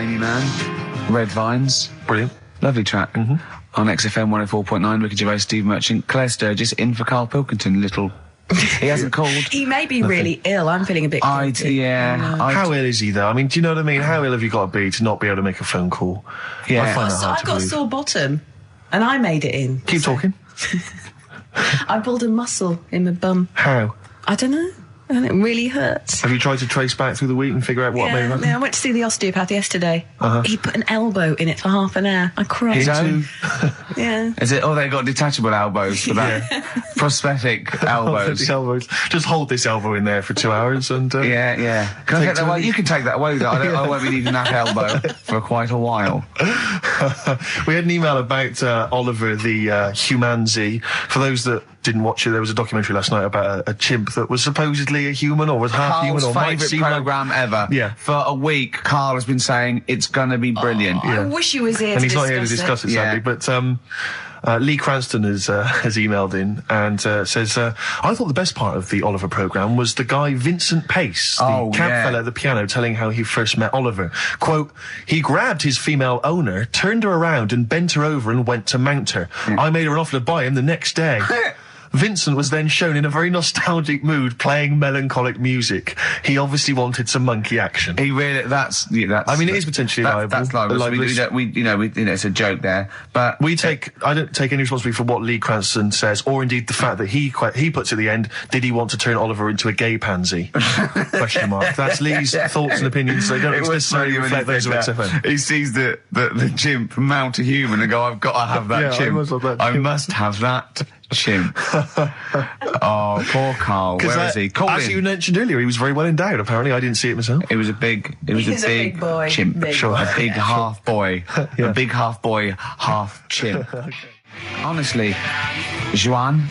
Amy Mann, Red Vines. Brilliant. Lovely track. On XFM 104.9, Ricky Gervais, Steve Merchant, Claire Sturgis, in for Karl Pilkington, little... He hasn't called. He may be really ill. I'm feeling a bit guilty. How ill is he, though? I mean, do you know what I mean? How ill have you got to be to not be able to make a phone call? Yeah. I find that hard I've to got a believe. sore bottom, and I made it in. Keep talking. I pulled a muscle in my bum. How? I don't know. And it really hurts. Have you tried to trace back through the week and figure out what may have happened? I went to see the osteopath yesterday. He put an elbow in it for half an hour. I cried. His own? Yeah. Is it? Oh, they got detachable elbows for that. Prosthetic elbows. Elbows. Just hold this elbow in there for 2 hours and... Yeah. Can I get that away? You can take that away, though. I won't be needing that elbow for quite a while. We had an email about Oliver the Humanzee. For those that didn't watch it, there was a documentary last night about a chimp that was supposedly a human or was half human or might favourite seem programme ever. Yeah. For a week, Karl has been saying it's going to be brilliant. I wish he was here and to he's not here to discuss discuss it, sadly. But Lee Cranston has emailed in and says, I thought the best part of the Oliver programme was the guy Vincent Pace, the camp fella at the piano, telling how he first met Oliver. Quote, he grabbed his female owner, turned her around and bent her over and went to mount her. I made her an offer to buy him the next day. Vincent was then shown in a very nostalgic mood playing melancholic music. He obviously wanted some monkey action. He really, that's I mean, it is potentially liable. That's liable. It's a joke there. But I don't take any responsibility for what Lee Cranston says, or indeed the fact that he puts at the end, did he want to turn Oliver into a gay pansy? Question mark. That's Lee's thoughts and opinions. They don't necessarily reflect those of XFM. He sees the chimp mount a human and go, I've got to have that chimp. I must have that chimp. Oh, poor Karl. Where is he? As you mentioned earlier, he was very well endowed, apparently. I didn't see it myself. It was a big boy. Chimp. Big Sure. boy. A big half boy. A big half boy, half chimp. Okay. Honestly, Juan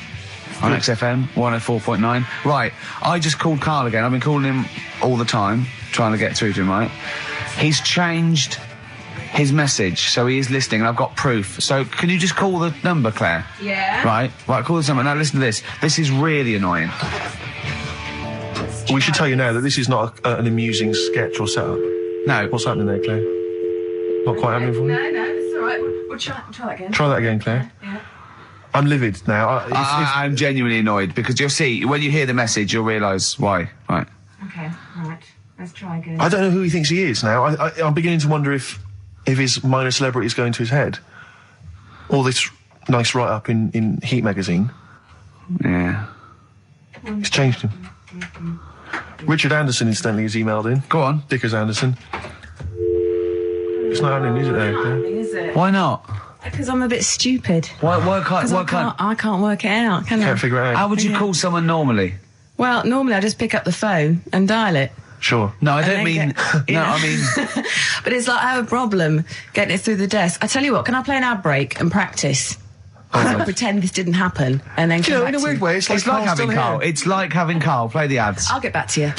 on XFM 104.9. Right, I just called Karl again. I've been calling him all the time, trying to get through to him, right? He's changed his message, so he is listening, and I've got proof. So can you just call the number, Claire? Yeah. Right, call this number. Now listen to this. This is really annoying. We should tell you now that this is not an amusing sketch or setup. No. What's happening there, Claire? Not quite happening for you? No, it's all right. We'll try that again. Try that again, Claire. Yeah. I'm livid now. I'm genuinely annoyed, because you'll see, when you hear the message, you'll realise why. Right. Okay, right. Let's try again. I don't know who he thinks he is now. I'm beginning to wonder if his minor celebrity is going to his head. All this nice write-up in Heat magazine. Yeah. It's changed him. Richard Anderson, incidentally, has emailed in. Go on. Dickers Anderson. It's not happening, is it, there? Is it? Why not? Because I'm a bit stupid. Why can't... I can't work it out, can I? Can't figure it out. How would you call someone normally? Well, normally I just pick up the phone and dial it. Sure. No, I don't mean... I mean... But it's like I have a problem getting it through the desk. I tell you what, can I play an ad break and practice? I'll pretend this didn't happen and then come back in a to weird you. way, it's like having Karl. here. It's like having Karl. Play the ads. I'll get back to you.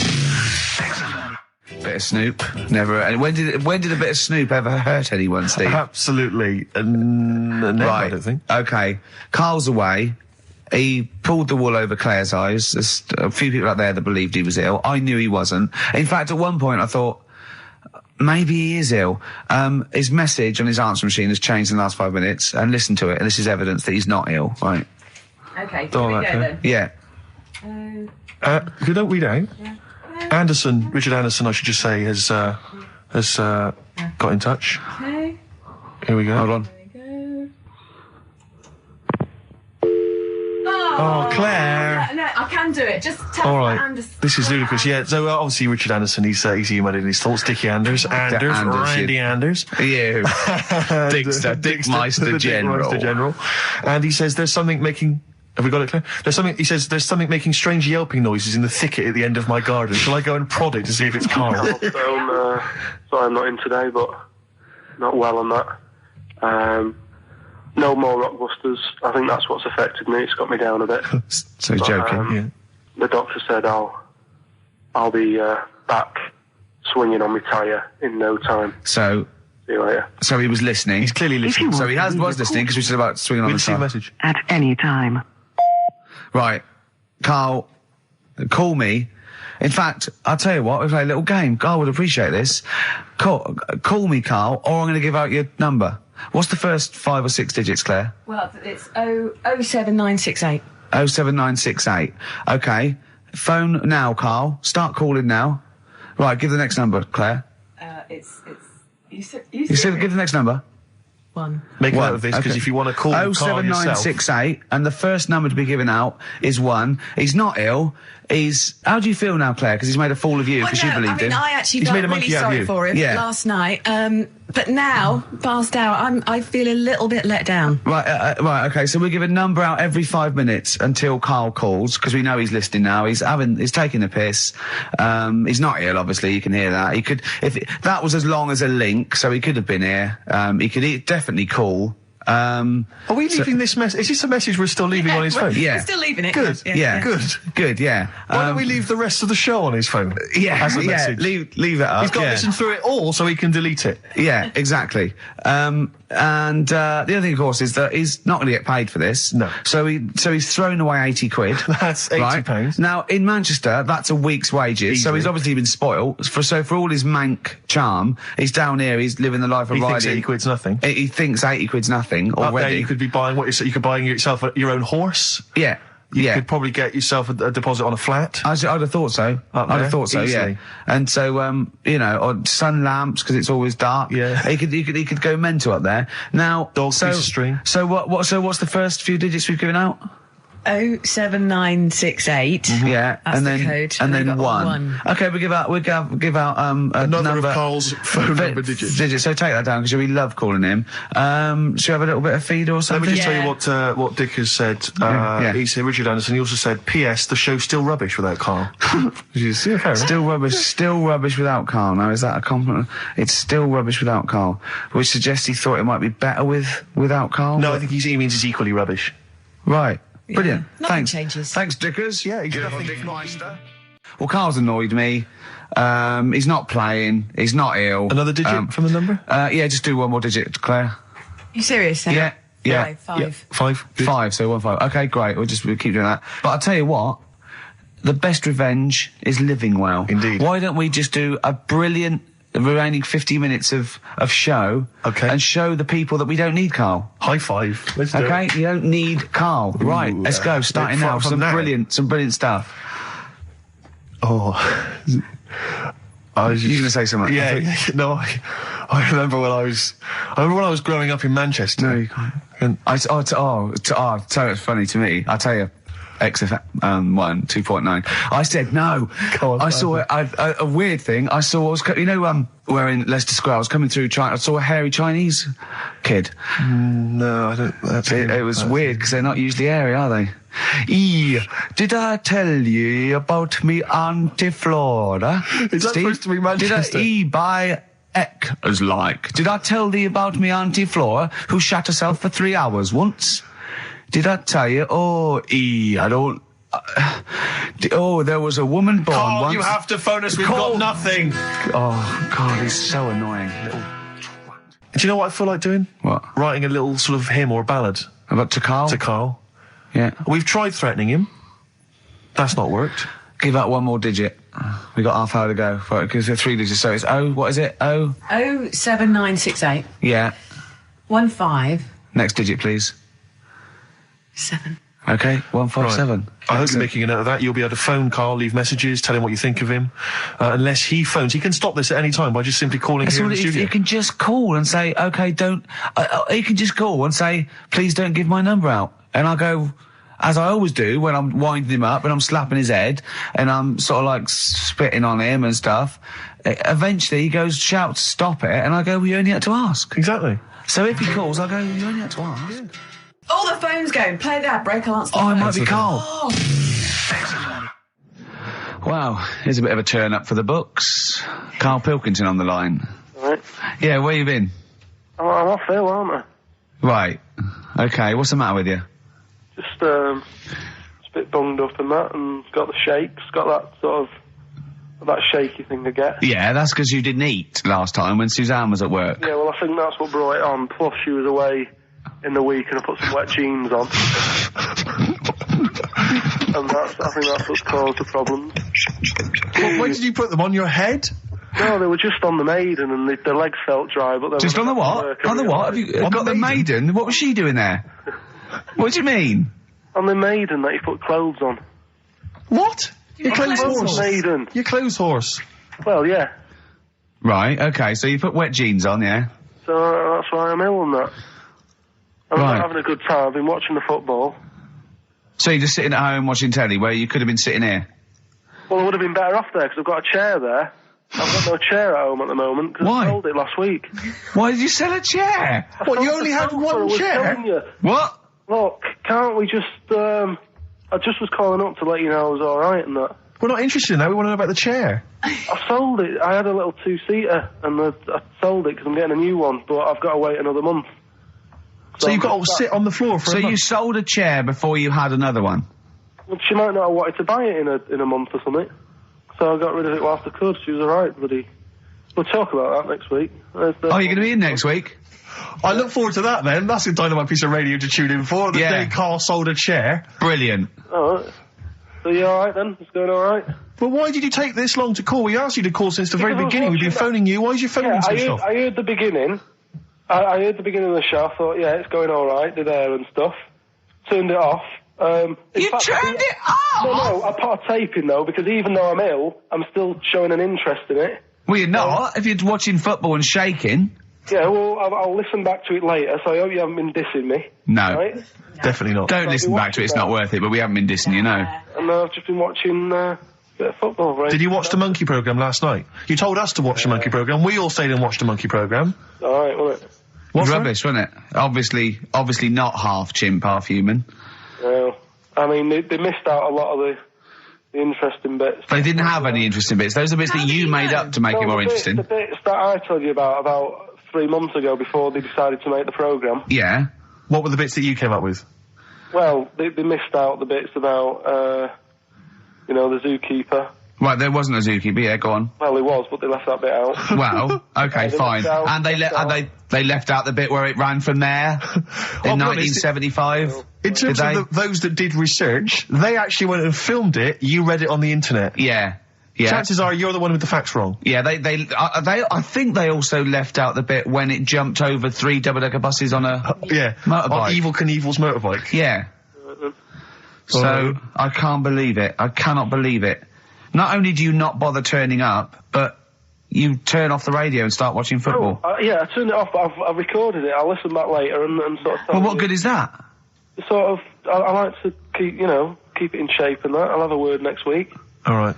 Bit of Snoop. Never... And when did a bit of Snoop ever hurt anyone, Steve? Absolutely. Never, right. I don't think. Okay. Karl's away. He pulled the wool over Claire's eyes. There's a few people out there that believed he was ill. I knew he wasn't. In fact, at one point I thought, maybe he is ill. His message on his answer machine has changed in the last 5 minutes, and listen to it, and this is evidence that he's not ill, right? Okay, here we go then. Yeah. If you don't read out, Richard Anderson, I should just say, has got in touch. Okay. Here we go. Hold on. Oh, Claire. No, I can do it. Just tell All me right. Anderson. This is ludicrous. Yeah, so obviously Richard Anderson, he's emailed in his thoughts. Dickie Anders, Randy Anders. You. Dickmeister General. Dickmeister General. And he says there's something making... Have we got it, Claire? He says there's something making strange yelping noises in the thicket at the end of my garden. Shall I go and prod it to see if it's Karl? Sorry I'm not in today, but not well on that. No more Rockbusters. I think that's what's affected me. It's got me down a bit. So joking, yeah. The doctor said I'll be back swinging on my tyre in no time. So... See you later. So he was listening. He's clearly listening. So he was listening, because we said about swinging on the We'll tyre. message. At any time. Right. Karl, call me In fact, I'll tell you what, we'll play a little game. Carl would appreciate this. Call me, Carl, or I'm going to give out your number. What's the first 5 or 6 digits, Claire? Well, it's 07968. 07968. Okay. Phone now, Carl. Start calling now. Right, give the next number, Claire. You said give the next number. 1. Make a note of this, because if you want to call Carl yourself... 07968, and the first number to be given out is 1. He's not ill. How do you feel now, Claire? Because he's made a fool of you, because you believed him. I actually felt really sorry for him last night. But now, passed out, I feel a little bit let down. Right, okay, so we give a number out every 5 minutes until Carl calls, because we know he's listening now. He's taking a piss. He's not ill, obviously, you can hear that. That was as long as a link, so he could have been here. He could definitely call. Are we leaving this message? Is this a message we're still leaving on his phone? Yeah. We're still leaving it. Good. Yeah. Good, yeah. Why don't we leave the rest of the show on his phone? Yeah, as a message? Leave it up. He's got to listen through it all so he can delete it. Yeah, exactly. And the other thing, of course, is that he's not going to get paid for this. No. So he's thrown away 80 quid. That's £80. Now, in Manchester, that's a week's wages. Easily. So he's obviously been spoilt. So for all his mank charm, he's down here, he's living the life of He Riley. thinks 80 quid's nothing. He thinks 80 quid's nothing already. Up there, you could be buying you could buy yourself your own horse. Yeah. You could probably get yourself a deposit on a flat. I'd have thought so. I'd have thought so, easily. yeah. And so, or sun lamps, because it's always dark. Yeah. He could go mental up there. Now, Dog piece of string. So what's the first few digits we've given out? 07968. Yeah, That's and the then code. and then we've got 1. Okay, we give out a Another number of Carl's phone number digits. So take that down, because we love calling him. Should we have a little bit of feed or Let something? me just tell you what Dick has said. He said, Richard Anderson, he also said, P.S. the show's still rubbish without Carl. Still rubbish without Carl. Now, is that a compliment? It's still rubbish without Carl, which suggests he thought it might be better without Carl. No, I think he means it's equally rubbish. Right. Brilliant. Nothing Thanks. changes. Thanks, Dickers. Yeah, he's Good nothing Dick Meister. Well, Carl's annoyed me. He's not playing. He's not ill. Another digit from the number? Yeah, just do one more digit, Claire. You serious? Then? Yeah. 5. Yeah, 5. Good. 5, so 1 5. Okay, great. We'll keep doing that. But I'll tell you what, the best revenge is living well. Indeed. Why don't we just do a brilliant remaining 50 minutes of show, and show the people that we don't need Carl. High five. Let's do it. Okay, you don't need Carl. Right, let's go. Starting now. Some brilliant stuff. Oh, You're going to say something? Yeah. No, I remember when I was growing up in Manchester. No, you can't. So it's funny to me. I tell you. XFM 2.9. I said no. I saw a weird thing. I saw where in Leicester Square I was coming through China. I saw a hairy Chinese kid. No, I don't. It was weird because they're not usually hairy, are they? Did I tell you about me Auntie Flora? Is that supposed to be Manchester? Did I by Eck as like? Did I tell thee about me Auntie Flora who shat herself for 3 hours once? Did I tell you? I don't... there was a woman born Carl, once... you have to phone us. We've got nothing. Oh, God, he's so annoying. Little twat. Do you know what I feel like doing? What? Writing a little sort of hymn or ballad. About to Carl? To Carl. Yeah. We've tried threatening him. That's not worked. Give out one more digit. We got half hour to go. Because they're 3 digits, so it's what is it? 07968. Yeah. 15. Next digit, please. 7. Okay, 157. Right. I hope you're making a note of that. You'll be able to phone Carl, leave messages, tell him what you think of him. Unless he phones. He can stop this at any time by just simply calling here in the studio. You can just call and say, okay, don't... you can just call and say, please don't give my number out. And I'll go... As I always do when I'm winding him up and I'm slapping his head and I'm sort of like spitting on him and stuff. Eventually he goes, shouts, stop it. And I go, well, you only had to ask. Exactly. So if he calls, I go, you only had to ask. Yeah. All the phone's going. Play that break. I'll answer the phone. phone. It might be Carl. Oh. Wow, here's a bit of a turn up for the books. Karl Pilkington on the line. Right. Yeah, where you been? I'm off ill, aren't I? Right. Okay, what's the matter with you? Just a bit bunged up and that, and got the shakes, got that sort of, that shaky thing to get. Yeah, that's because you didn't eat last time when Suzanne was at work. Yeah, well, I think that's what brought it on. Plus, she was away in the week and I put some wet jeans on. And I think that's what's caused the problems. Where did you put them, on your head? No, they were just on the Maiden, and the legs felt dry, but... Just on the what? On the what? Have you got the Maiden? What was she doing there? What do you mean? On the Maiden that you put clothes on. What? Your clothes horse. Maiden. Your clothes horse. Well, yeah. Right, okay, so you put wet jeans on, yeah? So that's why I'm ill and that. I'm not having a good time. I've been watching the football. So you're just sitting at home watching telly, where you could have been sitting here? Well, I would have been better off there, because I've got a chair there. I've got no chair at home at the moment, because I sold it last week. Why did you sell a chair? What, you only had one chair? What? Look, can't we just, I just was calling up to let you know I was alright and that. We're not interested in that, we want to know about the chair. I sold it. I had a little two-seater, and I sold it because I'm getting a new one, but I've got to wait another month. So you've got to sit on the floor for a month? So you sold a chair before you had another one? Well, she might not have wanted to buy it in a month or something. So I got rid of it whilst I could. She was alright, buddy. We'll talk about that next week. You're going to be in next week? I look forward to that then. That's a dynamite piece of radio to tune in for. The day Carl sold a chair. Brilliant. Alright. So you alright then? It's going alright? Well, why did you take this long to call? We asked you to call since the very beginning. We've been phoning you. Why is your phone switched off? I heard the beginning. I heard the beginning of the show. I thought, yeah, it's going alright, the there and stuff. Turned it off. You turned it off? No, I put a tape in though, because even though I'm ill, I'm still showing an interest in it. Well, you're not, if you're watching football and shaking. Yeah, well, I'll listen back to it later, so I hope you haven't been dissing me. No. Right? Definitely not. Don't listen back to it, it's not worth it, but we haven't been dissing, you know. And I've just been watching, a bit of football, right? Did you watch the Monkey programme last night? You told us to watch the Monkey programme. We all stayed and watched the Monkey programme. Alright, wasn't it? What's rubbish, wasn't it? Obviously not half chimp, half human. Well, I mean, they missed out a lot of the interesting bits. They didn't have any interesting bits. Those are bits that you made up to make it more interesting. The bits that I told you about 3 months ago before they decided to make the programme. Yeah. What were the bits that you came up with? Well, they missed out the bits about, the zookeeper. Right, there wasn't a zookeeper, yeah, go on. Well, there was, but they left that bit out. Well, okay, fine. And they left out the bit where it ran from there in 1975. In terms of those that did research, they actually went and filmed it, you read it on the internet. Yeah. Yeah. Chances are you're the one with the facts wrong. Yeah, I think they also left out the bit when it jumped over 3 double-decker buses on a motorbike. On Evel Knievel's motorbike. Yeah. So, I can't believe it. I cannot believe it. Not only do you not bother turning up, but you turn off the radio and start watching football. I turned it off, but I've recorded it. I'll listen back later and sort of... Well, what good is that? Sort of, I like to keep it in shape and that. I'll have a word next week. Alright.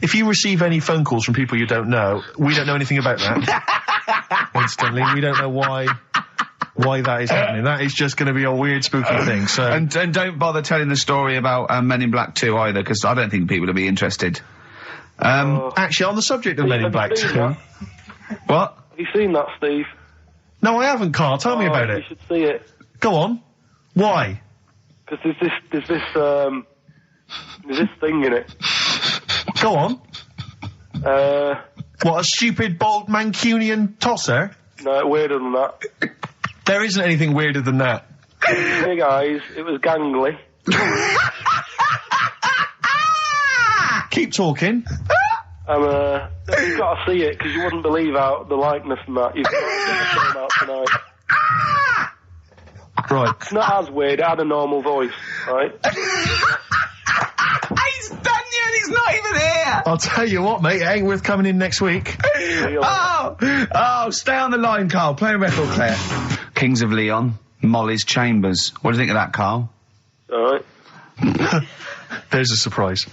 If you receive any phone calls from people you don't know, we don't know anything about that. Instantly, we don't know why that is happening. That is just going to be a weird, spooky thing. So and don't bother telling the story about Men in Black 2 either, because I don't think people will be interested. Actually, on the subject of Men in Black 2, what? Have you seen that, Steve? No, I haven't, Carl. Tell me about it. You should see it. Go on. Why? Because there's this thing in it. Go on. What, a stupid, bald Mancunian tosser? No, weirder than that. There isn't anything weirder than that. Big eyes, it was gangly. Keep talking. You've got to see it, because you wouldn't believe how the likeness and that. You've got to get the film out tonight. Right. It's not as weird, it had a normal voice, right? He's done you and he's not even here! I'll tell you what, mate, it ain't worth coming in next week. Stay on the line, Carl. Play a record, Claire. Kings of Leon, Molly's Chambers. What do you think of that, Carl? Alright. There's a surprise.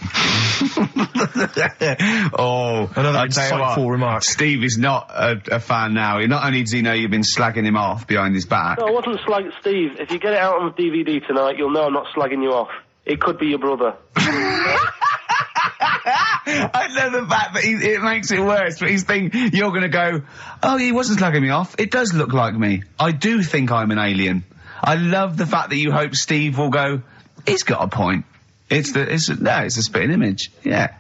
Another insightful remark. Steve is not a fan now. Not only does he know you've been slagging him off behind his back. No, I wasn't slagging Steve. If you get it out on the DVD tonight, you'll know I'm not slagging you off. It could be your brother. I love the fact that it makes it worse, but you're going to go, oh, he wasn't slagging me off. It does look like me. I do think I'm an alien. I love the fact that you hope Steve will go, he's got a point. It's a spitting image. Yeah.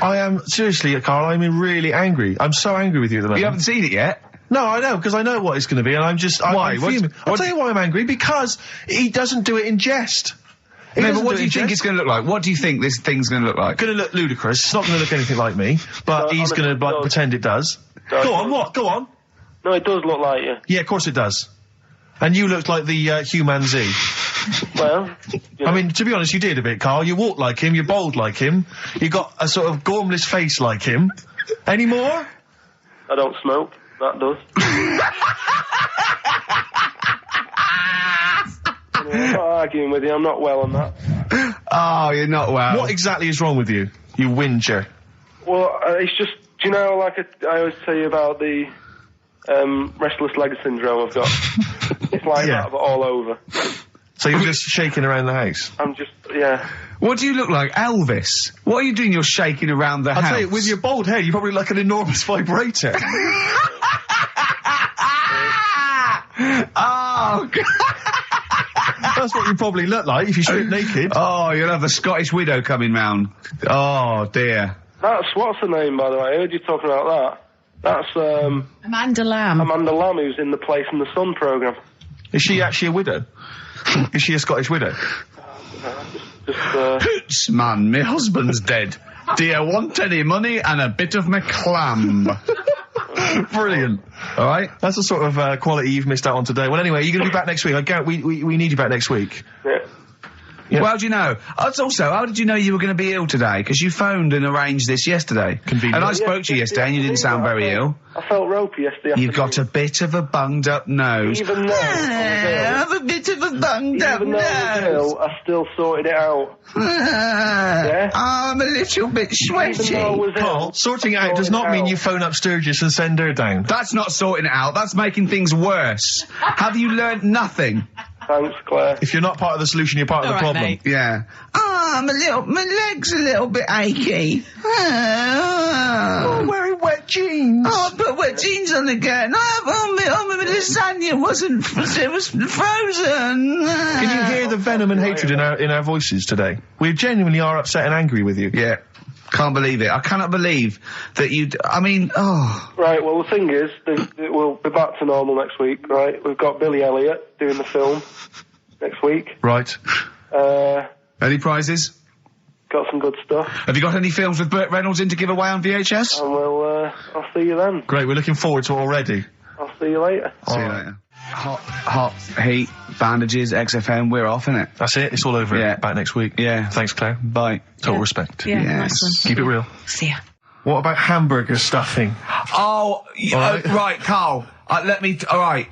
I am, seriously, Carl, I'm really angry. I'm so angry with you at the moment. You haven't seen it yet? No, I know, because I know what it's going to be, and I'm just... Why? I'm fuming. I'll tell you why I'm angry, because he doesn't do it in jest. No, but what do you think it's going to look like? What do you think this thing's going to look like? Going to look ludicrous. It's not going to look anything like me, but he's going to like pretend it does. Go on, what? Go on. No, it does look like you. Yeah, of course it does. And you looked like the Human Z. Well, I mean, to be honest, you did a bit, Carl. You walk like him, you're bold like him, you got a sort of gormless face like him. Any more? I don't smoke. That does. I'm not arguing with you. I'm not well on that. Oh, you're not well. What exactly is wrong with you? You whinger. Well, it's just, do you know, like I always tell you about the restless leg syndrome I've got. It's like that, but all over. So you're just shaking around the house? I'm just, yeah. What do you look like, Elvis? What are you doing? You're shaking around the house. I'll tell you, with your bald head, you probably look like an enormous vibrator. Oh, God. That's what you probably look like if you strip naked. Oh, you'll have the Scottish widow coming round. Oh, dear. That's, what's her name, by the way? I heard you talking about that. That's, Amanda Lamb. Amanda Lamb, who's in the Place in the Sun programme. Is she actually a widow? Is she a Scottish widow? Hoots, man, my husband's dead. Do you want any money and a bit of my clam? Brilliant. All right? That's the sort of quality you've missed out on today. Well, anyway, you're going to be back next week. We need you back next week. Yeah. Yeah. Well, how do you know? Also, how did you know you were going to be ill today? Because you phoned and arranged this yesterday. Convenient. And I spoke to you yesterday and you didn't sound very ill. I felt ropey yesterday. You've got a bit of a bunged up nose. Even though I have a bit of a bunged up Even though I was ill, I still sorted it out. Yeah? I'm a little bit sweaty. Even though I was Paul, ill, sorting it out does not mean you phone up Sturgis and send her down. That's not sorting it out. That's making things worse. Have you learnt nothing? Thanks, Claire. If you're not part of the solution, you're part of the problem. Mate. Yeah. Oh, my leg's a little bit achy. Oh, wearing wet jeans. Oh, I put wet jeans on again. My lasagna wasn't, it was frozen. Can you hear the venom and hatred in our voices today? We genuinely are upset and angry with you. Yeah. Can't believe it. I cannot believe that Right, well, the thing is, we'll be back to normal next week, right? We've got Billy Elliot doing the film next week. Right. Any prizes? Got some good stuff. Have you got any films with Burt Reynolds in to give away on VHS? And I'll see you then. Great, we're looking forward to it already. I'll see you later. See you later. Hot heat, bandages, XFM, we're off, innit? That's it, it's all over. Yeah. Back next week. Yeah. Thanks, Claire. Bye. Total respect. Yeah, Yes. nice one. Keep it real. See ya. What about hamburger stuffing? Oh, right, Carl. Alright.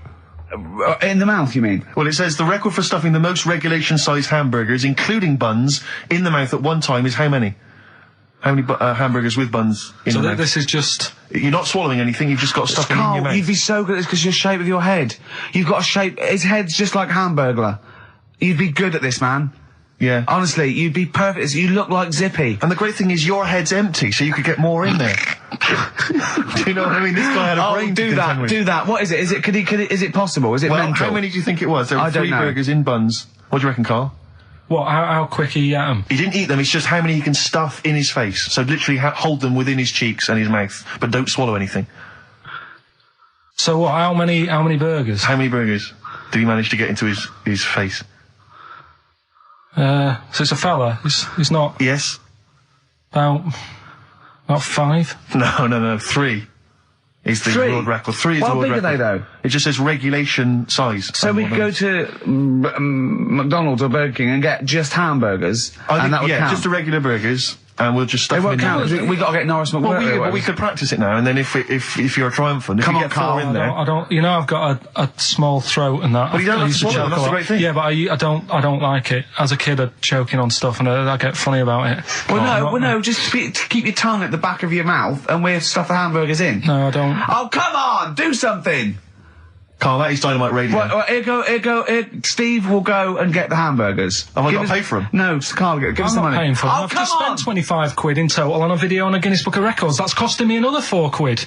In the mouth, you mean? Well, it says the record for stuffing the most regulation-sized hamburgers, including buns, in the mouth at one time is how many? How many hamburgers with buns in the mouth? So this is just... You're not swallowing anything, you've just got stuff in your mouth. You'd be so good at this because your shape of your head. You've got a shape... His head's just like Hamburglar. You'd be good at this, man. Yeah. Honestly, you'd be perfect. You look like Zippy. And the great thing is your head's empty, so you could get more in there. Do you know what I mean? This guy had a brain to contend with. Do that. What is it? Is it possible? Is it mental? How many do you think it was? There were 3 burgers in buns. What do you reckon, Carl? What, how quick he ate them? He didn't eat them, it's just how many he can stuff in his face. So literally hold them within his cheeks and his mouth, but don't swallow anything. So what, how many burgers? How many burgers did he manage to get into his face? So it's a fella, he's not... Yes? About 5? No, 3. Is the world record. 3 is the world record. How big are they, though? It just says regulation size. So we go to McDonald's or Burger King and get just hamburgers, and that would count? Just the regular burgers, and we'll just stuff It them won't in count, there. because we got to get Norris McWhirter. But we could practice it now, and then if you're triumphant, if you get 4 in there... I don't, you know, I've got a small throat and that. But you don't have to swallow them, that's the great thing. Yeah, but I don't like it. As a kid, I'm choking on stuff, and I get funny about it. No, just keep your tongue at the back of your mouth, and we'll stuff the hamburgers in. No, I don't. Oh, come on! Do something! Carl, that is Dynamite Radio. Well, here, Steve will go and get the hamburgers. Have I got to pay for them? No, Carl, give us the money. I'm not paying for them. Oh, I've just spent 25 quid in total on a video on a Guinness Book of Records. That's costing me another 4 quid.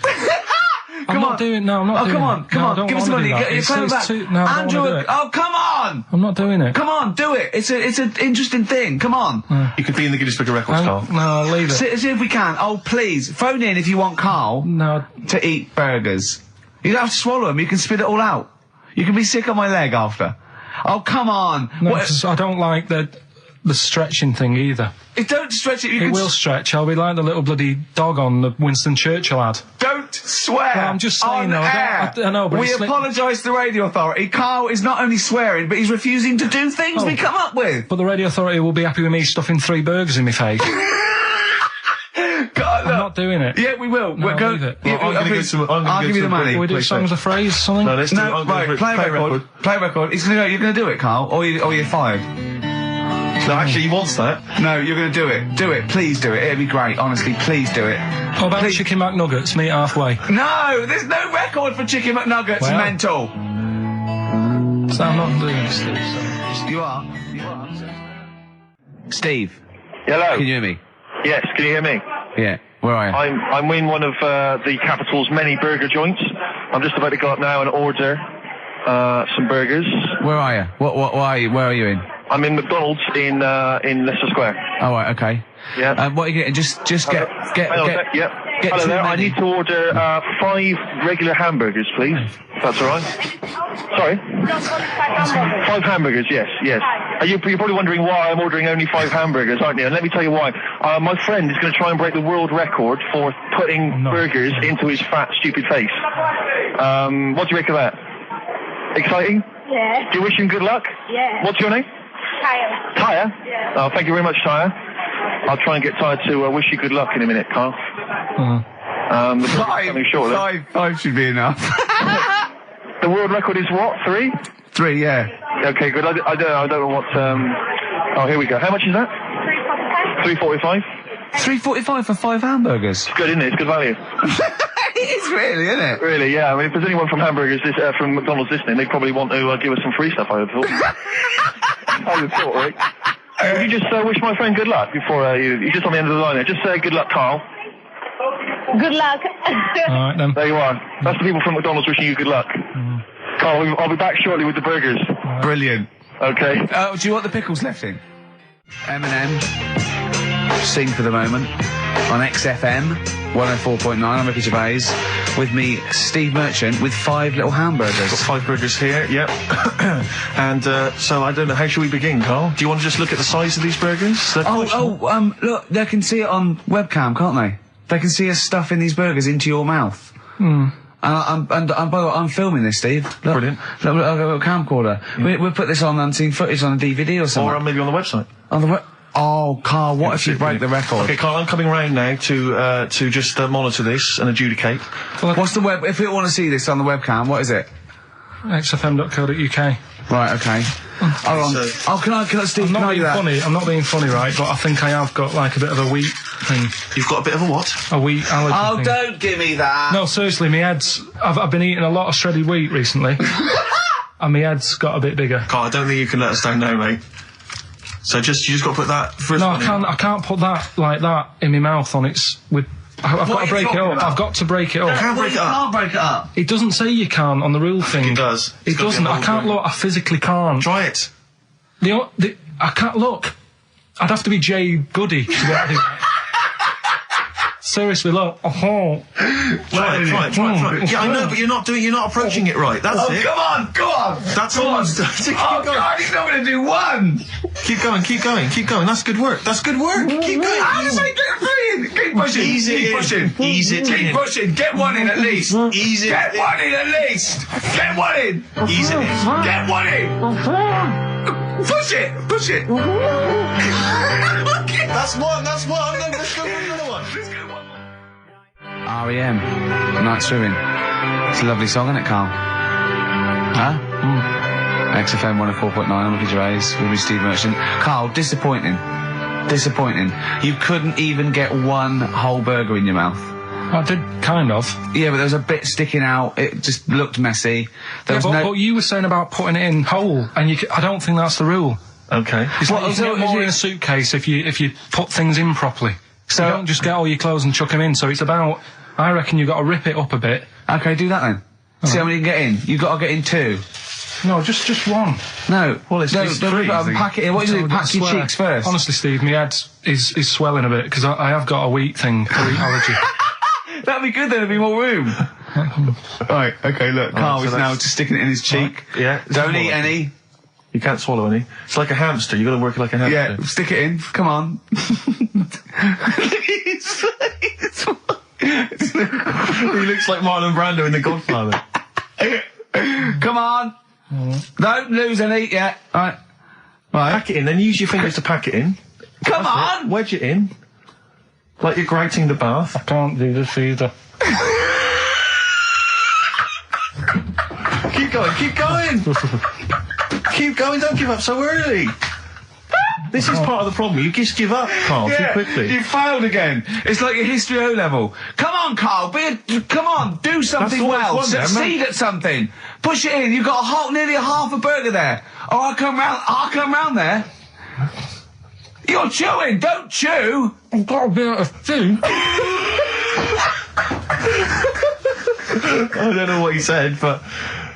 I'm not doing it. Come on, give us the money. Get your phone back. Andrew, come on! I'm not doing it. Come on, do it. It's an interesting thing. Come on. You could be in the Guinness Book of Records, Carl. No, I'll leave it. See if we can. Oh, please, phone in if you want Carl to eat burgers. You don't have to swallow them. You can spit it all out. You can be sick on my leg after. Oh, come on. No, because I don't like the the stretching thing either. Don't stretch it. It will stretch. I'll be like the little bloody dog on the Winston Churchill ad. Don't swear. Well, I'm just saying, though. I know, but we apologise to the radio authority. Carl is not only swearing, but he's refusing to do things we come up with. But the radio authority will be happy with me stuffing 3 burgers in my face. God, I'm not doing it. Yeah, we will. No, leave it. Yeah, I'll give you the money. Can we do songs of phrase or something? No, let's do No, right, play record. Play record. You're going to do it, Carl, or you're fired. No, actually, he wants that. No, you're going to do it. Do it. Please do it. It'd be great. Honestly, please do it. What about Chicken McNuggets? Meet halfway. No, there's no record for Chicken McNuggets. Well. Mental. So I'm not doing it, Steve. So. You are. Steve. Hello. Can you hear me? Yes, can you hear me? Yeah. Where are you? I'm in one of the capital's many burger joints. I'm just about to go up now and order some burgers. Where are you? What are you? Where are you in? I'm in McDonald's in Leicester Square. Oh, right, okay. Yeah. What are you getting? Just get. Yep. Get Hello too there. many. I need to order 5 regular hamburgers, please. If that's all right. Sorry. 5 hamburgers. Yes. You're probably wondering why I'm ordering only 5 hamburgers, aren't you? And let me tell you why. My friend is going to try and break the world record for putting burgers into his fat, stupid face. What do you make of that? Exciting? Yeah. Do you wish him good luck? Yeah. What's your name? Tyre. Tyre? Yeah. Oh, thank you very much, Tyre. I'll try and get Tyre to wish you good luck in a minute, Carl. The coming shortly. 5 should be enough. The world record is what? 3? 3, yeah. Okay, good. I don't know what. Oh, here we go. How much is that? 3.45. 3.45 for 5 hamburgers. It's good, isn't it? It's good value. It is really, isn't it? Really, yeah. I mean, if there's anyone from from McDonald's listening, they probably want to give us some free stuff, I would have thought. I would have thought, right? Would you just wish my friend good luck before you just on the end of the line there? Just say good luck, Carl. Good luck. All right, then. There you are. That's the people from McDonald's wishing you good luck. Carl, I'll be back shortly with the burgers. Brilliant. Okay. Do you want the pickles left in? Eminem. Sing for the moment. On XFM 104.9. I'm Ricky Gervais. With me, Steve Merchant, with 5 little hamburgers. Got 5 burgers here, yep. And so I don't know, how should we begin, Carl? Do you want to just look at the size of these burgers? Look, they can see it on webcam, can't they? They can see us stuffing these burgers into your mouth. And by the way, I'm filming this, Steve. Look, Brilliant. Look, I've got a camcorder. Yeah. We'll put this on unseen footage on a DVD or something. Or maybe on the website. On the Oh, Carl, what if you break the record? Okay, Carl, I'm coming round now to just monitor this and adjudicate. What's the web? If people want to see this on the webcam, what is it? xfm.co.uk. Right, okay. Hold on. Can I, Steve, I'm can not I do being that? funny. I'm not being funny, right? But I think I have got like a bit of a wheat thing. You've got a bit of a what? A wheat allergy thing. Don't give me that. No, seriously, my head's... I've been eating a lot of shredded wheat recently. And my head's got a bit bigger. Carl, I don't think you can let us down now, mate. So you just got to put that first. No, I can't put that like that in my mouth on its... I've got to break it up. I've got to break it up. You can't break it up. Can't break it up. It doesn't say you can't on the rule thing. It does. It doesn't. I can't look. I physically can't. Try it. I can't look. I'd have to be Jay Goody to get to that. Seriously, look. Try it. Yeah, I know, but you're not approaching it right. That's it. Come on, go on. That's all I'm doing. Keep going. God, he's not going to do one. Keep going. That's good work. Keep going. How does I get 3 in? Keep pushing. Ease it Keep in. pushing. Ease it Keep in. pushing. Get 1 in at least. Ease it. Get 1 in at least. Get 1 in. Ease it in. Get 1 in. Push it. That's one. Let's go for another one. R.E.M. Night Swimming. It's a lovely song, isn't it, Carl? Huh? XFM 104.9. I'm Ricky Gervais with me, Steve Merchant. Carl, disappointing. You couldn't even get 1 whole burger in your mouth. I did, kind of. Yeah, but there was a bit sticking out. It just looked messy. But you were saying about putting it in whole, and I don't think that's the rule. Okay. It's like you can get more in a suitcase if you put things in properly. So you don't just get all your clothes and chuck them in. So it's about... I reckon you've got to rip it up a bit. Okay, do that then. See how many you can get in. You've got to get in 2. No, just 1. No. Well, it's don't pack it in. What do you do? Pack your cheeks first. Honestly, Steve, my head is swelling a bit because I have got a wheat allergy. That'd be good then, there'd be more room. Right, okay, look, Carl is now just sticking it in his cheek. Yeah. Don't eat any. You can't swallow any. It's like a hamster. You've got to work it like a hamster. Yeah, stick it in. Come on. He looks like Marlon Brando in The Godfather. Come on. Don't lose any yet. Right. Pack it in, then use your fingers to pack it in. Come on! Wedge it in. Like you're grating the bath. I can't do this either. Keep going, keep going! Keep going, don't give up so early. This is part of the problem. You just give up, Carl, too quickly. You failed again. It's like your history O-level. Come on, Carl, come on, do something well. Succeed at something. Push it in. You've got nearly a half a burger there. Oh, I'll come round there. You're chewing. Don't chew. I've got a bit of food. I don't know what he said, but...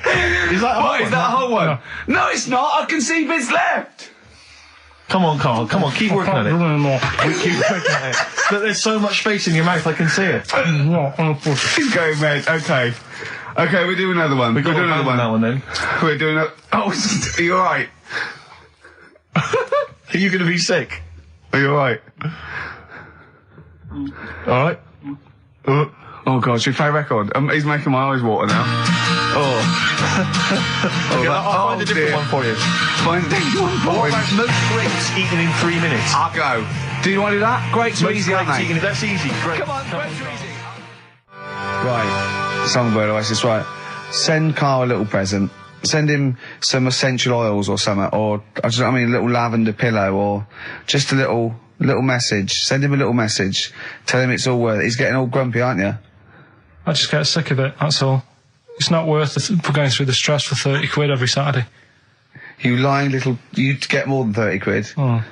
Is that a whole one? No, it's not. I can see bits left. Come on, Carl. Come on, keep working at it. Keep working at it. But there's so much space in your mouth, I can see it. Keep going, mate. Okay, we'll do another one. We're doing another one. That one then. We're doing a... Oh, are you alright? Are you going to be sick? Are you alright? Alright. Oh, God, should we play a record? He's making my eyes water now. Okay, I'll find a different one for you. Find a different one for What about most grapes eaten in 3 minutes? I'll go. Do you want to do that? Grapes are easy, aren't they? That's easy. Great. Come on, grapes are easy. Right. Songbird Oasis, right. Send Carl a little present. Send him some essential oils or something, or, a little lavender pillow, or just a little message. Send him a little message. Tell him it's all worth it. He's getting all grumpy, aren't you? I just get sick of it, that's all. It's not worth going through the stress for 30 quid every Saturday. You lying little... You'd get more than 30 quid. Oh,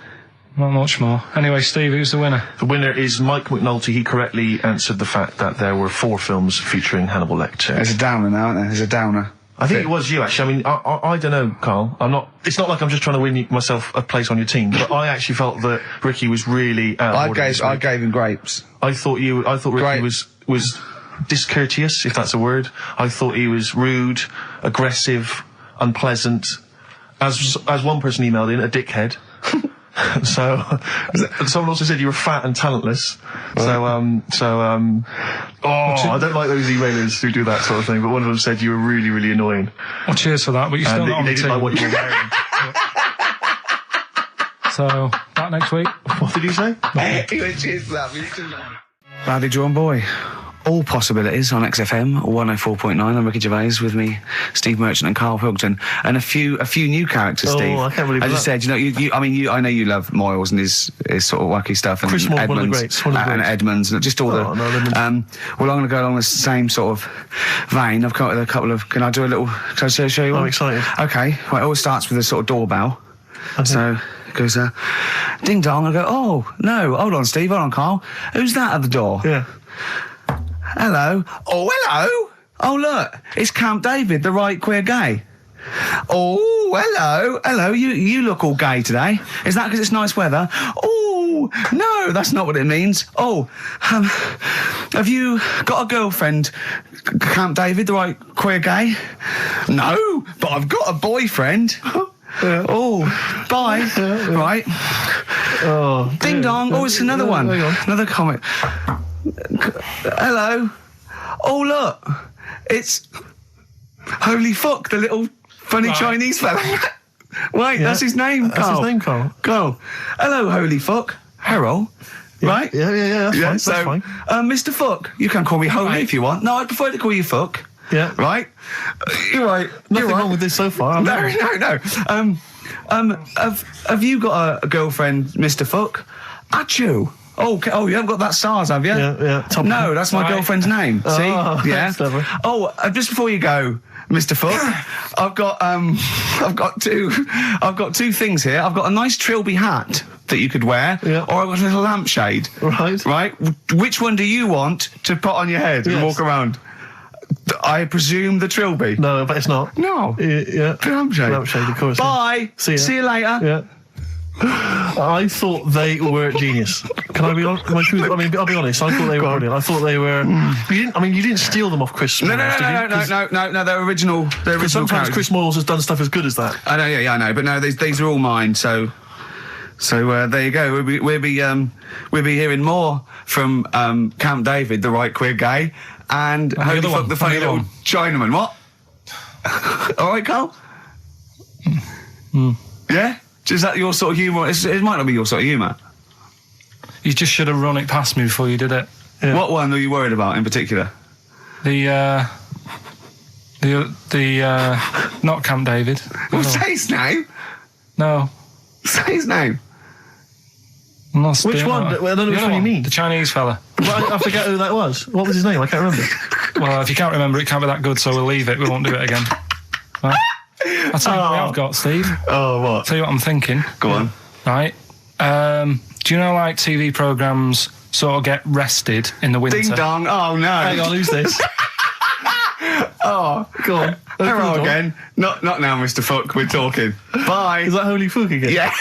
not much more. Anyway, Steve, who's the winner? The winner is Mike McNulty. He correctly answered the fact that there were 4 films featuring Hannibal Lecter. There's a downer now, isn't there? There's a downer. I think it was you, actually. I mean, I don't know, Carl. It's not like I'm just trying to win myself a place on your team, but I actually felt that Ricky was really out of order. I gave him grapes. I thought Ricky was discourteous, if that's a word. I thought he was rude, aggressive, unpleasant. As one person emailed in, a dickhead. So, someone also said you were fat and talentless. I don't like those emailers who do that sort of thing, but one of them said you were really, really annoying. Well, cheers for that, but you're still not on the team. They didn't like what you were wearing. So, back next week. What did you say? Cheers for that. Badly Drawn Boy. All possibilities on XFM 104.9. I'm Ricky Gervais, with me, Steve Merchant and Karl Pilkington, and a few new characters. Steve, I can't believe that. I just said, I know you love Moyles and his sort of wacky stuff, and Chris Moore, Edmonds, one of the greats, and Edmonds, and just all the. Well, I'm going to go along the same sort of vein. I've come up with a couple of. Can I show you one? I'm excited. Okay, well, it always starts with a sort of doorbell. Okay. So it goes, ding dong. I go, oh no, hold on, Steve, hold on, Karl. Who's that at the door? Yeah. Hello. Oh, hello. Oh, look. It's Camp David, the right queer gay. Oh, hello. Hello. You look all gay today. Is that because it's nice weather? Oh, no, that's not what it means. Oh, have you got a girlfriend, Camp David, the right queer gay? No, but I've got a boyfriend. Yeah. Oh, bye. Yeah. Right. Oh, ding dong. Oh, it's another one. Another comment. Hello. Oh, look. It's Holy Fuck, the little funny Chinese fella. Wait, that's his name, Carl. That's his name, Carl. Carl. Hello, Holy Fuck. Harold. Yeah. Right? Yeah, that's fine. Mr. Fuck. You can call me Holy if you want. No, I'd prefer to call you Fuck. Yeah. Right? You're right. Nothing wrong with this so far. No. Have you got a girlfriend, Mr. Fuck? Achoo. Oh, you haven't got that SARS, have you? Yeah. No, that's my girlfriend's name. See? Yeah. Oh, just before you go, Mr. Fuck, I've got two things here. I've got a nice Trilby hat that you could wear, or I've got a little lampshade. Right. Which one do you want to put on your head and walk around? I presume the Trilby. No, but it's not. No. Yeah. Lampshade. Lampshade, of course. Bye. See you later. Yeah. I thought they were genius. Can I be honest? I mean, I'll be honest. I thought they were brilliant. I thought they were. You didn't steal them off Chris. No. They're original. They're original. Sometimes characters. Chris Moyles has done stuff as good as that. I know. Yeah, I know. But no, these are all mine. So there you go. We'll be hearing more from Camp David, the right queer gay, and Holy Fuck the funny little Chinaman. What? All right, Carl. Yeah. Is that your sort of humour? It might not be your sort of humour. You just should have run it past me before you did it. Yeah. What one were you worried about in particular? The not Camp David. Well, say his name. No. Say his name. Which one? I don't know which one you mean. The Chinese fella. I forget who that was. What was his name? I can't remember. Well, if you can't remember, it can't be that good, so we'll leave it. We won't do it again. Right? I'll tell you what I've got, Steve. Oh, what? I'll tell you what I'm thinking. Go on. Right. Do you know, like, TV programmes sort of get rested in the winter? Ding dong. Oh, no. Hang on, who's this? Oh, go on. Hello again. Not now, Mr. Fuck. We're talking. Bye. Is that Holy Fuck again? Yeah.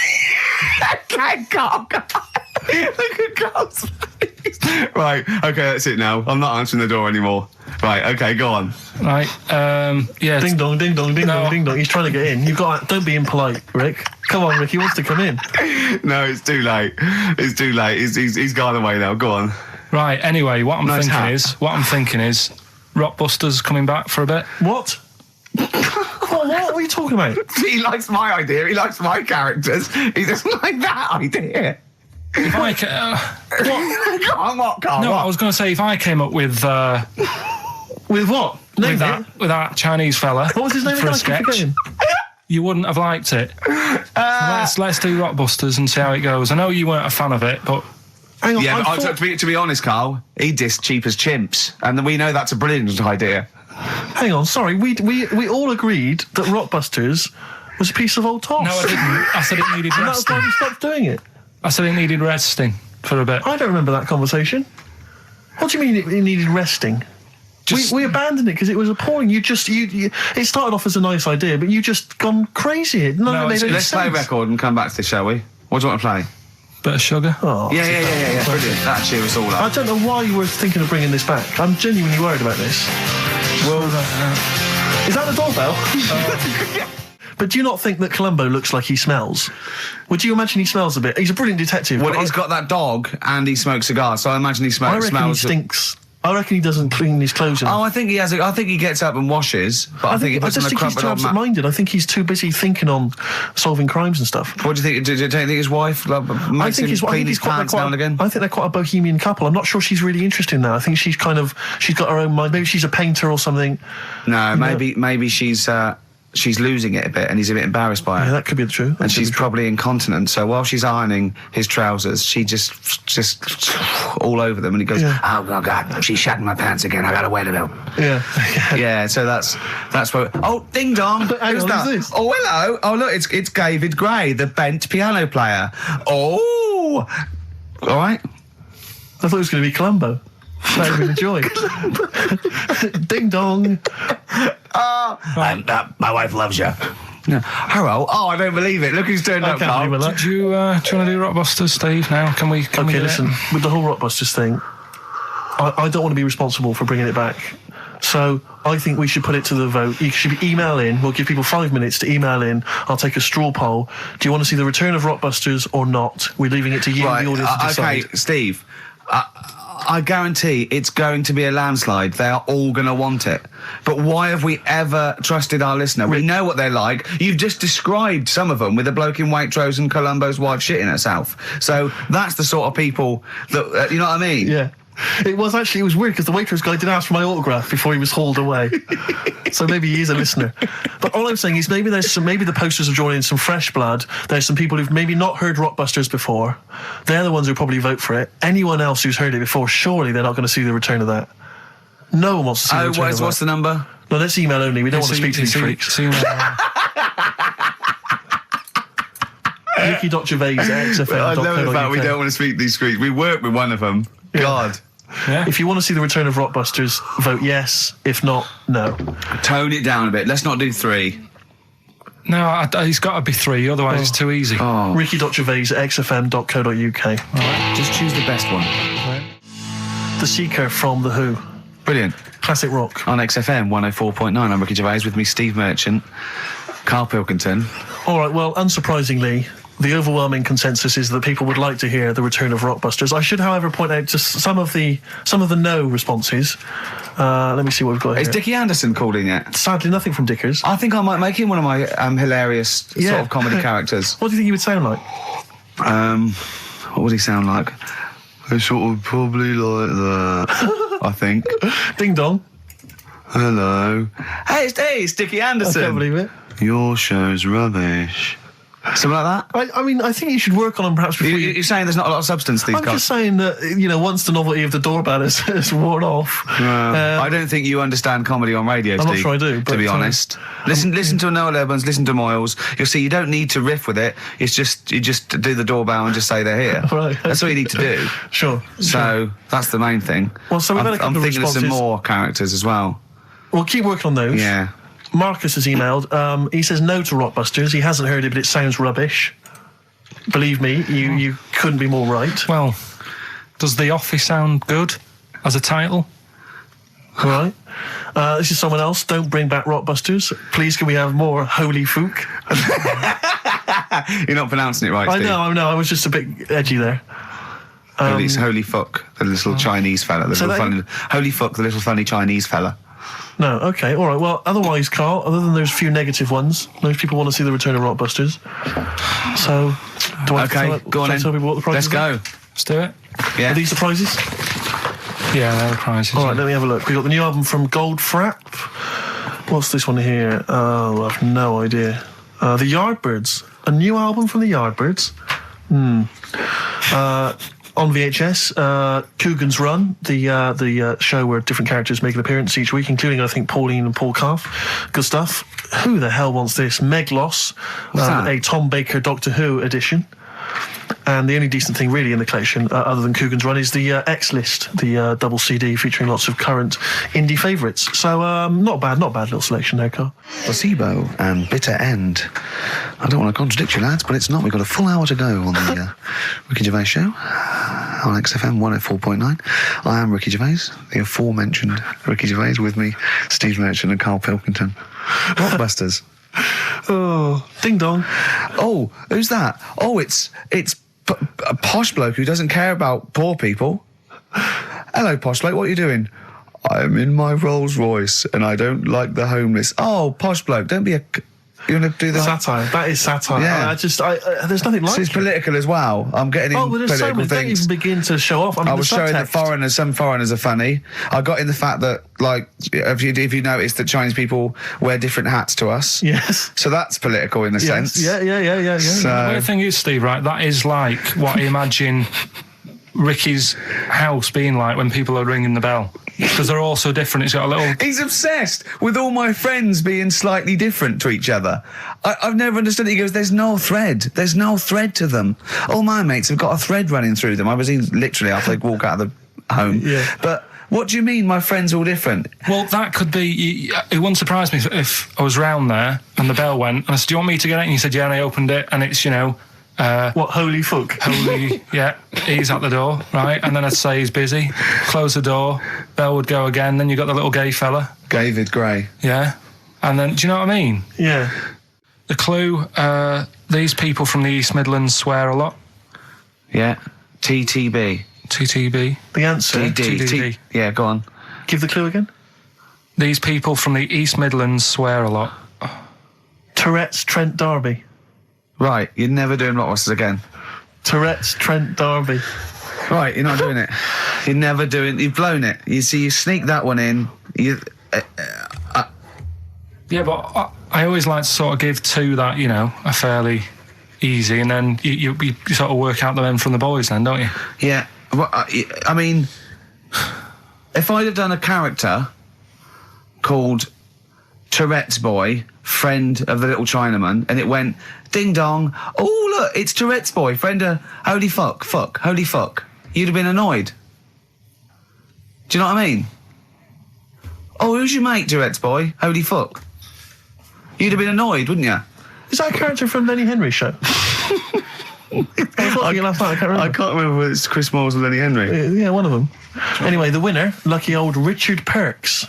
Okay, Carl. Look at Carl's face. Right. Okay, that's it now. I'm not answering the door anymore. Right. Okay, go on. Right. Yeah. Ding dong, ding dong, ding dong, ding dong. He's trying to get in. Don't be impolite, Rick. Come on, Rick. He wants to come in. No, it's too late. It's too late. He's gone away now. Go on. Right. Anyway, what I'm thinking is, Rockbusters coming back for a bit. What? What are you talking about? He likes my idea. He likes my characters. He doesn't like that idea. If I what, Carl? No, what? I was going to say if I came up with with what? With that Chinese fella. What was his name? For a sketch. You wouldn't have liked it. So let's do Rockbusters and see how it goes. I know you weren't a fan of it, but. Hang on, yeah, to be honest, Carl, he dissed Cheap as Chimps, and we know that's a brilliant idea. Hang on, sorry, we all agreed that Rockbusters was a piece of old toss. No, I didn't. I said it needed resting. And that's why we stopped doing it. I said it needed resting for a bit. I don't remember that conversation. What do you mean it needed resting? We abandoned it because it was appalling. It started off as a nice idea, but you just gone crazy. Let's play a record and come back to this, shall we? What do you want to play? Bit of sugar. Oh, yeah. Brilliant. That cheer us all up. I don't know why you were thinking of bringing this back. I'm genuinely worried about this. Well, is that the doorbell? But do you not think that Columbo looks like he smells? Would you imagine he smells a bit? He's a brilliant detective. Well, he's got that dog and he smokes cigars, so I imagine he smells. I reckon he stinks. I reckon he doesn't clean his clothes enough. Oh, I think he has. I think he gets up and washes. But I think he puts on a he's too absent-minded. I think he's too busy thinking on solving crimes and stuff. What do you think? Do you think his wife makes him clean his pants now and again? I think they're quite a bohemian couple. I'm not sure she's really interested in that. I think she's got her own mind. Maybe she's a painter or something. No, maybe she's losing it a bit and he's a bit embarrassed by it. Yeah, that could be true. And she's probably incontinent, so while she's ironing his trousers, she just all over them, and he goes, oh God, she's shatting my pants again, I gotta wear them out. Yeah, so that's what... Oh, ding dong. Who's that? Who's this? Oh, hello. Oh, look, it's David Gray, the bent piano player. Oh! All right. I thought it was going to be Columbo. That would be a joy. Ding dong. My wife loves you. No. Hello. Oh, I don't believe it. Look who's turned up, Carl. Do you want to do Rockbusters, Steve, now? Can we listen, with the whole Rockbusters thing, I don't want to be responsible for bringing it back. So I think we should put it to the vote. You should email in. We'll give people 5 minutes to email in. I'll take a straw poll. Do you want to see the return of Rockbusters or not? We're leaving it to you, the audience, to decide. Okay, Steve. I guarantee it's going to be a landslide. They are all going to want it. But why have we ever trusted our listener? We know what they're like. You've just described some of them with a bloke in Waitrose and Columbo's wife shitting herself. So that's the sort of people that, you know what I mean? Yeah. It was weird because the Waitrose guy didn't ask for my autograph before he was hauled away. So maybe he is a listener. But all I'm saying is maybe the posters have drawn in some fresh blood. There's some people who've maybe not heard Rockbusters before. They're the ones who probably vote for it. Anyone else who's heard it before, surely they're not going to see the return of that. No one wants to see the return of that. What's the number? No, let's email only. We don't want to speak to these freaks. Ricky.Gervais at XFM. I love the fact we don't want to speak to these freaks. We work with one of them. Yeah. God. Yeah. If you want to see the return of Rockbusters, vote yes. If not, no. Tone it down a bit. Let's not do 3. No, it's got to be 3, otherwise it's too easy. Oh. Ricky.Gervais at xfm.co.uk. Right, just choose the best one. The Seeker from The Who. Brilliant. Classic rock. On XFM 104.9, I'm Ricky Gervais, with me Steve Merchant, Karl Pilkington. All right, well, unsurprisingly, the overwhelming consensus is that people would like to hear the return of Rockbusters. I should, however, point out just some of the no responses. Let me see what we've got here. Is Dickie Anderson called in yet? Sadly, nothing from Dickers. I think I might make him one of my hilarious sort of comedy characters. What do you think he would sound like? What would he sound like? Sort of probably like that, I think. Ding dong. Hello. Hey, it's Dickie Anderson. I can't believe it. Your show's rubbish. Something like that? I mean, I think you should work on them perhaps before You're saying there's not a lot of substance these I'm just saying that, once the novelty of the doorbell has worn off. I don't think you understand comedy on radio, Steve. I'm not sure I do, to be honest. Listen to Noel Evans, listen to Moyles. You'll see you don't need to riff with it. It's just, you just do the doorbell and just say they're here. Right. That's all you need to do. Sure. So, that's the main thing. Well, so we've had a couple I'm of thinking of some more characters as well. Well, keep working on those. Yeah. Marcus has emailed. He says no to Rockbusters. He hasn't heard it, but it sounds rubbish. Believe me, you couldn't be more right. Well, does The Office sound good as a title? All right. This is someone else. Don't bring back Rockbusters. Please, can we have more Holy Fook? You're not pronouncing it right, Steve. I know. I was just a bit edgy there. It's Holy Fuck, the little Chinese fella. Holy Fuck, the little funny Chinese fella. No, okay, all right. Well, otherwise, Carl, other than those few negative ones, most people want to see the return of Rockbusters. So, do I go on then. Tell people what the prizes Let's are? go. Let's do it. Yeah. Are these the prizes? Yeah, they're the prizes. All right, let me have a look. We've got the new album from Goldfrapp. What's this one here? Oh, I've no idea. The Yardbirds. A new album from the Yardbirds. On VHS, Coogan's Run, the show where different characters make an appearance each week, including, I think, Pauline and Paul Calf. Good stuff. Who the hell wants this? Meglos, a Tom Baker Doctor Who edition. And the only decent thing really in the collection, other than Coogan's Run, is the X-List, the double CD featuring lots of current indie favourites. So, not bad little selection there, Carl. Placebo and Bitter End. I don't want to contradict you, lads, but it's not. We've got a full hour to go on the Ricky Gervais show on XFM 104.9. I am Ricky Gervais, the aforementioned Ricky Gervais, with me, Steve Merchant and Karl Pilkington. Rockbusters. Oh, ding dong. Oh, who's that? Oh, it's a posh bloke who doesn't care about poor people. Hello, posh bloke, what are you doing? I'm in my Rolls Royce and I don't like the homeless. Oh, posh bloke, don't be a... You want to do the satire? That is satire. Yeah. There's nothing like it. It's political as well. I'm getting in there's political so many. things. Don't even begin to show off. I was showing that some foreigners are funny. I got in the fact that, like, if you notice that Chinese people wear different hats to us. Yes. So that's political in a sense. Yeah. So, the weird thing is, Steve, right, that is like what I imagine Ricky's house being like when people are ringing the bell. Because they're all so different. It's got a little... He's obsessed with all my friends being slightly different to each other. I've never understood it. He goes, there's no thread to them. All my mates have got a thread running through them. I was literally after they walk out of the home. Yeah. But what do you mean my friends are all different? Well, that could be... It wouldn't surprise me if I was round there and the bell went and I said, do you want me to get it? And he said, yeah, and I opened it and it's, what, Holy Fuck? Holy, yeah, he's at the door, right? And then I'd say he's busy, close the door, bell would go again, then you got the little gay fella. David Gray. Yeah. And then, do you know what I mean? Yeah. The clue, these people from the East Midlands swear a lot. Yeah. TTB. TTB. The answer? TTB. Yeah, go on. Give the clue again. These people from the East Midlands swear a lot. Tourette's Trent D'Arby. Right, you're never doing Rockbusters again. Tourette's Trent D'Arby. Right, you're not doing it. You've blown it. You see, you sneak that one in. Yeah, but I always like to sort of give two that, are fairly easy, and then you sort of work out the men from the boys then, don't you? Yeah, well, I mean, if I'd have done a character called Tourette's Boy, friend of the little Chinaman, and it went, ding dong, oh look, it's Tourette's Boy, friend of holy fuck, holy fuck, you'd have been annoyed. Do you know what I mean? Oh, who's your mate, Tourette's Boy? Holy fuck. You'd have been annoyed, wouldn't you? Is that a character from Lenny Henry's show? I can't remember whether it's Chris Moores or Lenny Henry. Yeah, one of them. Anyway, the winner, lucky old Richard Perks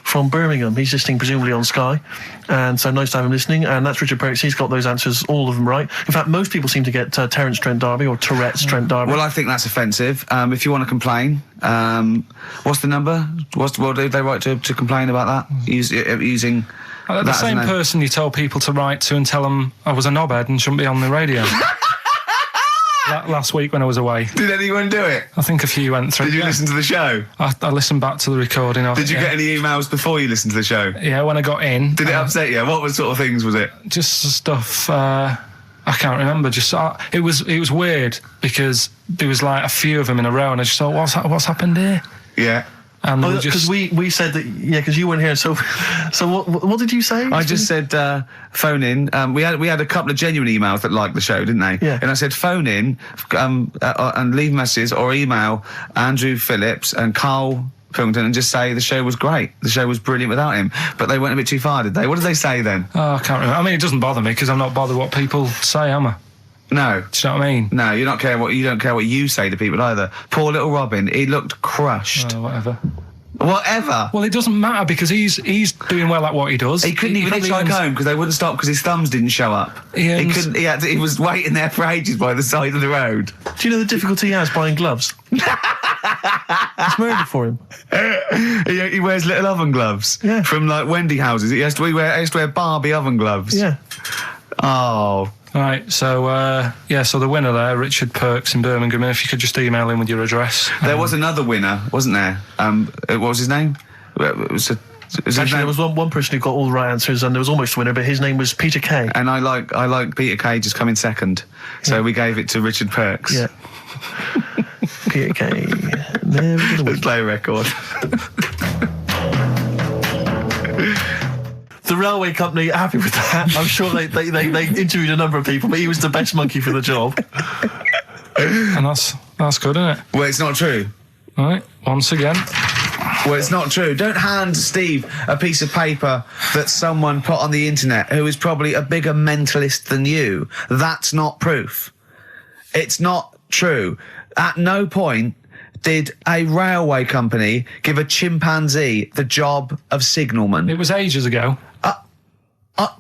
from Birmingham. He's listening presumably on Sky, and so nice to have him listening. And that's Richard Perks. He's got those answers, all of them right. In fact, most people seem to get Terence Trent D'Arby or Tourette's Trent D'Arby. Well, I think that's offensive. If you want to complain, what's the number? What do they write to complain about that? Using the same person you told people to write to and tell them I was a knobhead and shouldn't be on the radio. Last week when I was away. Did anyone do it? I think a few went through. Did you listen to the show? I listened back to the recording of it. Did you get any emails before you listened to the show? Yeah, when I got in. Did it upset you? What sort of things was it? Just stuff, I can't remember. Just it was weird because there was like a few of them in a row and I just thought, what's happened here? Yeah. And because we said that, because you weren't here. So what did you say? I just said phone in. We had a couple of genuine emails that liked the show, didn't they? Yeah. And I said phone in and leave messages or email Andrew Phillips and Karl Pilkington and just say the show was great. The show was brilliant without him. But they went a bit too far, did they? What did they say then? Oh, I can't remember. I mean, it doesn't bother me because I'm not bothered what people say, am I? No. Do you know what I mean? No, you don't care what you say to people either. Poor little Robin, he looked crushed. Whatever. Whatever. Well, it doesn't matter because he's doing well at what he does. He couldn't even hitchhike home because they wouldn't stop because his thumbs didn't show up. He was waiting there for ages by the side of the road. Do you know the difficulty he has buying gloves? It's murder for him. He wears little oven gloves. Yeah. From like Wendy houses. He has to wear Barbie oven gloves. Yeah. Oh. Right, so so the winner there, Richard Perks in Birmingham, if you could just email him with your address. There was another winner, wasn't there? What was his name? There was one person who got all the right answers and there was almost a winner, but his name was Peter Kay. And I like Peter Kay just coming second. So we gave it to Richard Perks. Yeah. Peter Kay. Never gonna win. Let's play a record. The railway company happy with that. I'm sure they interviewed a number of people, but he was the best monkey for the job. And that's good, isn't it? Well, it's not true. All right, once again. Well, it's not true. Don't hand Steve a piece of paper that someone put on the internet who is probably a bigger mentalist than you. That's not proof. It's not true. At no point did a railway company give a chimpanzee the job of signalman. It was ages ago.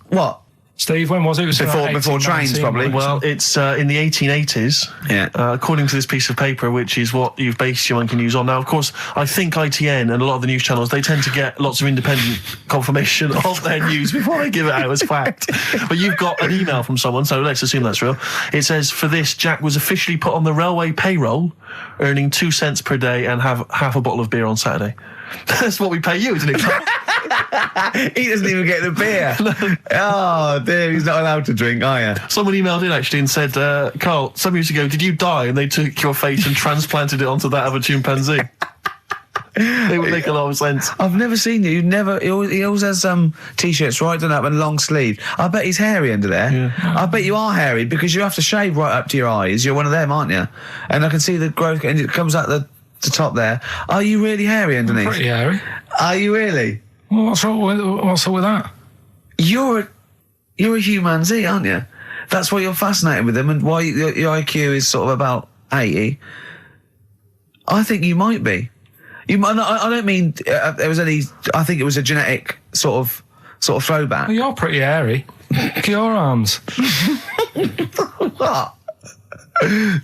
What? Steve, when was it? It was before trains, probably. Well, it's in the 1880s. Yeah. According to this piece of paper, which is what you've based your monkey news on. Now, of course, I think ITN and a lot of the news channels, they tend to get lots of independent confirmation of their news before they give it out as fact. But you've got an email from someone, so let's assume that's real. It says, for this, Jack was officially put on the railway payroll, earning 2 cents per day and have half a bottle of beer on Saturday. That's what we pay you, isn't it? He doesn't even get the beer. No. Oh, dear, he's not allowed to drink, are you? Someone emailed in, actually, and said, Carl, some years ago, did you die? And they took your face and transplanted it onto that of a chimpanzee. They would make a lot of sense. I've never seen you. He always has T-shirts right done up and long sleeve. I bet he's hairy under there. Yeah. I bet you are hairy because you have to shave right up to your eyes. You're one of them, aren't you? And I can see the growth, and it comes out the top there. Are you really hairy underneath? Pretty hairy. Are you really? Well, what's wrong with that? You're a humanzee, aren't you? That's why you're fascinated with them, and why your IQ is sort of about 80. I think you might be. You might. I don't mean there was any. I think it was a genetic sort of throwback. Well, you're pretty hairy. Look at your arms. What?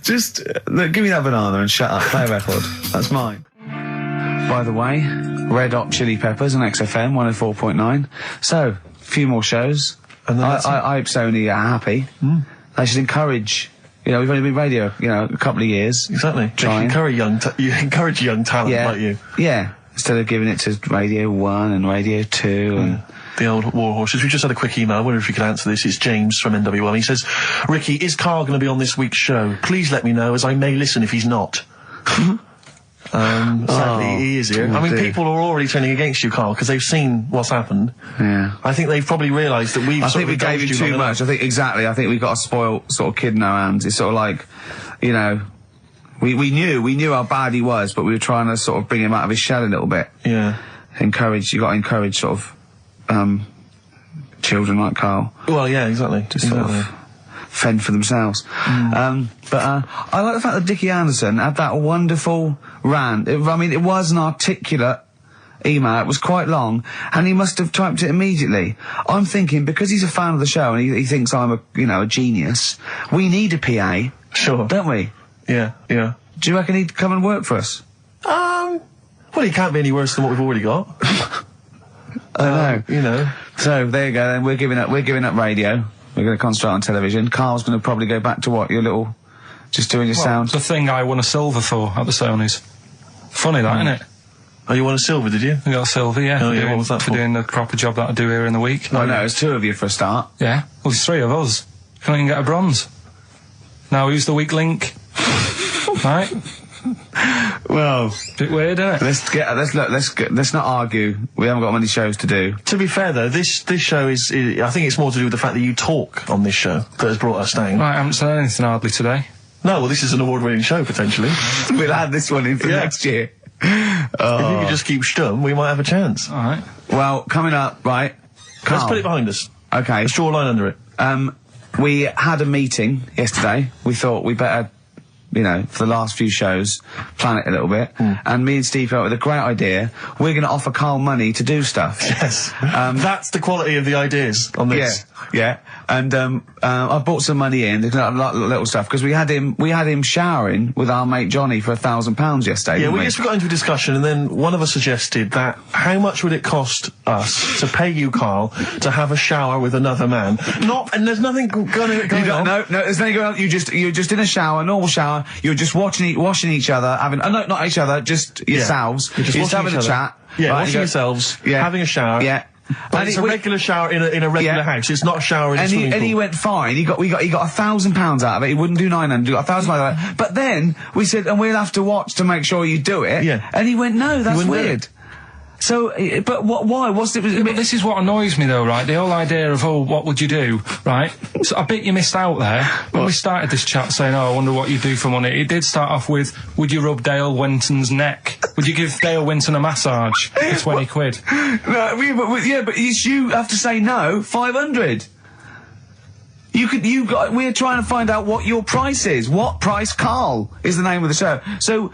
Just look, give me that banana and shut up. Play a record. That's mine. By the way, Red Hot Chili Peppers on XFM 104.9. So, a few more shows. And I hope Sony are happy. They should encourage. We've only been radio, a couple of years. Exactly. You encourage young talent like you. Yeah. Instead of giving it to Radio 1 and Radio 2 and... The old war horses. We just had a quick email. I wonder if you could answer this. It's James from NW1. He says, Ricky, is Karl going to be on this week's show? Please let me know, as I may listen if he's not. Sadly, he is here. I mean, people are already turning against you, Karl, because they've seen what's happened. Yeah. I think they've probably realised that I think we gave you too much. I think we've got a spoiled sort of kid in our hands. It's sort of like, we knew how bad he was, but we were trying to sort of bring him out of his shell a little bit. Yeah. You got to encourage sort of, children like Karl. Well, yeah, exactly. Just sort of fend for themselves. But I like the fact that Dickie Anderson had that wonderful rant. It was an articulate email. It was quite long, and he must have typed it immediately. I'm thinking, because he's a fan of the show and he thinks I'm a genius, we need a PA. Sure. Don't we? Yeah, yeah. Do you reckon he'd come and work for us? Well, he can't be any worse than what we've already got. I know. You know. So, there you go then. We're giving up radio. We're going to concentrate on television. Carl's going to probably go back to what? Your little... Just doing your sound? It's the thing I won a silver for at the Sony's. Funny that, isn't it? Oh, you won a silver, did you? I got a silver, yeah. Oh, yeah, what was that for? For doing the proper job that I do here in the week. No, there's 2 of you for a start. Yeah. Well, there's 3 of us. Can't even get a bronze. Now, who's the weak link? Right? Well, bit weird, isn't it? Let's not argue. We haven't got many shows to do. To be fair though, this show is I think it's more to do with the fact that you talk on this show that has brought us down. Right, I haven't said anything hardly today. No, well, this is an award-winning show potentially. We'll add this one in for next year. If you could just keep stum, we might have a chance. All right. Well, coming up, right? Let's put it behind us. Okay. Let's draw a line under it. We had a meeting yesterday. We thought we better, for the last few shows, plan it a little bit. And me and Steve came up with a great idea. We're going to offer Karl money to do stuff. Yes. That's the quality of the ideas on this. Yeah. And I brought some money in, little stuff, because we had him showering with our mate Johnny for £1,000 yesterday. Yeah, we just got into a discussion, and then one of us suggested that how much would it cost us to pay you, Karl, to have a shower with another man? And there's nothing going on. No, there's nothing going on. You're just in a shower, normal shower. You're just washing each other, not each other, just yourselves. You're just having a chat. Yeah, washing yourselves, having a shower. Yeah. But it's a regular shower in a regular house. It's not a shower in a swimming pool. And he went fine. We got £1,000 out of it. He wouldn't do 900. He got £1,000 out of it. But then we said, and we'll have to watch to make sure you do it. Yeah. And he went, no, that's weird. So, but why? What's it? But this is what annoys me though, right? The whole idea of, what would you do, right? So I bet you missed out there. When we started this chat saying, I wonder what you do for money, it did start off with, would you rub Dale Winton's neck? Would you give Dale Winton a massage for 20 quid? No, but you have to say no, 500. We're trying to find out what your price is. What price, Karl, is the name of the show. So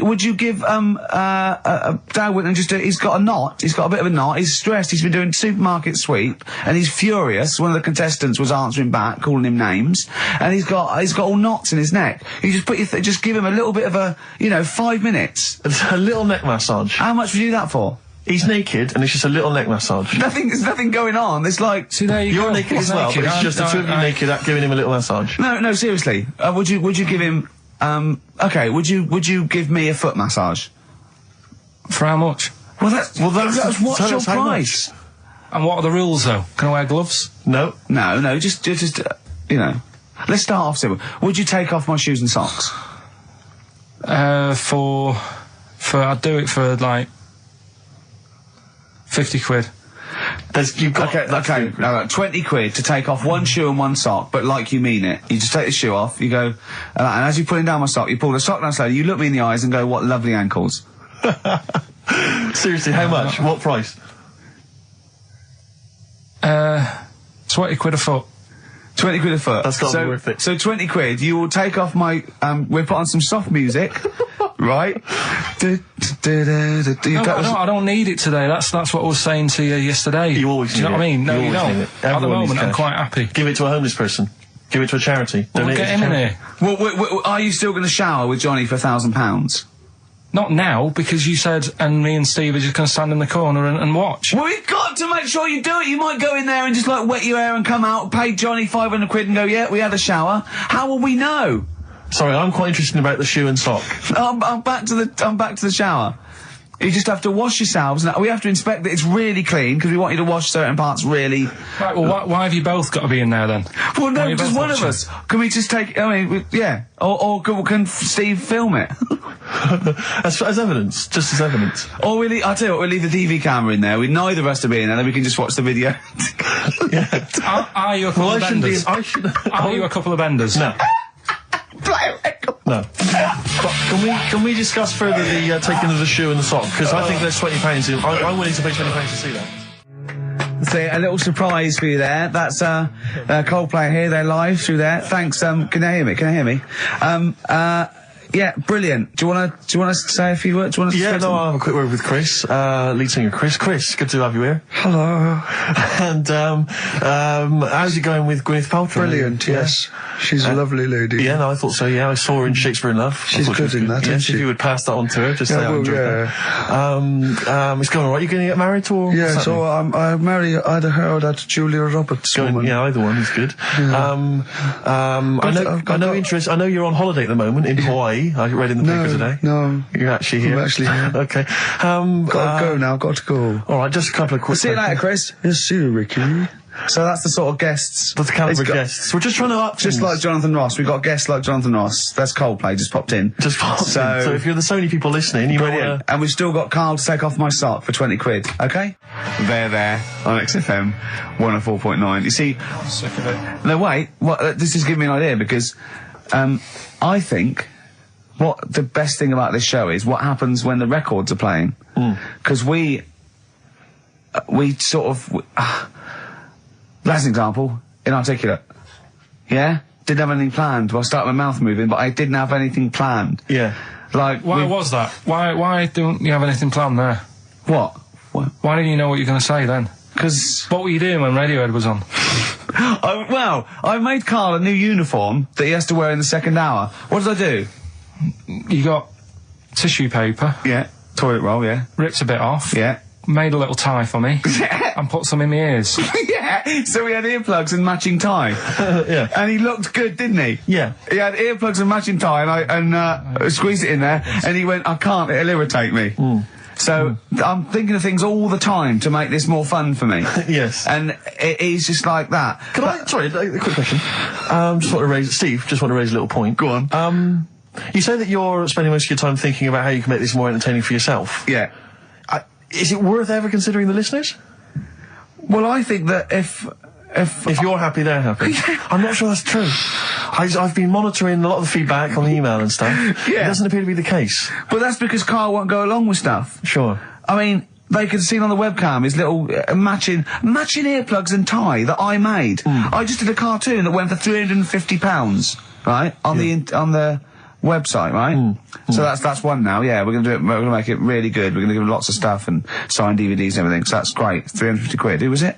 would you give, Dale Winton he's got a knot, he's got a bit of a knot, he's stressed, he's been doing supermarket sweep, and he's furious. One of the contestants was answering back, calling him names, and he's got all knots in his neck. You just give him a little bit of a, 5 minutes. A little neck massage. How much would you do that for? He's naked, and it's just a little neck massage. There's nothing going on. It's like... See, there You're naked as well, but it's just the 2 of you naked giving him a little massage. No, seriously. Would you give him... okay, would you give me a foot massage? For how much? Well, that's what's your price? And what are the rules, though? Can I wear gloves? No. No, just Let's start off simple. Would you take off my shoes and socks? I'd do it for, 50 quid. You've got... Okay, 20 quid to take off one shoe and one sock, but like you mean it. You just take the shoe off, you go... and as you're putting down my sock, you pull the sock down slowly, you look me in the eyes and go, what lovely ankles. Seriously, how much? What price? 20 quid a foot. 20 quid a foot. That's got to be worth it. So 20 quid, you will take off my... we'll put on some soft music, right? I don't need it today. That's what I was saying to you yesterday. You always need it. Do you know what I mean? No, you don't. At the moment, I'm quite happy. Give it to a homeless person. Give it to a charity. Well, we'll get him in here. Well, are you still going to shower with Johnny for £1,000? Not now, because you said, and me and Steve are just going to stand in the corner and watch. Well, we've got to make sure you do it. You might go in there and just, wet your hair and come out, pay Johnny 500 quid and go, yeah, we had a shower. How will we know? Sorry, I'm quite interested about the shoe and sock. I'm back to the shower. You just have to wash yourselves. Now, we have to inspect that it's really clean, because we want you to wash certain parts really... Right, well, why have you both got to be in there, then? Well, no, just one of us. Can we just take... yeah. Or can Steve film it? as evidence. Just as evidence. Or I'll tell you what, we'll leave the TV camera in there. Neither of us to be in there, then we can just watch the video. Yeah. Are you a couple of benders? Are you a couple of benders? No. No. But can we discuss further the taking of the shoe and the sock? Because I think there's £20 in. I'm willing to pay £20 to see that. So a little surprise for you there. That's Coldplay here. They're live through there. Thanks. Can you hear me? Can you hear me? Yeah, brilliant. Do you want to say a few words? Do you want to I'll have a quick word with Chris, lead singer Chris. Chris, good to have you here. Hello. And how's it going with Gwyneth Paltrow? Brilliant. Yes, she's a lovely lady. Yeah, no, I thought so. Yeah, I saw her in Shakespeare in Love. She's good in that, isn't she? If you would pass that on to her, just say I enjoyed that. It's going all right. You going to get married or? Yeah, so I marry either her or that Julia Roberts woman. Yeah, either one is good. Yeah. I know you're on holiday at the moment in Hawaii. I read in the paper today. No. You're actually here? I'm actually here. Okay. Got to go now, got to go. Alright, just a couple of quick... See you later, Chris. Yes, see you, Ricky. So that's the sort of guests. That's the calibre of guests. We're just trying to up just things. like Jonathan Ross. We've got guests like Jonathan Ross. That's Coldplay, just popped in. Just popped in. So if you're the Sony people listening, you might want to... And we've still got Karl to take off my sock for 20 quid, okay? There, on XFM 104.9. You see... Sick of it. No, wait. This is giving me an idea, because I think... What the best thing about this show is what happens when the records are playing. Because we sort of... That's an example. Inarticulate. Yeah? Didn't have anything planned. Well, I started my mouth moving, but I didn't have anything planned. Yeah. Like... Why was that? Why don't you have anything planned there? What? Why didn't you know what you were going to say then? Because... What were you doing when Radiohead was on? I made Karl a new uniform that he has to wear in the second hour. What did I do? You got tissue paper. Yeah. Toilet roll, yeah. Ripped a bit off. Yeah. Made a little tie for me. Yeah. And put some in my ears. Yeah. So we had earplugs and matching tie. Yeah. And he looked good, didn't he? Yeah. He had earplugs and matching tie, and I squeezed it in there, and he went, I can't, it'll irritate me. So I'm thinking of things all the time to make this more fun for me. Yes. And it is just like that. Sorry, a quick question. Steve, just want to raise a little point. Go on. You say that you're spending most of your time thinking about how you can make this more entertaining for yourself. Yeah. Is it worth ever considering the listeners? Well, I think that if you're happy, they're happy. I'm not sure that's true. I've been monitoring a lot of the feedback on the email and stuff. Yeah. It doesn't appear to be the case. But that's because Karl won't go along with stuff. Sure. I mean, they could see on the webcam his little matching earplugs and tie that I made. I just did a cartoon that went for £350, right, on the website, right? So that's one now. Yeah, we're gonna do it. We're gonna make it really good. We're gonna give him lots of stuff and sign DVDs and everything. So that's great. 350 quid. Who was it?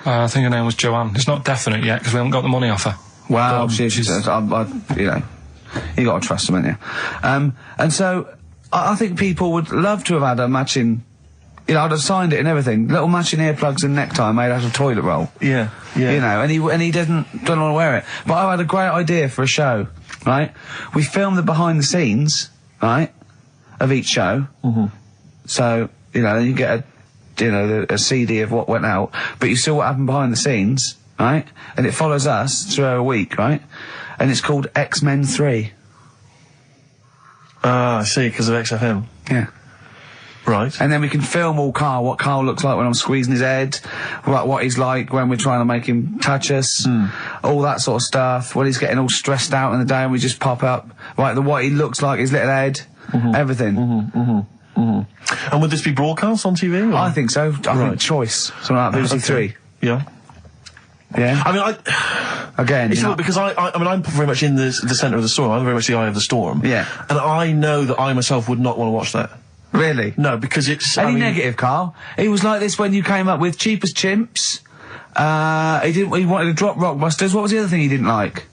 I think her name was Joanne. It's not definite yet because we haven't got the money off her. Well, she's you know, you got to trust them, haven't you? And so I think people would love to have had a matching. You know, I'd have signed it and everything. Little matching earplugs and necktie made out of toilet roll. Yeah. You know, and he don't want to wear it. But I had a great idea for a show, right? We filmed the behind the scenes, right, of each show. So, you know, then you get a CD of what went out, but you see what happened behind the scenes, right? And it follows us through a week, right? And it's called X-Men 3. Ah, I see, because of XFM. Yeah. Right. And then we can film all Karl, what Karl looks like when I'm squeezing his head, what he's like when we're trying to make him touch us, all that sort of stuff, when he's getting all stressed out in the day and we just pop up, right, what he looks like, his little head, everything. And would this be broadcast on TV? Or? I think so. I think Choice, something like BBC Three. Yeah. Yeah. I mean, again, it's not because I mean, I'm very much in the centre of the storm. I'm very much the eye of the storm. Yeah. And I know that I myself would not want to watch that. Really? No, because it's... Any negative, Karl? He was like this when you came up with Cheap as Chimps. He wanted to drop Rockbusters. What was the other thing he didn't like?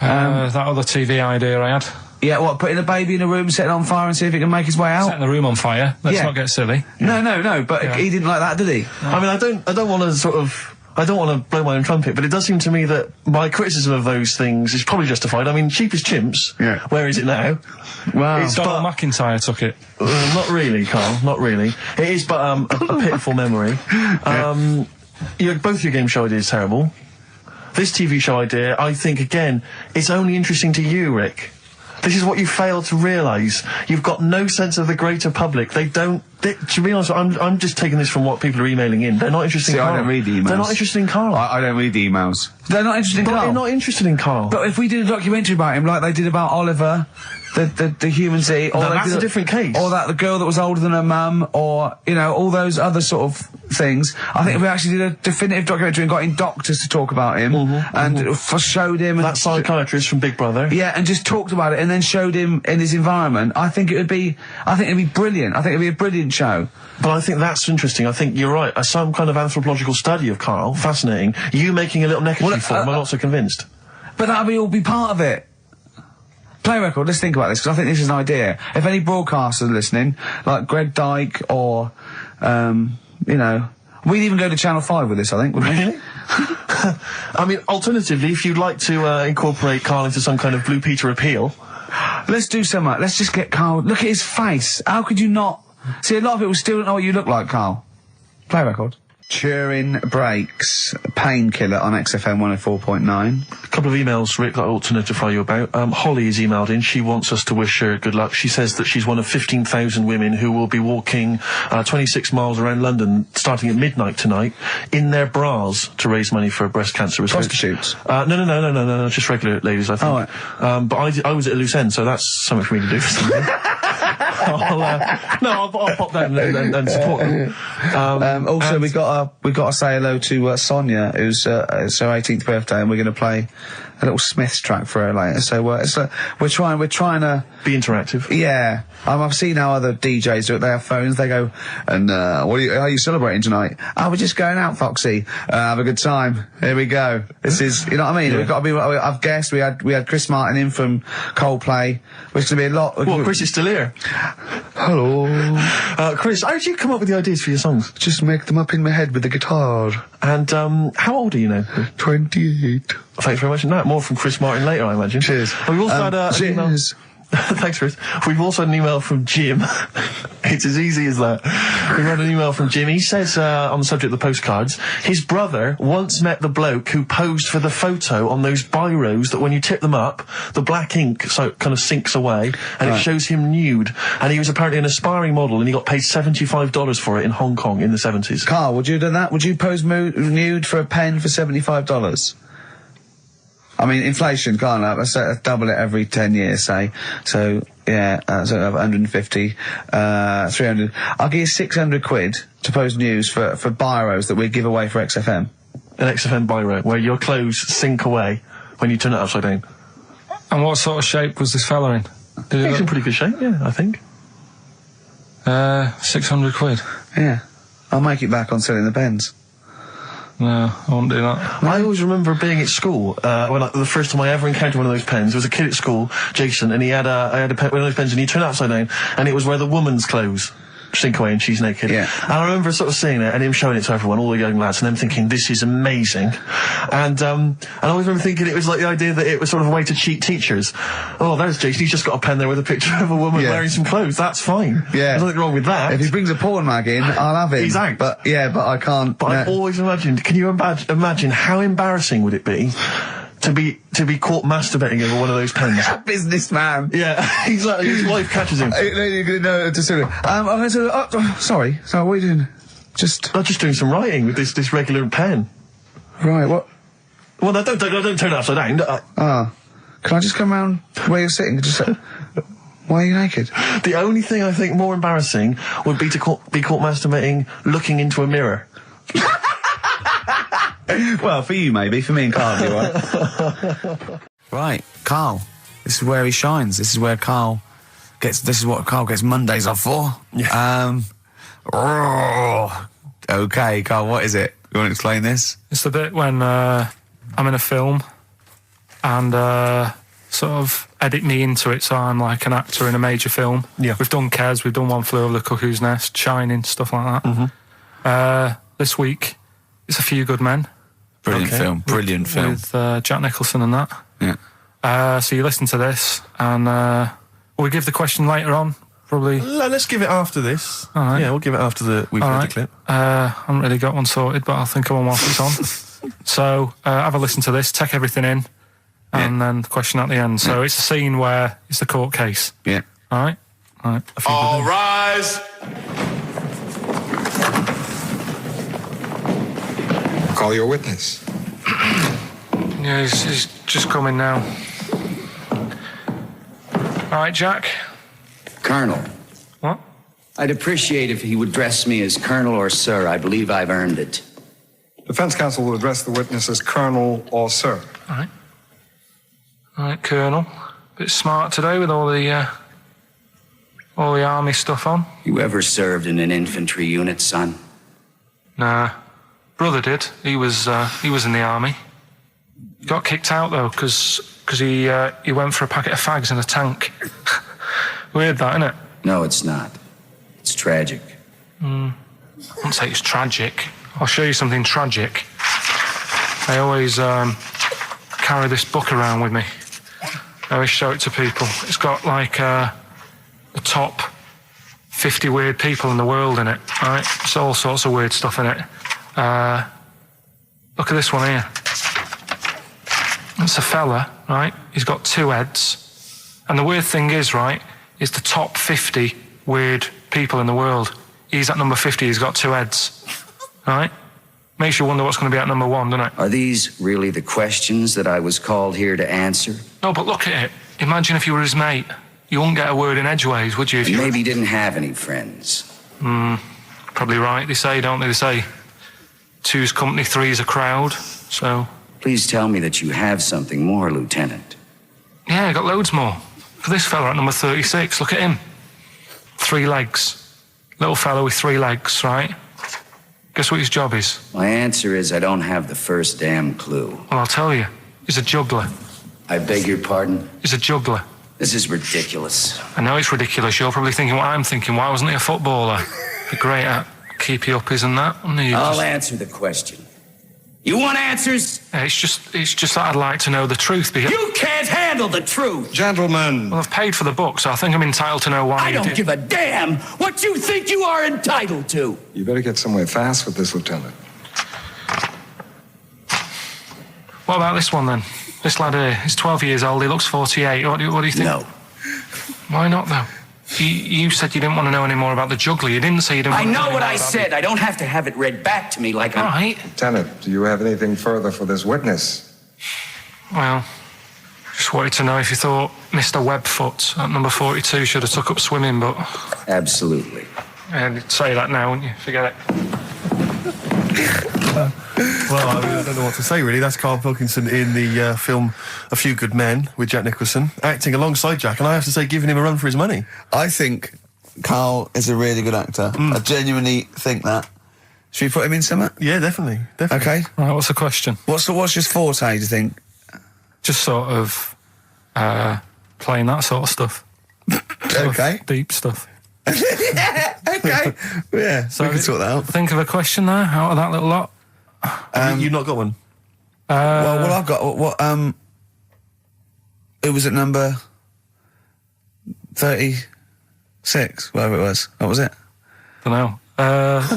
That other TV idea I had. Yeah, what, putting a baby in a room, setting it on fire and see if it can make his way out? Setting the room on fire. Let's not get silly. No, but he didn't like that, did he? I mean, I don't want to sort of... I don't want to blow my own trumpet, but it does seem to me that my criticism of those things is probably justified. I mean, Cheap as Chimps, where is it now? Well, Donald McIntyre took it. Not really, Karl, not really. It is but a pitiful memory. Both your game show ideas is terrible. This TV show idea, I think, again, it's only interesting to you, Rick. This is what you fail to realise. You've got no sense of the greater public. They don't To be honest, I'm just taking this from what people are emailing in. They're not interested in Karl. I don't read the emails. They're not interested in Karl. I don't read the emails. They're not interested in Karl. They're not interested in Karl. But if we did a documentary about him, like they did about Oliver, the human sea, or that's a different case. Or the girl that was older than her mum, or all those other sort of things. I think if we actually did a definitive documentary and got in doctors to talk about him and showed him that psychiatrist from Big Brother. Yeah, and just talked about it and then showed him in his environment. I think it'd be brilliant. I think it'd be a brilliant show. But I think that's interesting. I think you're right. Some kind of anthropological study of Karl, fascinating. You making a little neckerchief for him, I'm not so convinced. But that'll all be part of it. Play record, let's think about this, because I think this is an idea. If any broadcasters are listening, like Greg Dyke or, we'd even go to Channel 5 with this, I think, wouldn't we? Really? I mean, alternatively, if you'd like to incorporate Karl into some kind of Blue Peter appeal... Let's do something. Let's just get Karl... Look at his face. How could you not... See, a lot of people still don't know what you look like, Karl. Play record. Turin Breaks, Painkiller on XFM 104.9. A couple of emails, Rick, that I ought to notify you about. Holly has emailed in. She wants us to wish her good luck. She says that she's one of 15,000 women who will be walking 26 miles around London starting at midnight tonight in their bras to raise money for breast cancer research. Prostitutes? No, just regular ladies, I think. Oh, right. But I was at a loose end, so that's something for me to do for something. I'll pop down and support them. Also, we got to say hello to Sonia, who's it's her 18th birthday, and we're going to play a little Smiths track for her later. So we're trying to be interactive. Yeah, I've seen how other DJs do it. They have phones. They go, and how are you celebrating tonight? Oh, we're just going out, Foxy. Have a good time. Here we go. This is, you know what I mean? Yeah. We've got to be. I've guessed we had Chris Martin in from Coldplay, which is going to be a lot. Well, Chris is still here. Hello, Chris. How did you come up with the ideas for your songs? Just make them up in my head with the guitar. And how old are you now? 28. Thanks very much. No, more from Chris Martin later, I imagine. Cheers. We've also had an email. Thanks, Chris. We've also had an email from Jim. It's as easy as that. We've had an email from Jim. He says, on the subject of the postcards, his brother once met the bloke who posed for the photo on those biros that when you tip them up, the black ink kind of sinks away, and it shows him nude. And he was apparently an aspiring model, and he got paid $75 for it in Hong Kong in the 70s. Karl, would you have done that? Would you pose nude for a pen for $75? I mean, inflation, can't I? Let's double it every 10 years, say. So, yeah, so 150, 300. I'll give you 600 quid to post news for biros that we give away for XFM. An XFM biro, where your clothes sink away when you turn it upside down. And what sort of shape was this fella in? He's in pretty good shape, yeah, I think. 600 quid. Yeah. I'll make it back on selling the pens. No, I won't do that. I always remember being at school, when the first time I ever encountered one of those pens, there was a kid at school, Jason, and I had one of those pens, and he turned it upside down, and it was where the woman's clothes sink away and she's naked. Yeah. And I remember sort of seeing it and him showing it to everyone, all the young lads, and them thinking, this is amazing. And I always remember thinking it was like the idea that it was sort of a way to cheat teachers. Oh, there's Jason, he's just got a pen there with a picture of a woman wearing some clothes. That's fine. Yeah. There's nothing wrong with that. If he brings a porn mag in, I'll have him. He's out. But, yeah, but I can't. But I've always imagined, can you imagine how embarrassing would it be to be caught masturbating over one of those pens? Businessman. Yeah, he's like, his wife catches him. Sorry, what are you doing? I'm just doing some writing with this regular pen. Right, what? Well, no, don't turn it upside down. Can I just come round where you're sitting and just say, why are you naked? The only thing I think more embarrassing would be to be caught masturbating looking into a mirror. Well, for you maybe, for me and Karl, you're right. Right, Karl. This is where he shines. This is what Karl gets Mondays off for. Yeah. Okay, Karl, what is it? You want to explain this? It's the bit when I'm in a film and sort of edit me into it so I'm like an actor in a major film. Yeah. We've done Kes, we've done One Flew Over the Cuckoo's Nest, Shining, stuff like that. Mm-hmm. This week, it's A Few Good Men. Brilliant film. With Jack Nicholson and that. Yeah. So you listen to this, and will we give the question later on? Probably. Let's give it after this. All right. Yeah, we'll give it after we've heard the clip. I haven't really got one sorted, but I'll think of one whilst it's on. So have a listen to this, take everything in, and then the question at the end. So it's a scene where it's the court case. Yeah. All right. All rise. call your witness. Yeah, he's just coming now. All right, Jack. Colonel. What? I'd appreciate if he would address me as Colonel or Sir. I believe I've earned it. Defense counsel will address the witness as Colonel or Sir. All right. All right, Colonel. Bit smart today with all the army stuff on. You ever served in an infantry unit, son? Nah. Brother did. He was in the army. Got kicked out though, because he went for a packet of fags in a tank. Weird that, isn't it? No, it's not. It's tragic. I wouldn't say it's tragic. I'll show you something tragic. I always carry this book around with me. I always show it to people. It's got like the top 50 weird people in the world in it, right? It's all sorts of weird stuff in it. Look at this one here. It's a fella, right? He's got 2 heads. And the weird thing is, right, is the top 50 weird people in the world. He's at number 50, he's got 2 heads. Right? Makes you wonder what's going to be at number 1, doesn't it? Are these really the questions that I was called here to answer? No, but look at it. Imagine if you were his mate. You wouldn't get a word in edgeways, would you? If you maybe didn't have any friends. Probably right, they say, don't they? They say 2's company, 3's a crowd, so... Please tell me that you have something more, Lieutenant. Yeah, I got loads more. For this fella at number 36, look at him. 3 legs. Little fella with 3 legs, right? Guess what his job is? My answer is I don't have the first damn clue. Well, I'll tell you. He's a juggler. I beg your pardon? He's a juggler. This is ridiculous. I know it's ridiculous. You're probably thinking what I'm thinking. Why wasn't he a footballer? Be great at keepy uppies and that. I'll answer the question. You want answers? It's just that I'd like to know the truth. Because you can't handle the truth! Gentlemen. Well, I've paid for the book, so I think I'm entitled to know why I don't give a damn what you think you are entitled to. You better get somewhere fast with this, Lieutenant. What about this one, then? This lad here, he's 12 years old, he looks 48. What do you think? No. Why not, though? You said you didn't want to know any more about the juggler. You didn't say you didn't want to know I know what more I said. I don't have to have it read back to me like I'm... Right. Lieutenant, do you have anything further for this witness? Well, just wanted to know if you thought Mr. Webfoot at number 42 should have took up swimming, but... Absolutely. And you'd say that now, wouldn't you? Forget it. Well, I don't know what to say, really. That's Karl Pilkington in the film A Few Good Men with Jack Nicholson, acting alongside Jack, and I have to say, giving him a run for his money. I think Karl is a really good actor. I genuinely think that. Should we put him in something? Yeah, definitely. Okay. Right, what's the question? What's his forte, do you think? Just sort of playing that sort of stuff. Okay. Deep stuff. Okay. Yeah, so we can sort that out. Think of a question there out of that little lot. You've not got one? Well, I've got... It was at number 36, whatever it was. What was it? Don't know.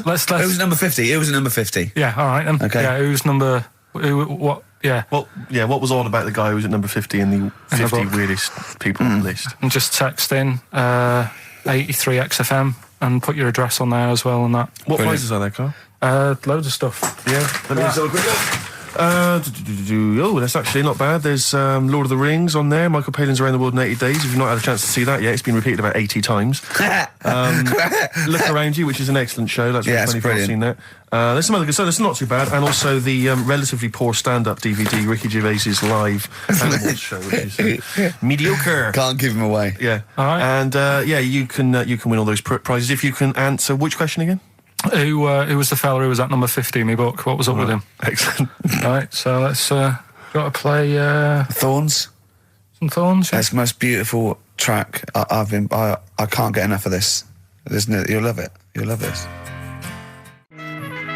Let's. It was number 50. It was at number 50. Yeah, all right then. Okay. Yeah, who's number... what... Yeah. Well, yeah, what was odd about the guy who was at number 50 in the 50 weirdest people list? And just text in 83 XFM and put your address on there as well and that. What prizes are there, Carl? Loads of stuff. Yeah. Let me just have a quick look. Oh, that's actually not bad. There's Lord of the Rings on there. Michael Palin's Around the World in 80 Days. If you've not had a chance to see that yet, it's been repeated about 80 times. Look Around You, which is an excellent show. That's it's funny brilliant. I've seen that. There's some other good stuff. That's not too bad. And also the relatively poor stand-up DVD, Ricky Gervais's live Animals show, which is mediocre. Can't give him away. Yeah. All right. And you can win all those prizes if you can answer which question again? Who was the fella who was at number 50 in my book? What was up with him? Excellent. Right, so let's got to play Thorns. some Thorns. Yeah? It's the most beautiful track. I can't get enough of this. You'll love it. You'll love this.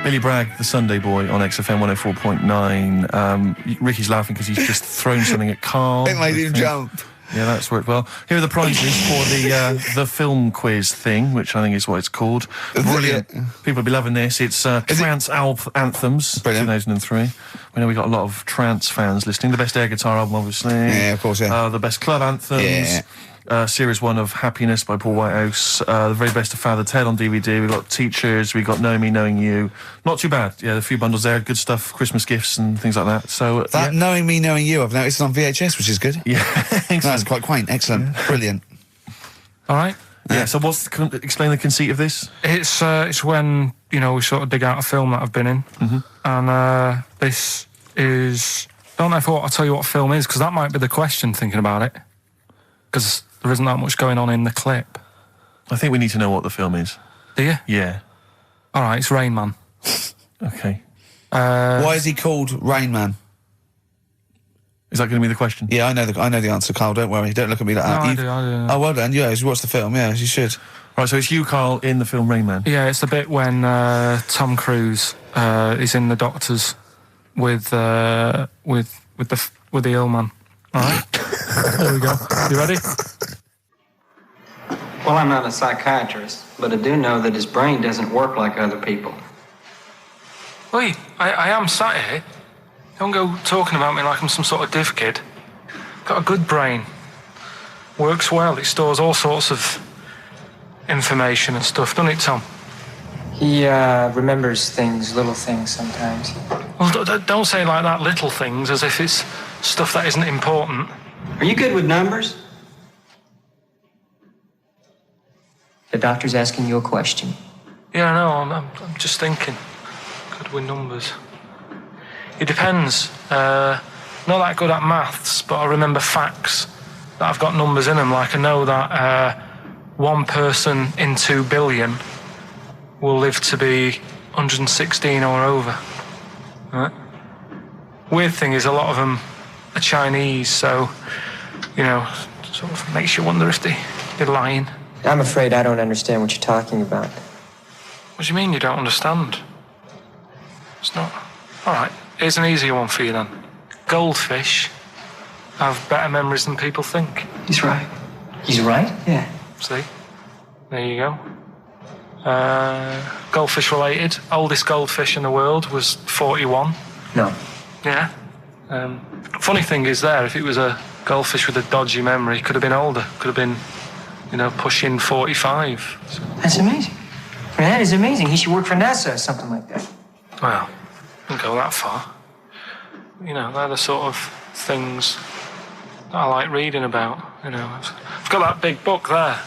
Billy Bragg, the Sunday Boy on XFM 104.9. Ricky's laughing because he's just thrown something at Karl. It made him jump. Yeah, that's worked well. Here are the prizes for the film quiz thing, which I think is what it's called. Brilliant. People will be loving this. It's Trance Anthems, Brilliant. 2003. We know we got a lot of trance fans listening. The best air guitar album, obviously. Yeah, of course, yeah. The best club anthems. Yeah. Series 1 of Happiness by Paul Whitehouse, The Very Best of Father Ted on DVD, we've got Teachers, we've got Knowing Me, Knowing You. Not too bad, yeah, a few bundles there, good stuff, Christmas gifts and things like that. So that Knowing Me, Knowing You, I've noticed on VHS, which is good. Yeah. That's quite quaint, excellent, brilliant. All right. Yeah, so explain the conceit of this? It's when, you know, we sort of dig out a film that I've been in, and this is... I don't know if I'll tell you what film is, because that might be the question, thinking about it. Because there isn't that much going on in the clip. I think we need to know what the film is. Do you? Yeah. All right, it's Rain Man. Okay. Why is he called Rain Man? Is that going to be the question? Yeah, I know the answer, Carl. Don't worry. Don't look at me like that. I do. Oh, well done. Yeah, you watched the film. Yeah, you should. Right, so it's you, Carl, in the film Rain Man. Yeah, it's the bit when Tom Cruise is in the doctors with the ill man. All right. There we go. You ready? Well, I'm not a psychiatrist, but I do know that his brain doesn't work like other people. Wait, I am sat here. Don't go talking about me like I'm some sort of div kid. Got a good brain. Works well. It stores all sorts of information and stuff, doesn't it, Tom? He remembers things, little things sometimes. Well, don't say like that, little things, as if it's stuff that isn't important. Are you good with numbers? The doctor's asking you a question. Yeah, I know. I'm just thinking. Good with numbers. It depends. Not that good at maths, but I remember facts that have got numbers in them. Like I know that 1 person in 2 billion will live to be 116 or over. Right? Weird thing is a lot of them are Chinese, so, you know, sort of makes you wonder if they're lying. I'm afraid I don't understand what you're talking about. What do you mean you don't understand? It's not... All right, here's an easier one for you then. Goldfish have better memories than people think. He's right. He's right? Yeah. See? There you go. Goldfish related. Oldest goldfish in the world was 41. No. Yeah. Funny thing is there, if it was a goldfish with a dodgy memory, could have been older. Could have been, you know, pushing 45. So. That's amazing. I mean, that is amazing. He should work for NASA or something like that. Well, don't go that far. You know, they're the sort of things that I like reading about. You know, I've got that big book there.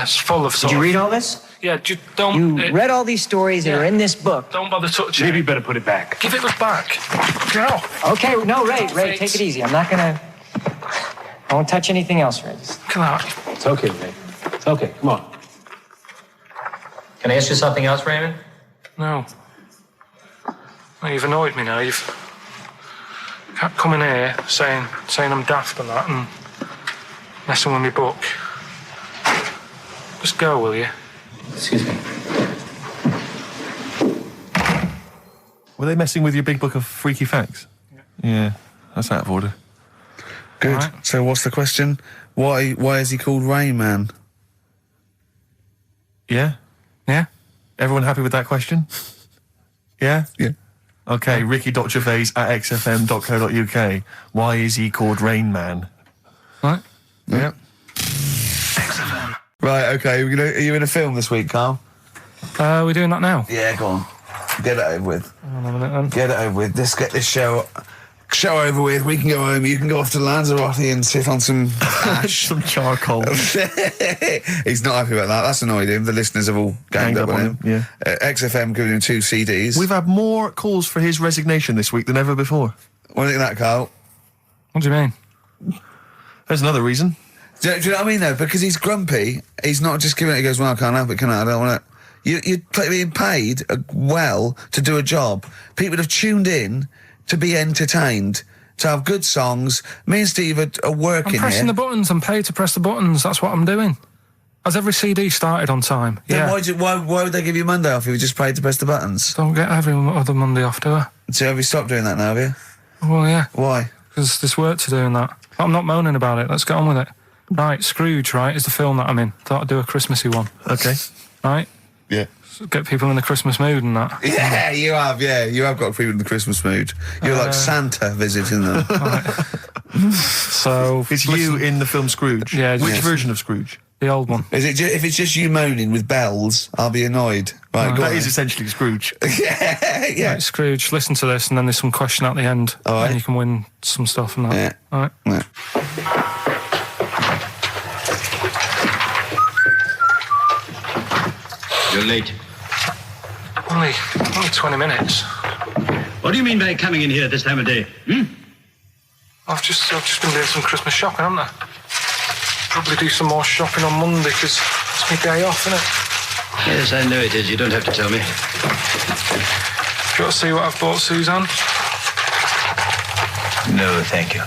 It's full of sort Did you read all this? Yeah, don't... You read all these stories that are in this book. Don't bother touching Maybe you better put it back. Give it back. Get off. Okay, no, Ray, take it easy. I'm not gonna... I won't touch anything else, Ray. Come out. It's okay, Ray. It's okay, come on. Can I ask you something else, Raymond? No. Well, you've annoyed me now. You've kept coming here saying I'm daft and that and messing with my book. Just go, will you? Excuse me. Were they messing with your big book of freaky facts? Yeah, that's out of order. Good. Right. So what's the question? Why is he called Rain Man? Yeah? Yeah? Everyone happy with that question? Yeah? Yeah. Okay, Ricky.Gervais at xfm.co.uk. Why is he called Rain Man? Right? Yeah. XFM. Right, okay. Are you in a film this week, Carl? We're doing that now? Yeah, go on. Get it over with. Hang on a minute then. Get it over with. Let's get this show over with. We can go home. You can go off to Lanzarote and sit on some ash. Some charcoal. He's not happy about that. That's annoyed him. The listeners have all ganged up on him. Yeah. XFM giving him 2 CDs. We've had more calls for his resignation this week than ever before. What do you think of that, Carl? What do you mean? There's another reason. Do you know what I mean, though? Because he's grumpy. He's not just giving it. He goes, well, I can't help it, can I? I don't want it. You're being paid well to do a job. People have tuned in to be entertained, to have good songs. Me and Steve are working here. I'm pressing the buttons. I'm paid to press the buttons. That's what I'm doing. Has every CD started on time? Then yeah. why would they give you Monday off if you just paid to press the buttons? Don't get every other Monday off, do I? So have you stopped doing that now, have you? Well, yeah. Why? Because there's work to do in that. I'm not moaning about it. Let's get on with it. Right, Scrooge, right, is the film that I'm in. Thought I'd do a Christmassy one. Okay. Right? Yeah. get people in the Christmas mood and that. Yeah, you have. Yeah, you have got people in the Christmas mood. You're like Santa visiting them. So it's you in the film Scrooge. Yeah. Which version of Scrooge? The old one. Is it? If it's just you moaning with bells, I'll be annoyed. Right, that is essentially Scrooge. yeah. Right, Scrooge, listen to this, and then there's some question at the end, and you can win some stuff and that. Yeah. All right. Yeah. You're late. Only 20 minutes. What do you mean by coming in here at this time of day? I've just been doing some Christmas shopping, haven't I? Probably do some more shopping on Monday because it's my day off, isn't it? Yes, I know it is. You don't have to tell me. Do you want to see what I've bought, Suzanne? No, thank you.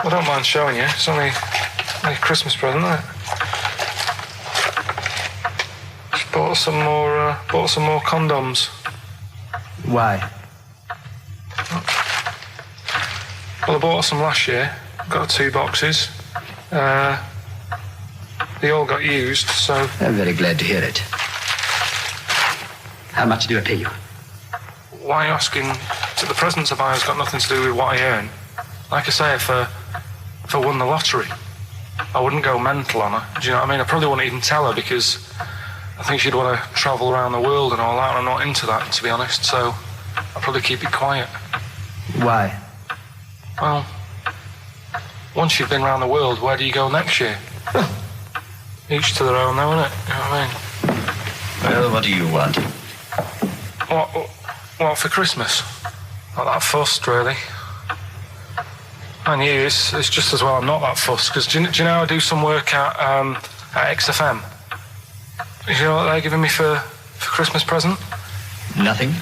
I don't mind showing you. It's only a Christmas present, isn't it? Just bought some more condoms. Why? Well, I bought some last year. Got 2 boxes. They all got used, so... I'm very glad to hear it. How much do I pay you? Why are you asking? The presents I buy has got nothing to do with what I earn. Like I say, if I won the lottery, I wouldn't go mental on her. Do you know what I mean? I probably wouldn't even tell her because I think she'd want to travel around the world and all that, and I'm not into that, to be honest, so I'll probably keep it quiet. Why? Well, once you've been around the world, where do you go next year? Each to their own, though, innit? You know what I mean? Well, what do you want? What for Christmas? Not that fussed, really. And you, it's just as well I'm not that fussed, because do you know I do some work at XFM? Do you know what they're giving me for Christmas present? Nothing.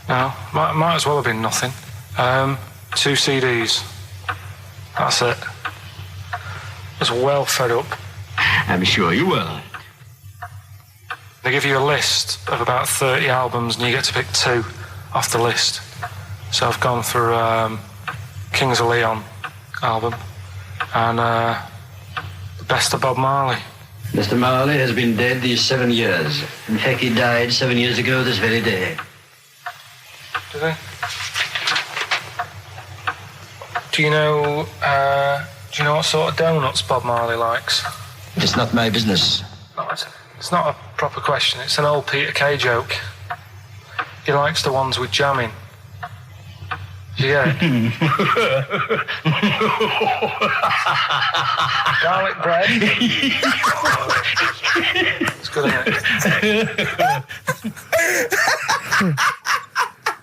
No, might as well have been nothing. 2 CDs. That's it. I was well fed up. I'm sure you will. They give you a list of about 30 albums and you get to pick 2 off the list. So I've gone for Kings of Leon album and the best of Bob Marley. Mr. Marley has been dead these 7 years. In fact, he died 7 years ago this very day. Did he? Do you know what sort of donuts Bob Marley likes? It's not my business. No, it's not a proper question. It's an old Peter Kay joke. He likes the ones with jam in. Do you get it? Garlic bread. It's good, isn't it?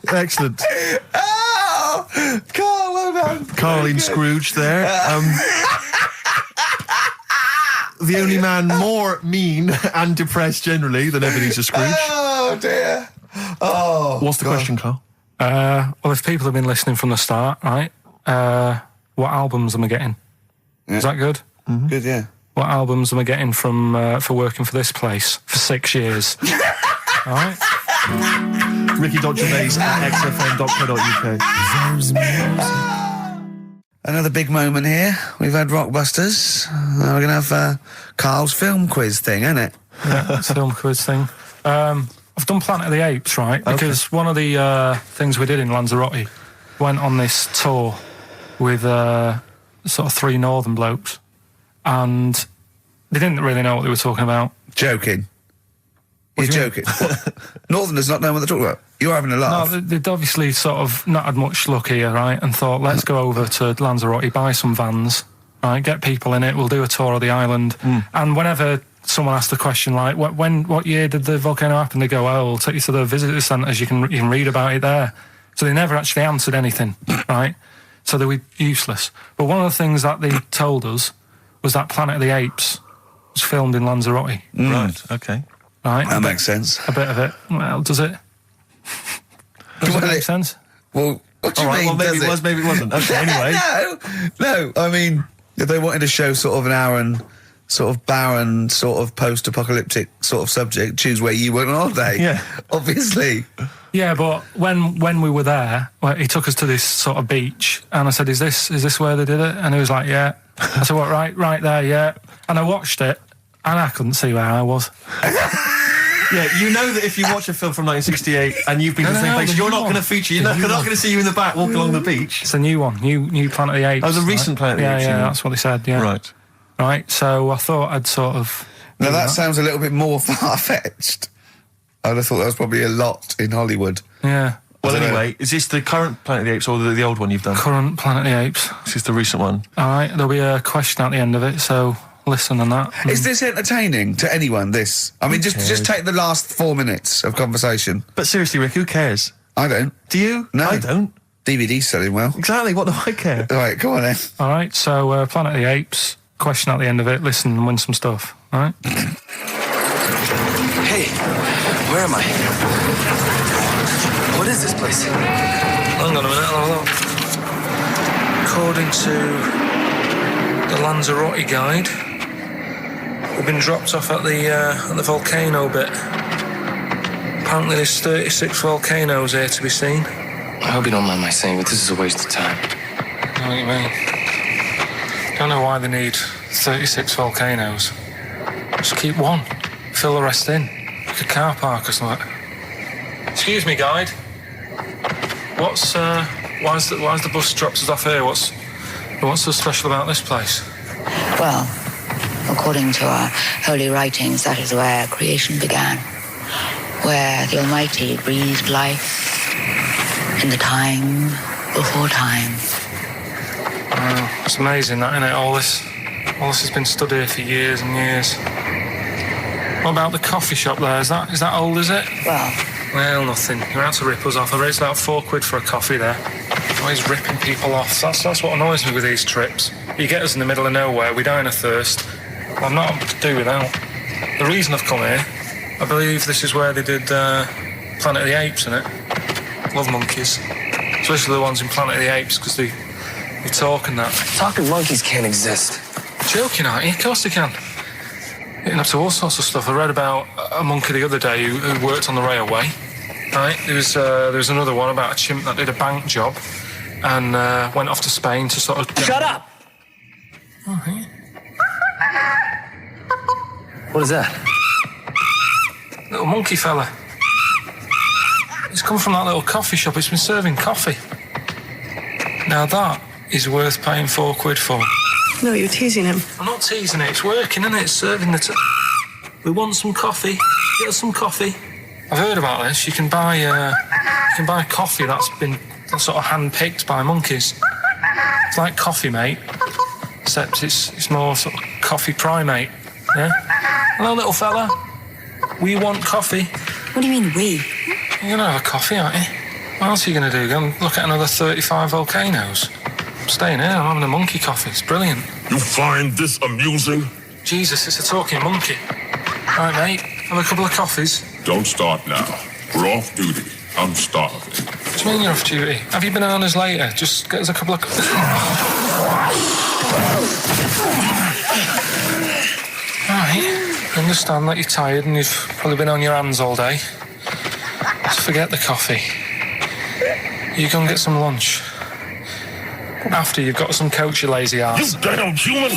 Excellent. Oh! Carl, well done. Carl in Scrooge there. The only man more mean and depressed generally than Ebenezer Scrooge. Oh, dear. Oh. What's the question, Carl? Well, if people have been listening from the start, right, what albums am I getting? Yeah. Is that good? Mm-hmm. Good, yeah. What albums am I getting from for working for this place for 6 years? All right. Ricky.Gervais at xfm.co.uk. Another big moment here. We've had Rockbusters. Now we're going to have Carl's film quiz thing, isn't it? Yeah, it's a film quiz thing. I've done Planet of the Apes, right? Because one of the things we did in Lanzarote went on this tour with sort of 3 northern blokes, and they didn't really know what they were talking about. Joking. You're joking. Northerners not knowing what they're talking about. You're having a laugh. No, they'd obviously sort of not had much luck here, right? And thought, let's go over to Lanzarote, buy some vans, right? Get people in it. We'll do a tour of the island. And whenever someone asks the question like, what year did the volcano happen? They go, oh, we'll take you to the visitor centres. You can read about it there. So they never actually answered anything, right? So they were useless. But one of the things that they told us was that Planet of the Apes was filmed in Lanzarote. Right. Okay. Right. That makes sense. A bit of it. Well, does it? Does it make sense? Well, what do you mean? Well, maybe it was, maybe it wasn't. Okay, anyway. No. I mean, if they wanted to show sort of barren, sort of post-apocalyptic sort of subject, choose where you went on holiday. Yeah. Obviously. Yeah, but when we were there, he took us to this sort of beach, and I said, "Is this where they did it?" And he was like, "Yeah." I said, "What? Right there, yeah." And I watched it, and I couldn't see where I was. Yeah, you know that if you watch a film from 1968 and you've been to the same place, you're not going to feature. You're not going to see you in the back walking along the beach. It's a new one, new Planet of the Apes. Oh, the recent Planet of the Apes. Yeah, that's what they said. Yeah. Right. So I thought I'd sort of. Now that sounds a little bit more far-fetched. I'd have thought that was probably a lot in Hollywood. Yeah. Well, anyway, is this the current Planet of the Apes or the old one you've done? Current Planet of the Apes. This is the recent one. All right, there'll be a question at the end of it, so listen on that. Is this entertaining to anyone, this? I mean, just take the last 4 minutes of conversation. But seriously, Rick, who cares? I don't. Do you? No. I don't. DVD's selling well. Exactly, what do I care? All right, go on then. All right, so Planet of the Apes, question at the end of it, listen and win some stuff, all right? Hey, where am I? What is this place? Hang on a minute, hold on. According to the Lanzarote guide, we've been dropped off at the volcano bit. Apparently there's 36 volcanoes here to be seen. I hope you don't mind my saying, but this is a waste of time. I know what you mean. Don't know why they need 36 volcanoes. Just keep one. Fill the rest in. Like a car park or something. Excuse me, guide. Why's the bus drops us off here? What's so special about this place? Well, according to our holy writings, that is where creation began, where the Almighty breathed life in the time before time. Wow, it's amazing, that, isn't it? All this has been stood here for years and years. What about the coffee shop there? Is that old, is it? Well, nothing. You're out to rip us off. I raised about £4 for a coffee there. Always ripping people off. That's what annoys me with these trips. You get us in the middle of nowhere, we die of thirst. Well, I'm not able to do without. The reason I've come here, I believe this is where they did Planet of the Apes, innit? Love monkeys. Especially the ones in Planet of the Apes, because they talk and that. Talking monkeys can't exist. Joking, aren't you? Of course they can. Getting up to all sorts of stuff. I read about a monkey the other day who worked on the railway. Right, there was another one about a chimp that did a bank job and went off to Spain to sort of... Shut up! Oh, yeah. What is that? Little monkey fella. It's come from that little coffee shop. It's been serving coffee. Now that is worth paying £4 for. No, you're teasing him. I'm not teasing it. It's working, isn't it? It's serving the... We want some coffee. Get us some coffee. I've heard about this. You can buy coffee that's been sort of hand-picked by monkeys. It's like Coffee Mate, except it's more sort of coffee primate. Yeah? Hello, little fella. We want coffee. What do you mean, we? You're gonna have a coffee, aren't you? What else are you gonna do? Go and look at another 35 volcanoes? I'm staying here. I'm having a monkey coffee. It's brilliant. You find this amusing? Jesus, it's a talking monkey. All right, mate. Have a couple of coffees. Don't start now. We're off duty. I'm starving. What do you mean you're off duty? Have you been on us later? Just get us a couple of... Alright, I understand that you're tired and you've probably been on your hands all day. Just forget the coffee. You go and get some lunch. After you've got some coach, you lazy ass. You damn human!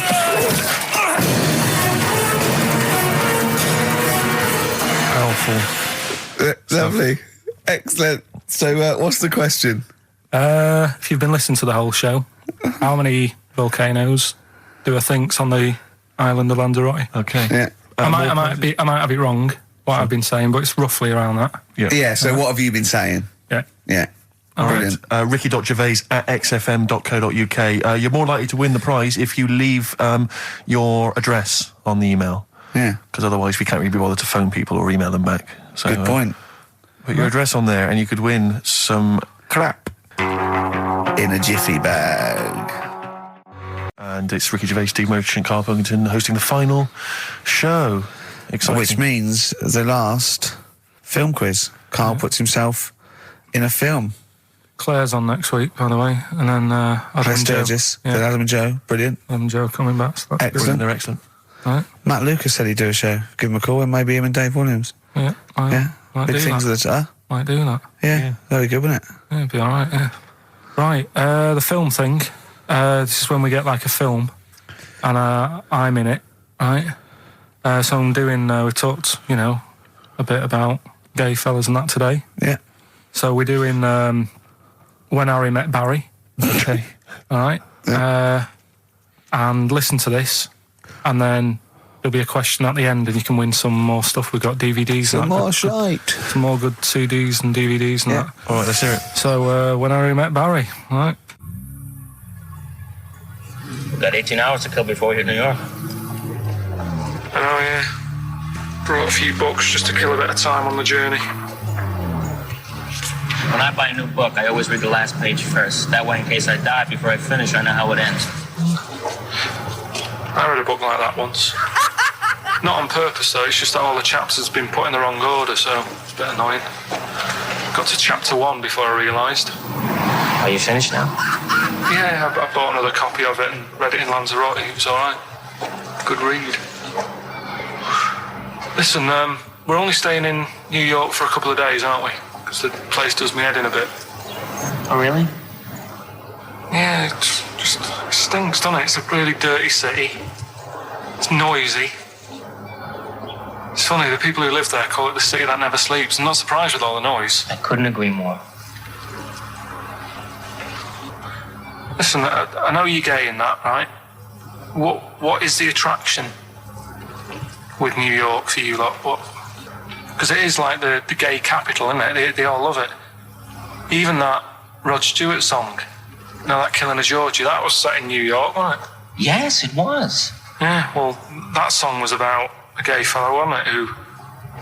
Powerful. Lovely. Excellent. So, what's the question? If you've been listening to the whole show, how many volcanoes do I think's on the island of Lanzarote? Okay. Yeah. I might have it wrong, what I've been saying, but it's roughly around that. Yeah, so what have you been saying? Yeah. Yeah. All right. Ricky.gervais@xfm.co.uk. You're more likely to win the prize if you leave your address on the email. Yeah. Because otherwise we can't really be bothered to phone people or email them back. So, good point. Put your address on there and you could win some crap in a jiffy bag. And it's Ricky Gervais, Steve Merchant, Karl Pilkington hosting the final show. Exciting. Which means the last film quiz. Karl puts himself in a film. Claire's on next week, by the way, and then Adam and Joe. Sturgis, Adam and Joe, brilliant. Adam and Joe coming back. So excellent. They're excellent. Right. Matt Lucas said he'd do a show. Give him a call, and maybe him and Dave Williams. Yeah, big things that. of the Might do that. Yeah, very good, wouldn't it? Yeah, it'd be all right. Yeah. Right, the film thing. This is when we get like a film, and I'm in it, right? So I'm doing. We've talked, a bit about gay fellas and that today. Yeah. So we're doing When Harry Met Barry. Okay. All right. Yeah. And listen to this, and then there'll be a question at the end, and you can win some more stuff. We've got DVDs. Some more shite. Some more good CDs and DVDs and that. All right, let's hear it. So, When Harry Met Barry. All right. We've got 18 hours to kill before we hit New York. Oh, yeah. Brought a few books just to kill a bit of time on the journey. When I buy a new book, I always read the last page first. That way, in case I die before I finish, I know how it ends. I read a book like that once. Not on purpose, though. It's just that all the chapters have been put in the wrong order, so it's a bit annoying. Got to chapter 1 before I realised. Are you finished now? Yeah, I bought another copy of it and read it in Lanzarote. It was all right. Good read. Listen, we're only staying in New York for a couple of days, aren't we? Because the place does me head in a bit. Oh, really? Yeah, it stinks, doesn't it? It's a really dirty city. It's noisy. It's funny, the people who live there call it the city that never sleeps. I'm not surprised with all the noise. I couldn't agree more. Listen, I know you're gay in that, right? What is the attraction with New York for you lot? What? Because it is like the gay capital, isn't it? They all love it. Even that Rod Stewart song, you know, that Killing of Georgie, that was set in New York, wasn't it? Yes, it was. Yeah, well, that song was about a gay fellow, wasn't it, who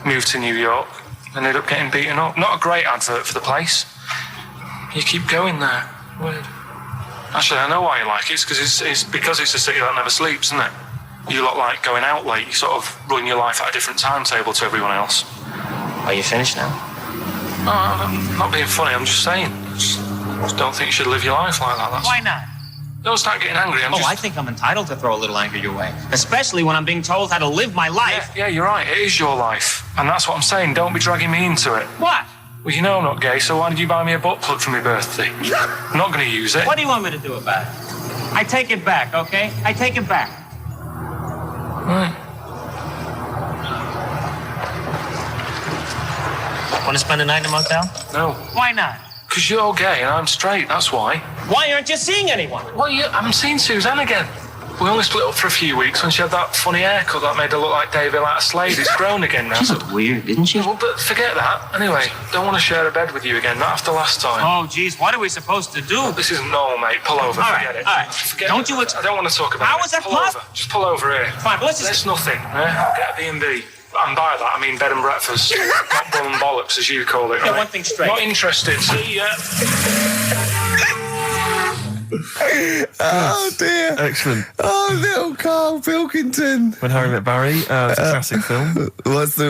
moved to New York and ended up getting beaten up. Not a great advert for the place. You keep going there. Weird. Actually, I know why you like it. It's because it's a city that never sleeps, isn't it? You lot like going out late. You sort of run your life at a different timetable to everyone else. Are you finished now? No, I'm not being funny. I'm just saying. Just don't think you should live your life like that. Why not? Don't start getting angry. I think I'm entitled to throw a little anger your way. Especially when I'm being told how to live my life. Yeah, you're right. It is your life. And that's what I'm saying. Don't be dragging me into it. What? Well, you know I'm not gay, so why did you buy me a butt plug for my birthday? I'm not going to use it. What do you want me to do about it? I take it back, okay? I take it back. Right. Want to spend the night in a motel? No. Why not? Because you're gay and I'm straight, that's why. Why aren't you seeing anyone? Well, I'm seeing Suzanne again. We only split up for a few weeks when she had that funny haircut that made her look like David out of Slade. It's grown again now. She looked weird, didn't she? Well, but forget that. Anyway, don't want to share a bed with you again, not after last time. Oh, geez, what are we supposed to do? Well, this isn't normal, mate. Pull over, forget it. All right, Forget don't it. you... I don't want to talk about How it. is that Pull over. Just pull over here. Fine, but let's just... There's nothing, I'll get a B&B. And by that, I mean bed and breakfast. Not bum and bollocks, as you call it. Get one thing straight. Not interested. See ya. Oh dear! Excellent. Oh, little Karl Pilkington. When Harry Met Barry. It's a classic film. What's the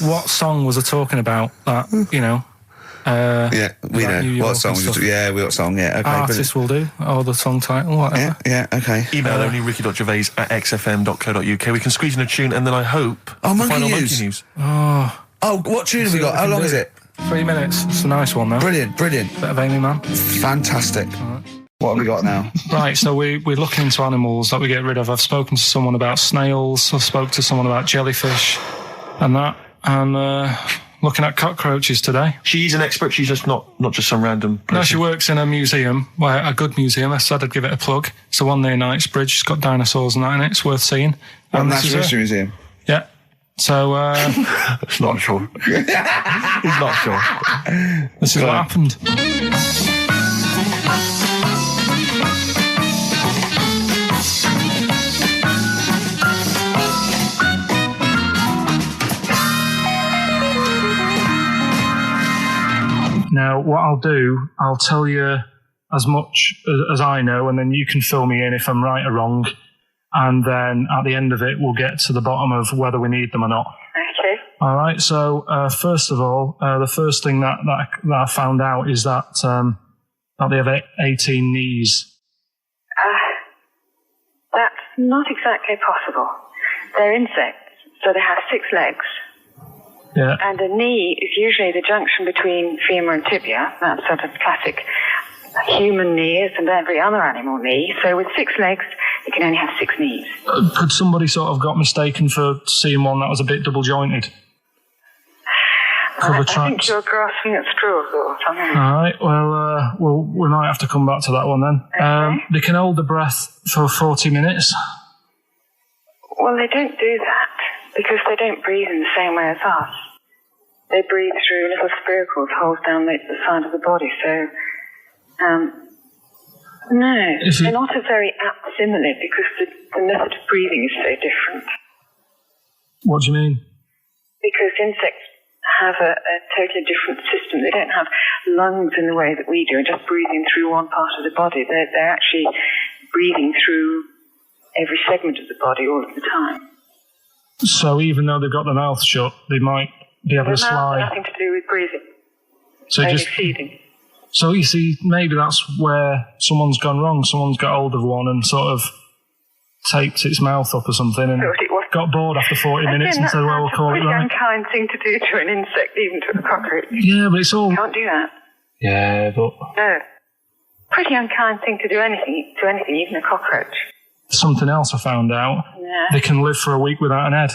what song was I talking about? That you know. Yeah, we know what song. Yeah, what song? Yeah, okay. Artist will do, or the song title, whatever. Yeah, okay. Email only ricky.gervais@xfm.co.uk. We can squeeze in a tune, and then I hope Monkey Monkey News. Oh, what tune have we got? How long is it? 3 minutes. It's a nice one, though. Brilliant. Bit of Amy Man. Fantastic. Right. What have we got now? Right, so we're looking into animals that we get rid of. I've spoken to someone about snails. I've spoken to someone about jellyfish and that. And looking at cockroaches today. She's an expert. She's just not just some random person. No, she works in a museum, a good museum. I said I'd give it a plug. It's the one near Knightsbridge. It's got dinosaurs and that in it. It's worth seeing. Natural History Museum? Yeah. So, It's not sure. He's not sure. This is what happened. Now, what I'll do, I'll tell you as much as I know, and then you can fill me in if I'm right or wrong. And then at the end of it, we'll get to the bottom of whether we need them or not. Okay. All right. So first of all, the first thing that I found out is that they have 18 knees. That's not exactly possible. They're insects, so they have 6 legs. Yeah. And a knee is usually the junction between femur and tibia. That's sort of classic human knee, and every other animal knee. So with 6 legs, It can only have 6 knees. Could somebody sort of got mistaken for seeing one that was a bit double jointed? I think you're grasping at straws or something. All right, well, we might have to come back to that one then. Okay. They can hold the breath for 40 minutes. Well, they don't do that because they don't breathe in the same way as us. They breathe through little spiracles, holes down the side of the body. So, no, they're not a very apt simile because the method of breathing is so different. What do you mean? Because insects have a totally different system. They don't have lungs in the way that we do, just breathing through one part of the body. They're actually breathing through every segment of the body all of the time. So even though they've got their mouth shut, they might be able to slide. Nothing to do with breathing. So only just feeding. So you see, maybe that's where someone's gone wrong. Someone's got hold of one and sort of taped its mouth up or something and got bored after 40 minutes and said, well, we'll call it right. It's a pretty unkind thing to do to an insect, even to a cockroach. Yeah, but it's all... You can't do that. Yeah, but... No. Pretty unkind thing to do anything, even a cockroach. Something else I found out. Yeah. They can live for a week without an head.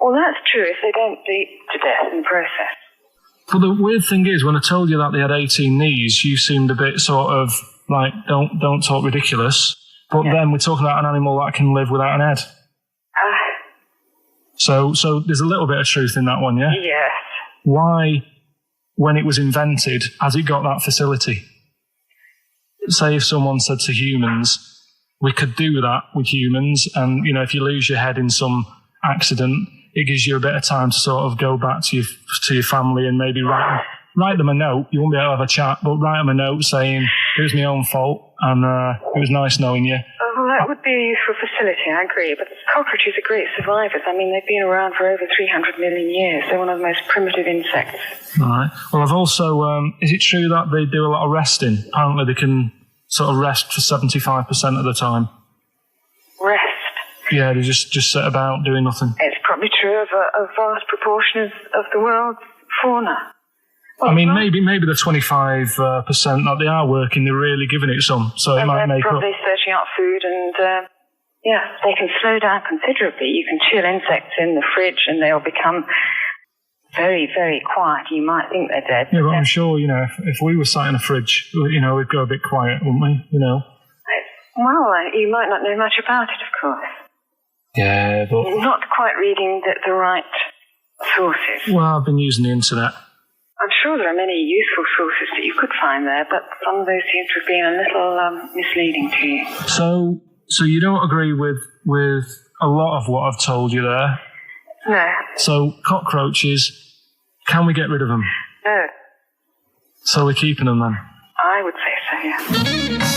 Well, that's true if they don't bleed to death in the process. But the weird thing is, when I told you that they had 18 knees, you seemed a bit sort of like, don't talk ridiculous. But then we're talking about an animal that can live without an head. So there's a little bit of truth in that one, yeah? Yes. Why, when it was invented, has it got that facility? Say if someone said to humans, we could do that with humans, and, if you lose your head in some accident, it gives you a bit of time to sort of go back to your family and maybe write them a note. You won't be able to have a chat, but write them a note saying, it was my own fault, and it was nice knowing you. Oh, that would be a useful facility, I agree. But cockroaches are great survivors. I mean, they've been around for over 300 million years. They're one of the most primitive insects. All right. Well, I've also... is it true that they do a lot of resting? Apparently they can sort of rest for 75% of the time. Rest? Yeah, they just sit about doing nothing. It's probably true of a vast proportion of the world's fauna. Well, I mean, maybe the 25% that they are working, they're really giving it some, so it might make up. They're probably searching out food and, they can slow down considerably. You can chill insects in the fridge and they'll become very, very quiet. You might think they're dead. Yeah, but I'm sure, if we were sat in a fridge, we'd go a bit quiet, wouldn't we, Well, you might not know much about it, of course. Yeah, but... You're not quite reading the right sources. Well, I've been using the internet. I'm sure there are many useful sources that you could find there, but some of those seem to have been a little misleading to you. So you don't agree with a lot of what I've told you there? No. So cockroaches, can we get rid of them? No. So we're keeping them then? I would say so, yeah.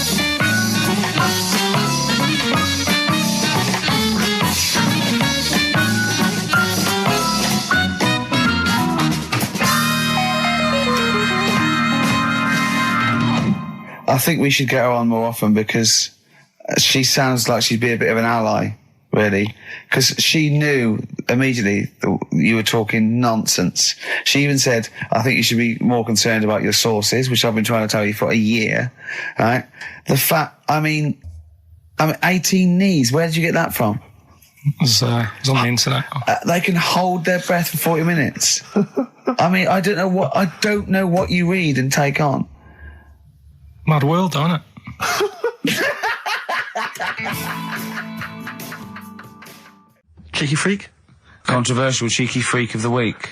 I think we should get her on more often because she sounds like she'd be a bit of an ally, really. Because she knew immediately that you were talking nonsense. She even said, I think you should be more concerned about your sources, which I've been trying to tell you for a year, right? The fact, I mean, 18 knees, where did you get that from? It was on the internet. They can hold their breath for 40 minutes. I mean, I don't know what you read and take on. Mad world, don't it? Cheeky freak? Controversial cheeky freak of the week,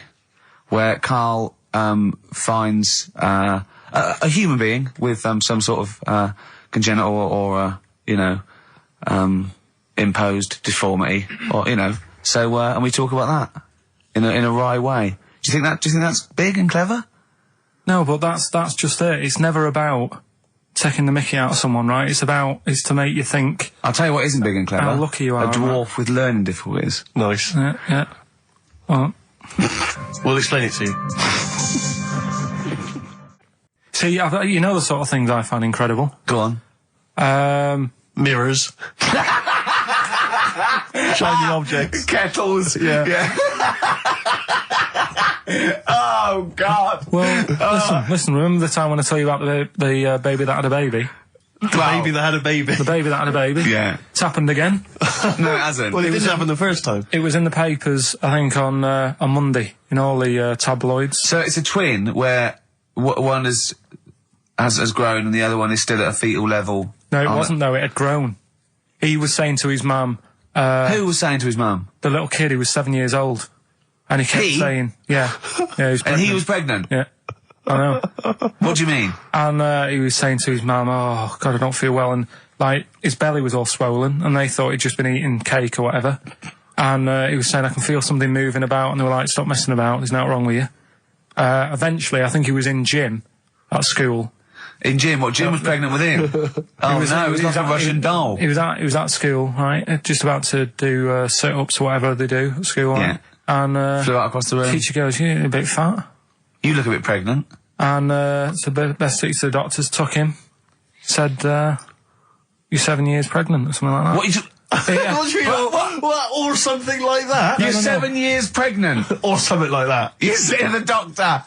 where Karl finds a human being with some sort of congenital or imposed deformity, or So and we talk about that in a wry way. Do you think that's big and clever? No, but that's just it. It's never about taking the mickey out of someone, right? It's to make you think. I'll tell you what isn't big and clever. How lucky you are. A dwarf with learning difficulties. Nice. Yeah. Well, we'll explain it to you. See, you know the sort of things I find incredible. Go on. Mirrors. Shiny objects. Kettles. Yeah. Oh, God. Well, listen, remember the time when I tell you about the baby that had a baby? The baby that had a baby. The baby that had a baby. Yeah. It's happened again. No, it hasn't. Well, it didn't happen the first time. It was in the papers, I think, on Monday, in all the tabloids. So it's a twin where one has grown and the other one is still at a fetal level. No, it wasn't, though. It had grown. He was saying to his mum... who was saying to his mum? The little kid who was 7 years old. And he kept saying... Yeah. Yeah, he was pregnant. And he was pregnant? Yeah. I know. What do you mean? And he was saying to his mum, oh, God, I don't feel well. And, like, his belly was all swollen, and they thought he'd just been eating cake or whatever. And he was saying, I can feel something moving about, and they were like, stop messing about, there's nothing wrong with you. Eventually, I think he was in gym at school. In gym? What, Jim was pregnant with him? Oh, no, it was like a Russian doll. He was at school, right, just about to do sit-ups or whatever they do at school, right? Yeah. And flew out across the room. Teacher goes, you're a bit fat. You look a bit pregnant. And so best to the doctors took him, said, you're 7 years pregnant or something like that. What? What do you mean? What? Or something like that? You're 7 years pregnant. Or something like that. You say to the doctor,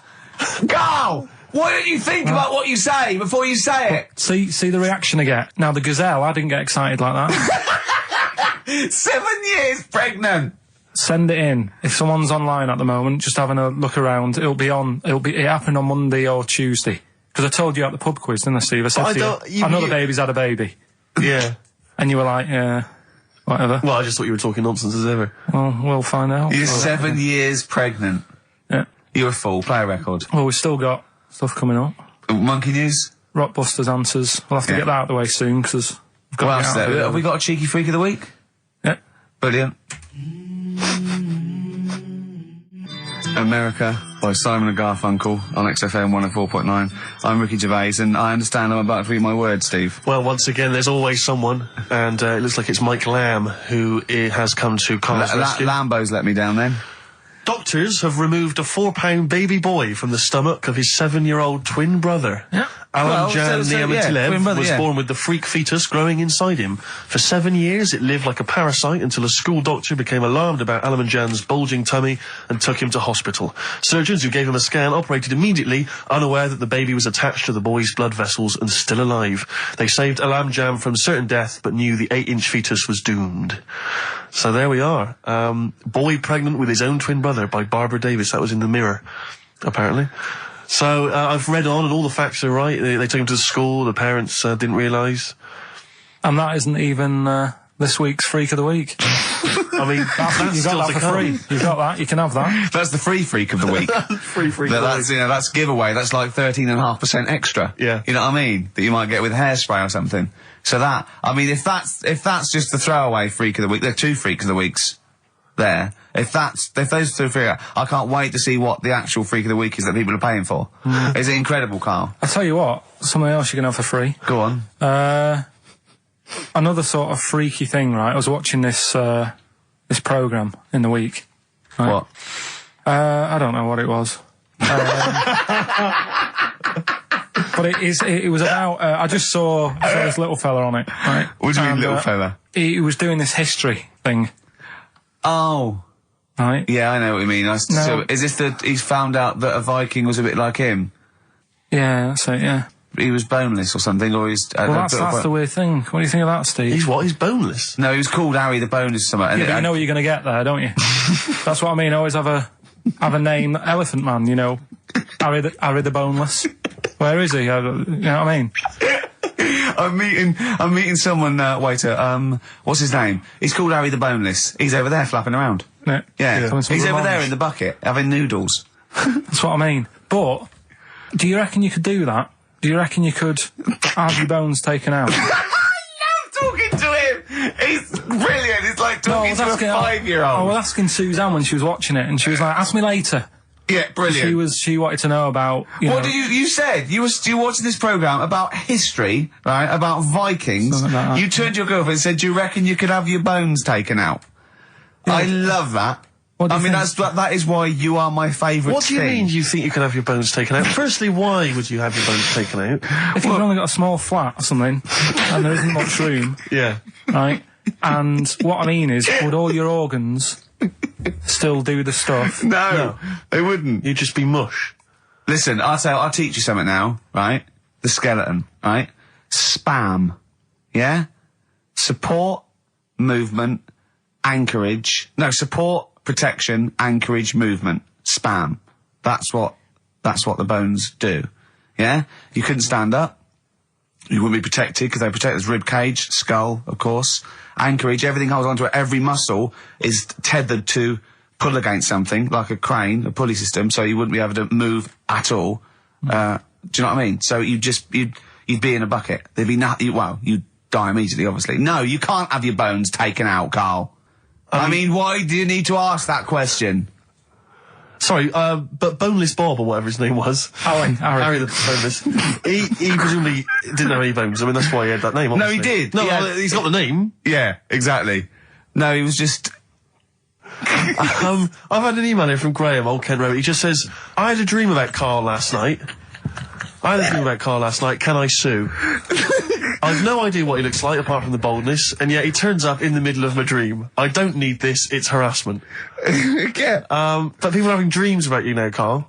Carl, why don't you think about what you say before you say it? See the reaction I get. Now, the gazelle, I didn't get excited like that. 7 years pregnant. Send it in. If someone's online at the moment, just having a look around, it happened on Monday or Tuesday. Because I told you at the pub quiz, didn't I, Steve? I said to you, I know the baby's had a baby. Yeah. And you were like, yeah, whatever. Well, I just thought you were talking nonsense as ever. Well, we'll find out. You're 7 years pregnant. Yeah. You're a fool. Play a record. Well, we've still got stuff coming up. Monkey News? Rockbusters answers. We'll have to get that out of the way soon, because we've got to get out of it. Have we got a cheeky freak of the week? Yeah. Brilliant. America by Simon and Garfunkel on XFM 104.9. I'm Ricky Gervais, and I understand I'm about to read my words, Steve. Well, once again, there's always someone, and it looks like it's Mike Lamb who has come to Carl's rescue. Lambo's let me down then. Doctors have removed a 4-pound baby boy from the stomach of his 7-year-old twin brother. Yeah. Alan Jan Niamatilev was born with the freak fetus growing inside him. For 7 years, it lived like a parasite until a school doctor became alarmed about Alan Jan's bulging tummy and took him to hospital. Surgeons who gave him a scan operated immediately, unaware that the baby was attached to the boy's blood vessels and still alive. They saved Alan Jan from certain death, but knew the 8-inch fetus was doomed. So there we are. Boy pregnant with his own twin brother by Barbara Davis. That was in the Mirror, apparently. So I've read on, and all the facts are right. They took him to the school. The parents didn't realise. And that isn't even this week's Freak of the Week. I mean, that's you got that for free. You've got that. You can have that. That's the free Freak of the Week. Free Freak. That's giveaway. That's like 13.5% extra. Yeah. You know what I mean? That you might get with hairspray or something. So that, I mean, if that's just the throwaway Freak of the Week, there are 2 Freaks of the Weeks there. If those 2 figure, I can't wait to see what the actual Freak of the Week is that people are paying for. Is it incredible, Carl? I tell you what, something else you can have for free. Go on. Another sort of freaky thing, right? I was watching this programme in the week. Right? What? I don't know what it was. But it was about, I just saw this little fella on it, right? What do you mean, little fella? He was doing this history thing. Oh. Right? Yeah, I know what you mean. So, is this he's found out that a Viking was a bit like him? Yeah, that's it, yeah. He was boneless or something, or he's... Well, that's the weird thing. What do you think of that, Steve? He's what? He's boneless? No, he was called Harry the Boneless or something. Yeah, but you know what you're going to get there, don't you? That's what I mean. I always have a name, Elephant Man, you know. Harry the Boneless. Where is he? You know what I mean? I'm meeting someone, waiter, what's his name? He's called Harry the Boneless. He's over there flapping around. Yeah. He's over there in the bucket, having noodles. That's what I mean. But, do you reckon you could do that? Do you reckon you could have your bones taken out? I love talking to him! He's brilliant, it's like talking to a 5-year-old. I was asking Suzanne when she was watching it, and she was like, ask me later. Yeah, brilliant. She wanted to know about, What did you said? You were watching this programme about history, right? About Vikings. Like you turned to your girlfriend and said, do you reckon you could have your bones taken out? Yeah. I love that. I mean, that is why you are my favourite thing. What do you mean you think you can have your bones taken out? Firstly, why would you have your bones taken out? If you've only got a small flat or something, and there isn't much room. Yeah. Right? And what I mean is, would all your organs still do the stuff? No, they wouldn't. You'd just be mush. Listen, I'll teach you something now, right? The skeleton, right? spam. Yeah? Support, movement, anchorage. No, support, protection, anchorage, movement. Spam. That's what the bones do. Yeah? You couldn't stand up. You wouldn't be protected because they protect his rib cage, skull, of course. Anchorage, everything holds onto it. Every muscle is tethered to pull against something, like a crane, a pulley system, so you wouldn't be able to move at all. Do you know what I mean? So you'd be in a bucket. There'd be nothing, you'd die immediately, obviously. No, you can't have your bones taken out, Carl. I mean, why do you need to ask that question? Sorry, but Boneless Bob, or whatever his name was. Harry the Boneless. he presumably didn't have any bones. I mean, that's why he had that name, obviously. No, he did. No, he's got the name. Yeah, exactly. No, he was just... I've had an email here from Graham, Old Kent Road. He just says, I had a dream about Carl last night. Can I sue? I've no idea what he looks like, apart from the boldness, and yet he turns up in the middle of my dream. I don't need this, it's harassment. Yeah. But people are having dreams about you now, Carl.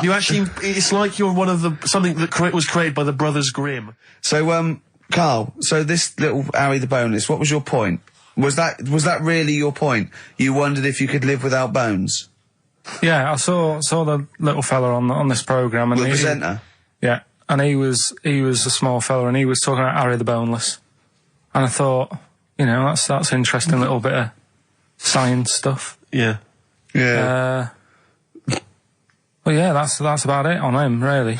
You actually, it's like you're one of something that was created by the Brothers Grimm. So, Carl, so this little Harry the Boneless, what was your point? Was that really your point? You wondered if you could live without bones? Yeah, I saw the little fella on this programme, and the presenter. Yeah, and he was a small fella, and he was talking about Harry the Boneless, and I thought, that's interesting little bit of science stuff. Yeah. Well, yeah, that's about it on him, really.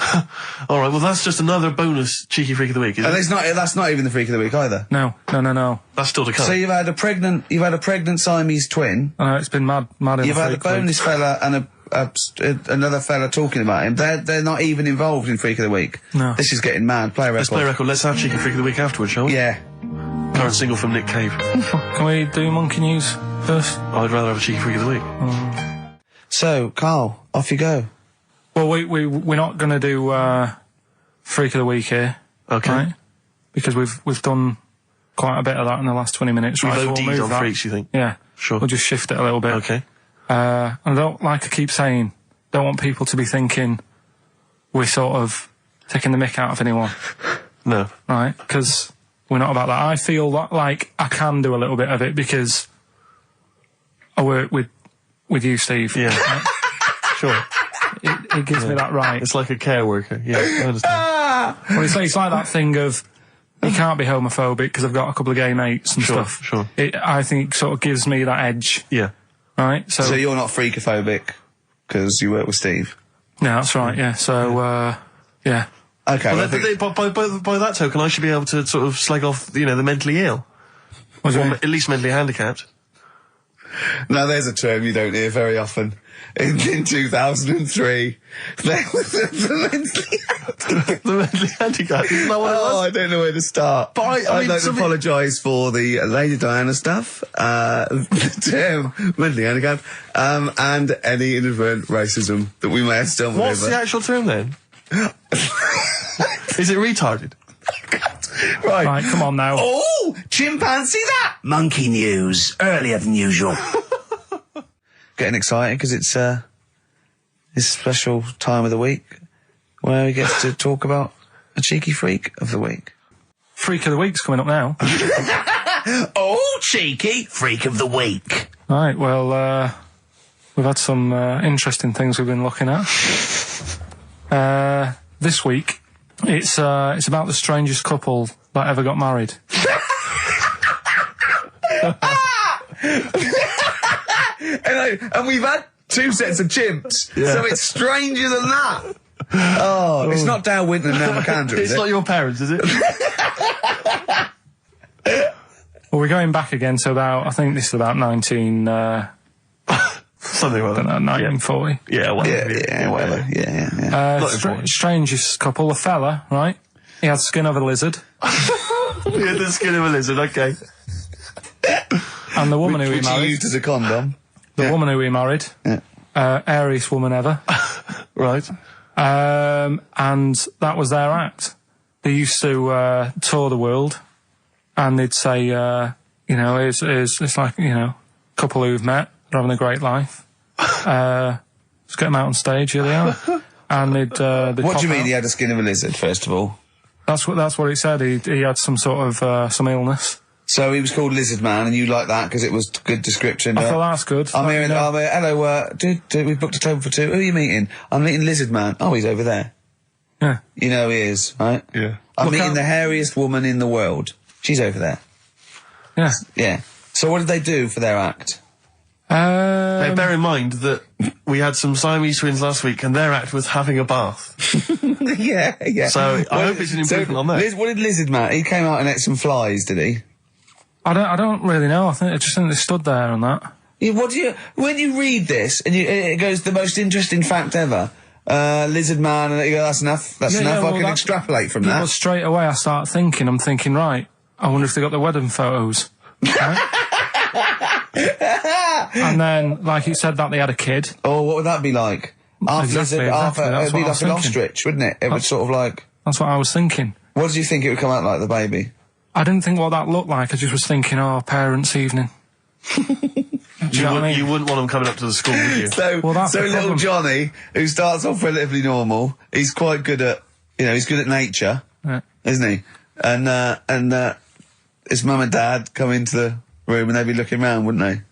All right, well, that's just another bonus cheeky freak of the week, isn't it? That's not even the freak of the week either. No. That's still to come. So you've had a pregnant Siamese twin. I know, it's been mad in You've had a boneless fella and another fella talking about him. They're not even involved in freak of the week. No. This is getting mad. Play a record. Let's play a record. Let's have cheeky freak of the week afterwards, shall we? Yeah. Current single from Nick Cave. Can we do monkey news first? I'd rather have a cheeky freak of the week. So, Carl, off you go. Well, we're not going to do freak of the week here, okay? Right? Because we've done quite a bit of that in the last 20 minutes. We've right? OD'd on freaks, you think? Yeah, sure. We'll just shift it a little bit. Okay. And I don't like to keep saying, don't want people to be thinking we're sort of taking the mick out of anyone. No. Right? Because we're not about that. I feel like I can do a little bit of it because I work with you, Steve. Yeah. Right? Sure. It gives me that right. It's like a care worker. Yeah, I understand. Well, it's like that thing of you can't be homophobic because I've got a couple of gay mates and stuff. Sure. I think it sort of gives me that edge. Yeah. Right? So you're not freakophobic because you work with Steve? No, that's right, yeah. So, yeah. Okay. Well, by that token, I should be able to sort of slag off, the mentally ill. Or at least mentally handicapped. Now, there's a term you don't hear very often. In 2003, there was the mentally handicapped. Isn't that what it was? I don't know where to start. But I'd like to apologise for the Lady Diana stuff, the term mentally handicapped, and any inadvertent racism that we may have stumbled over. What's the actual term then? Is it retarded? Right, come on now. Oh, chimpanzee that! Monkey news, earlier than usual. Getting excited because it's this special time of the week where we get to talk about a cheeky freak of the week. Freak of the week's coming up now. Oh, cheeky freak of the week. Right, well, we've had some interesting things we've been looking at. This week, it's about the strangest couple that ever got married. And we've had 2 sets of chimps, so it's stranger than that. Oh, it's not Dale Winton and Nell McAndrew, is it? It's not your parents, is it? Well, we're going back again to I think this is about 19... something like that. 1940. Yeah, whatever. Yeah, whatever. Yeah. Strangest couple, a fella, right? He had skin of a lizard. He had the skin of a lizard, okay. And the woman who he married... Which he used as a condom. The woman who he married. Yeah. Airiest woman ever. Right. And that was their act. They used to tour the world, and they'd say, it's like, couple who've met, they're having a great life. Let's get them out on stage, here they are. And they'd what do you mean out. he had a skin of a lizard, first of all? That's what it said. He had some sort of some illness. So he was called Lizard Man, and you like that because it was a good description. I thought that's good. I'm here. Hello. We've booked a table for 2. Who are you meeting? I'm meeting Lizard Man. Oh, he's over there. Yeah. You know he is, right? Yeah. I'm meeting the hairiest woman in the world. She's over there. Yeah. Yeah. So what did they do for their act? Now, bear in mind that we had some Siamese twins last week, and their act was having a bath. Yeah. So I hope it's an improvement on that. What did Lizard Man? He came out and ate some flies, did he? I don't really know. I just think they stood there and that. Yeah, when you read this and it goes the most interesting fact ever. Lizard Man, and you go, that's enough. That's enough. I can extrapolate from that. Well, straight away I start thinking. I'm thinking, right. I wonder if they got the wedding photos. Right? And then, like you said, that they had a kid. Oh, what would that be like? Exactly. It'd be like an ostrich, wouldn't it? It would sort of like... That's what I was thinking. What did you think it would come out like, the baby? I didn't think what that looked like. I just was thinking, parents' evening. Do you know what I mean? You wouldn't want them coming up to the school, would you? So little Johnny, who starts off relatively normal, he's quite good at, he's good at nature, isn't he? And his mum and dad come into the room and they'd be looking round, wouldn't they?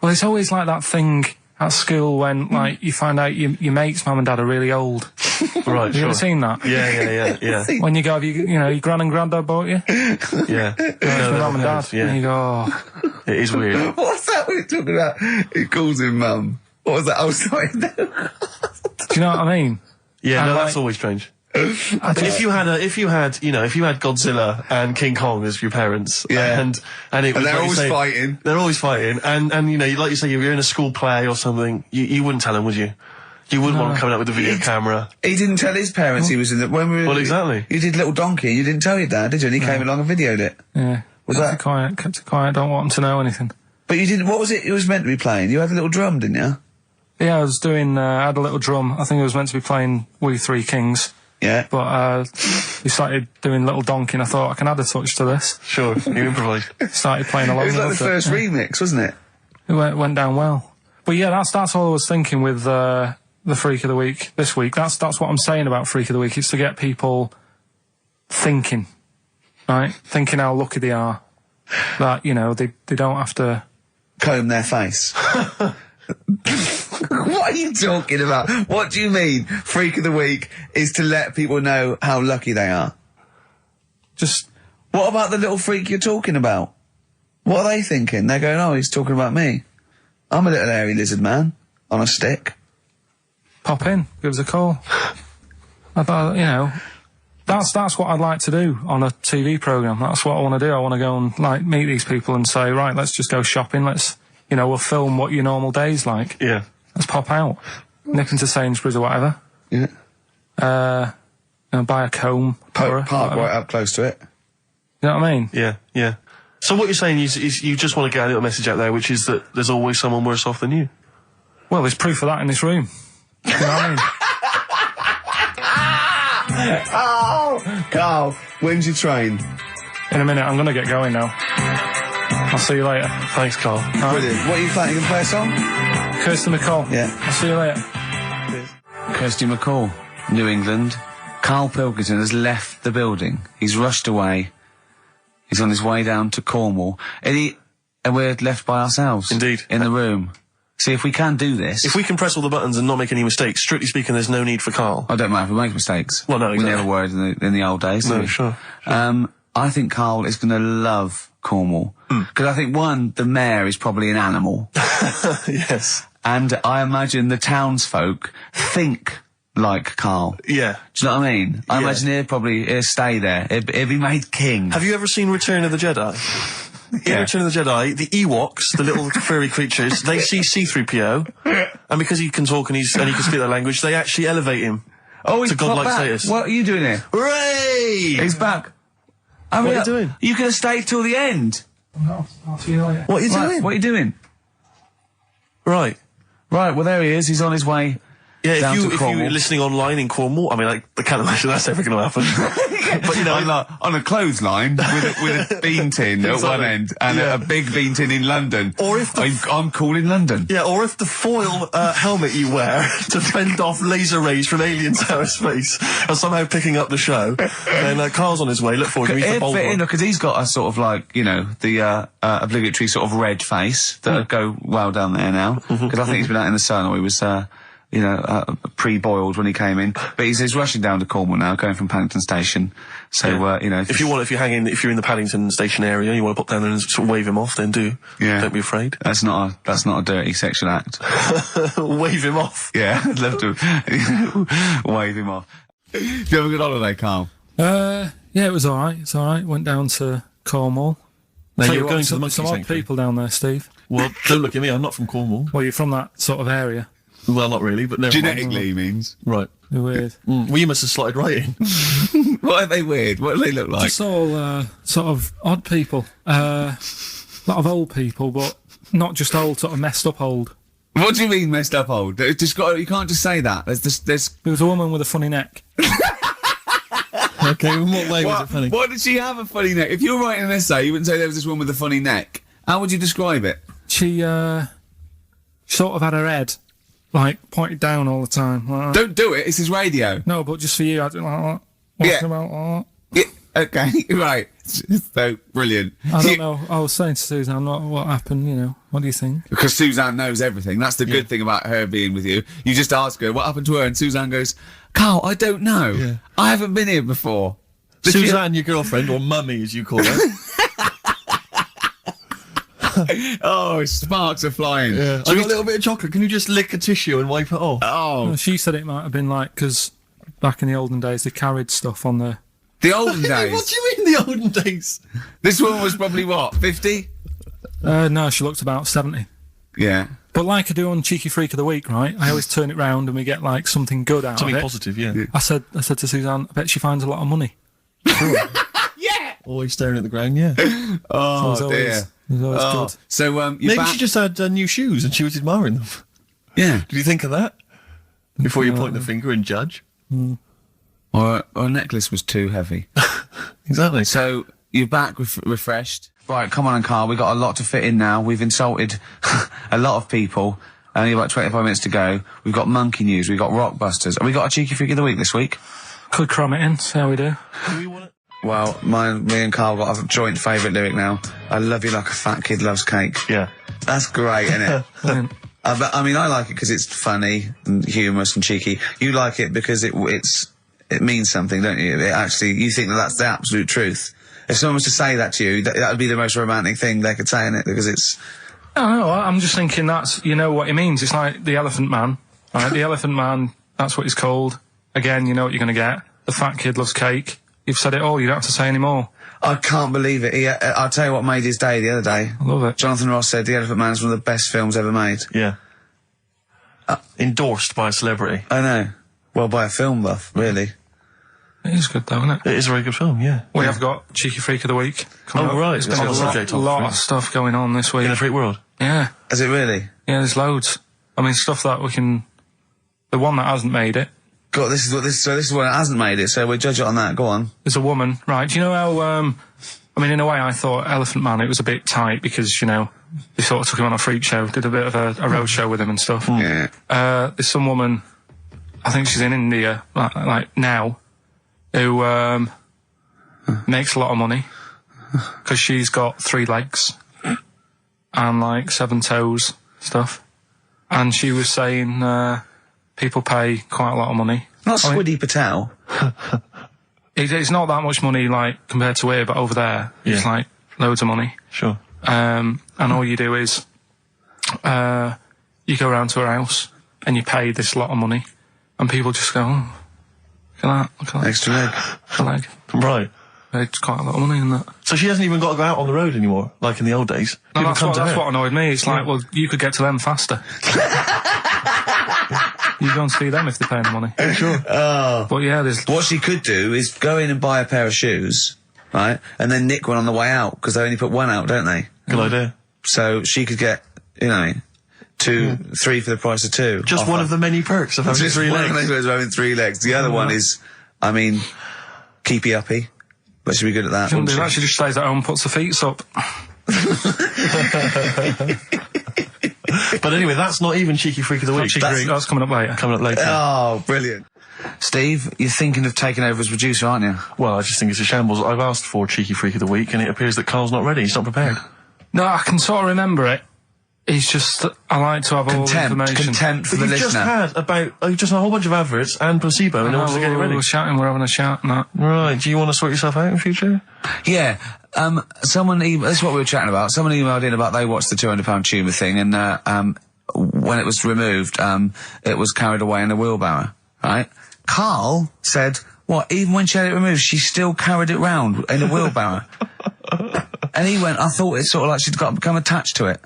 Well, it's always like that thing at school when, like, you find out your mate's mum and dad are really old. Right, Have you ever seen that? Yeah. When you go, your gran and granddad bought you? Yeah. Your mum and dad. Yeah. And you go, oh. It is weird. What's that we're talking about? He calls him mum. What was that? Oh, sorry. Do you know what I mean? Yeah, no, that's always strange. But if you had Godzilla and King Kong as your parents, and it was they're always fighting. They're always fighting, and like you say, if you're in a school play or something, you wouldn't tell them, would you? You wouldn't want him coming up with a video camera. He didn't tell his parents he was in the... Well, exactly. You did Little Donkey, you didn't tell your dad, did you? And he came along and videoed it. Yeah. Kept it quiet, don't want him to know anything. But you didn't... What was it was meant to be playing? You had a little drum, didn't you? Yeah, I was doing... I had a little drum. I think it was meant to be playing We Three Kings. Yeah. But we started doing Little Donkey and I thought I can add a touch to this. Sure, you improvise. Started playing along. It was like the first remix, wasn't it? It went down well. But yeah, that's all I was thinking with the Freak of the Week this week. That's what I'm saying about Freak of the Week. It's to get people thinking, right? Thinking how lucky they are. That, they don't have to... comb their face. What are you talking about? What do you mean, Freak of the Week is to let people know how lucky they are? Just... What about the little freak you're talking about? What are they thinking? They're going, oh, he's talking about me. I'm a little hairy lizard man on a stick. Pop in, give us a call. I thought, that's what I'd like to do on a TV programme. That's what I want to do. I want to go and, meet these people and say, right, let's just go shopping. Let's, we'll film what your normal day's like. Yeah. Let's pop out. Nip into Sainsbury's or whatever. Yeah. Buy a comb. Park right up close to it. You know what I mean? Yeah. So what you're saying is you just want to get a little message out there, which is that there's always someone worse off than you. Well, there's proof of that in this room. You know what I mean? Oh, Carl, when's your train? In a minute, I'm going to get going now. I'll see you later. Thanks, Carl. Brilliant. What are you playing? You going to play a song? Kirsty MacColl. Yeah. I'll see you later. Kirsty MacColl, New England. Karl Pilkington has left the building. He's rushed away. He's on his way down to Cornwall. And we're left by ourselves. Indeed. In the room. See, if we can do this... If we can press all the buttons and not make any mistakes, strictly speaking, there's no need for Karl. I don't mind if we make mistakes. Well, no, exactly. We never were in the old days, No, we? sure. I think Karl is going to love Cornwall. Because I think, one, the mayor is probably an animal. Yes. And I imagine the townsfolk think like Karl. Yeah. Do you know what I mean? I imagine he'll stay there. He'll be made king. Have you ever seen Return of the Jedi? In Return of the Jedi, the Ewoks, the little furry creatures, they see C-3PO, and because he can talk and he can speak their language, they actually elevate him to godlike status. What are you doing here? Hooray! He's back. What are you doing? You could have stayed till the end. No, I'll see you later. What are you doing? What are you doing? Right. Right, well, there he is. He's on his way Yeah, down to if Cornwall. you're listening online in Cornwall, I mean, I can't imagine that's ever going to happen. But, you know... on a clothesline with a bean tin at one end and a big bean tin in London. Or if I'm cool in London. Yeah, or if the foil helmet you wear to fend off laser rays from aliens out of space are somehow picking up the show, then Carl's on his way. Look forward to meet the bold one. Because he's got a sort of like, you know, the obligatory sort of red face that would go well down there now. Because I think he's been out in the sun, or he was... pre-boiled when he came in. But he's rushing down to Cornwall now, going from Paddington Station. So, you know... If you're in the Paddington Station area, you want to pop down there and sort of wave him off, then do. Yeah. Don't be afraid. That's not a dirty sexual act. Wave him off? Yeah, I'd love to wave him off. Did you have a good holiday, Carl? Yeah, it was alright. It's alright. Went down to Cornwall. Now you're going to the monkey some odd people down there, Steve. Well, don't look at me, I'm not from Cornwall. Well, you're from that sort of area. Well, not really, but never genetically means. Right. They're weird. Well, you must have slotted right in. What are they weird? What do they look like? Just all sort of odd people. A lot of old people, but not just old, sort of messed up old. What do you mean messed up old? You can't just say that. There was a woman with a funny neck. Okay, in what way was it funny? Why did she have a funny neck? If you were writing an essay, you wouldn't say there was this woman with a funny neck. How would you describe it? She sort of had her head like pointed down all the time. Like don't do it. This is radio. No, but just for you, I do like that. Yeah. About yeah. Okay. Right. So brilliant. I don't know. I was saying to Suzanne, what happened? You know, what do you think? Because Suzanne knows everything. That's the good thing about her being with you. You just ask her what happened to her, and Suzanne goes, "Carl, I don't know. Yeah. I haven't been here before." Suzanne, your girlfriend, or mummy as you call her. Oh, sparks are flying. Yeah. I got a little bit of chocolate. Can you just lick a tissue and wipe it off? Oh. Well, she said it might have been like, because back in the olden days, they carried stuff on the... The olden days? What do you mean the olden days? This woman was probably, what, 50? No, she looked about 70. Yeah. But like I do on Cheeky Freak of the Week, right? I always turn it round and we get, like, something good out of it. Something positive, yeah. I said to Suzanne, I bet she finds a lot of money. Yeah! Always staring at the ground, yeah. Oh, so dear. It was always good. So, maybe she just had new shoes and she was admiring them. Yeah. Did you think of that? Before you point the finger and judge? Mm. Or a necklace was too heavy. Exactly. So, you're back refreshed. Right, come on, Carl. We've got a lot to fit in now. We've insulted a lot of people. Only about 25 minutes to go. We've got monkey news. We've got rockbusters. Have we got a Cheeky Freak of the Week this week? Could cram it in. See how we do. Do we want it? Well, me and Carl got a joint favourite lyric now. I love you like a fat kid loves cake. Yeah. That's great, isn't it? I mean, I like it because it's funny and humorous and cheeky. You like it because it means something, don't you? You think that's the absolute truth. If someone was to say that to you, that would be the most romantic thing they could say in it, because it's... No, I'm just thinking you know what it means. It's like the Elephant Man, right? The Elephant Man, that's what he's called. Again, you know what you're going to get. The fat kid loves cake. You've said it all, you don't have to say any more. I can't believe it. I'll tell you what made his day the other day. I love it. Jonathan Ross said The Elephant Man is one of the best films ever made. Yeah. Endorsed by a celebrity. I know. Well, by a film buff, really. It is good though, isn't it? It is a very good film, yeah. We have got Cheeky Freak of the Week coming up. Right. There's been a lot of stuff going on this week. In the freak world? Yeah. Is it really? Yeah, there's loads. I mean, stuff that we can... The one that hasn't made it. God, this is what it hasn't made it, so we'll judge it on that. Go on. There's a woman, right? Do you know how, I mean, in a way, I thought Elephant Man, it was a bit tight because, you know, they sort of took him on a freak show, did a bit of a road show with him and stuff. Yeah. There's some woman, I think she's in India, like now, who, makes a lot of money because she's got 3 legs and, like, 7 toes, stuff. And she was saying, people pay quite a lot of money. Not Squiddy Patel. It's not that much money, like, compared to here, but over there, it's like loads of money. Sure. And all you do is, you go around to her house and you pay this lot of money, and people just go, oh, look at that. Extra leg. A leg. Right. It's quite a lot of money in that. So she hasn't even got to go out on the road anymore, like in the old days? No, that's what annoyed me. It's like, well, you could get to them faster. You go and see them if they're paying the money. Sure. Oh. But yeah, what she could do is go in and buy a pair of shoes, right, and then nick one on the way out, because they only put one out, don't they? Good idea. So she could get, you know, 3 for the price of 2. Just offer. one of the many perks of having Just 3 one legs. of those perks of having 3 legs. The other one is, I mean, keepy uppy. But should be good at that. Shouldn't do that. She just stays at home and puts her feet up. But anyway, that's not even Cheeky Freak of the Week. That's coming up later. Coming up later. Oh, brilliant. Steve, you're thinking of taking over as producer, aren't you? Well, I just think it's a shambles. I've asked for Cheeky Freak of the Week, and it appears that Carl's not ready. He's not prepared. No, I can sort of remember it. It's just, I like to have all the information. Contempt for the listener. You've just had a whole bunch of adverts and placebo in order to get it ready. We're shouting, we're having a shout and that. Right, do you want to sort yourself out in future? Yeah, someone, that's what we were chatting about. Someone emailed in about they watched the £200 tumour thing, and, when it was removed, it was carried away in a wheelbarrow, right? Karl said, what, even when she had it removed, she still carried it round in a wheelbarrow? And he went, I thought it's sort of like she'd become attached to it.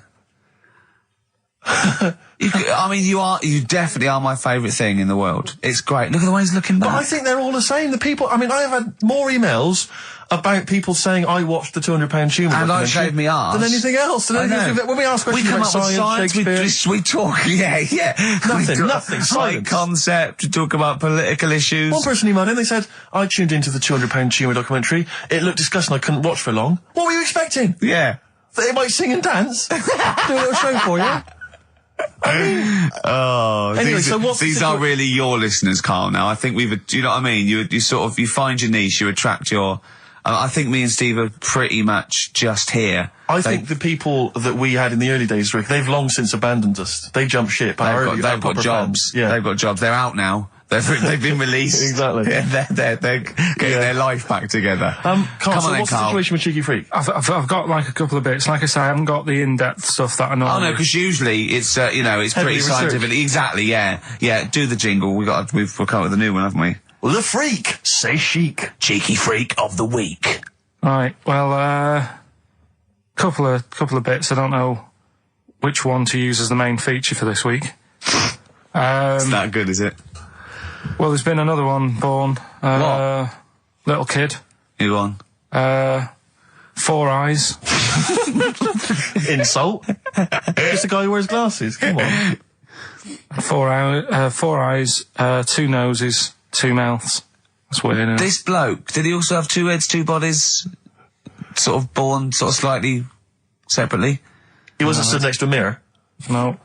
You definitely are my favourite thing in the world. It's great. Look at the way he's looking back. But I think they're all the same. The people, I have had more emails about people saying I watched the £200 tumour and I shaved me arse than anything else. When we ask questions about science, Shakespeare, we talk, nothing. Science concept. We talk about political issues. One person emailed in. They said I tuned into the £200 tumour documentary. It looked disgusting. I couldn't watch for long. What were you expecting? Yeah, that it might sing and dance, do a little show for you. Anyway, so what's these are really your listeners, Karl. Now, I think do you know what I mean? You find your niche, you attract your. I think me and Steve are pretty much just here. I think the people that we had in the early days, Rick, they've long since abandoned us. They jumped ship. They've got jobs. Yeah, they've got jobs. They're out now. They've been released. Exactly. Yeah, they're getting their life back together. Carl, Come on, what's the situation with Cheeky Freak? I've got like a couple of bits. Like I say, I haven't got the in-depth stuff that I know. Oh no, because usually it's it's pretty scientific. Exactly. Yeah. Do the jingle. We've come up with a new one, haven't we? The Freak, say chic. Cheeky Freak of the Week. Right. Well, couple of bits. I don't know which one to use as the main feature for this week. It's that good, is it? Well, there's been another one born. What? Little kid. Who on? 4 eyes. Insult. Just a guy who wears glasses. Come on. 4 eyes, 2 noses, 2 mouths. That's weird, isn't it? This bloke, did he also have 2 heads, 2 bodies? Sort of born slightly separately? He wasn't stood next to a mirror? No.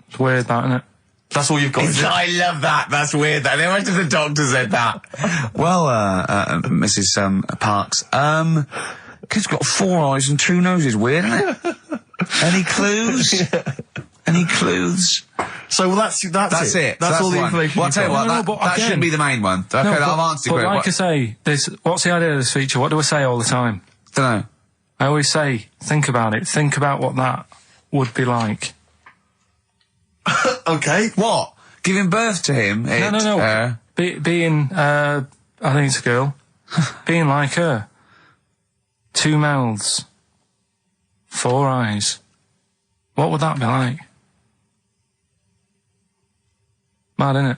It's weird, that, isn't it? That's all you've got. I love that. That's weird. That. Imagine the doctor said that. Well, Mrs. Parks, kid's got 4 eyes and 2 noses. Weird, isn't it? Any clues? Yeah. Any clues? So that's it. That's all the information. Well, I'll tell you what, that shouldn't be the main one. Okay, I've answered your question. Like I say, what's the idea of this feature? What do I say all the time? Dunno. I always say, think about it. Think about what that would be like. Okay. What? Giving birth to him? No. Being, I think it's a girl. Being like her. 2 mouths. 4 eyes. What would that be like? Mad, innit?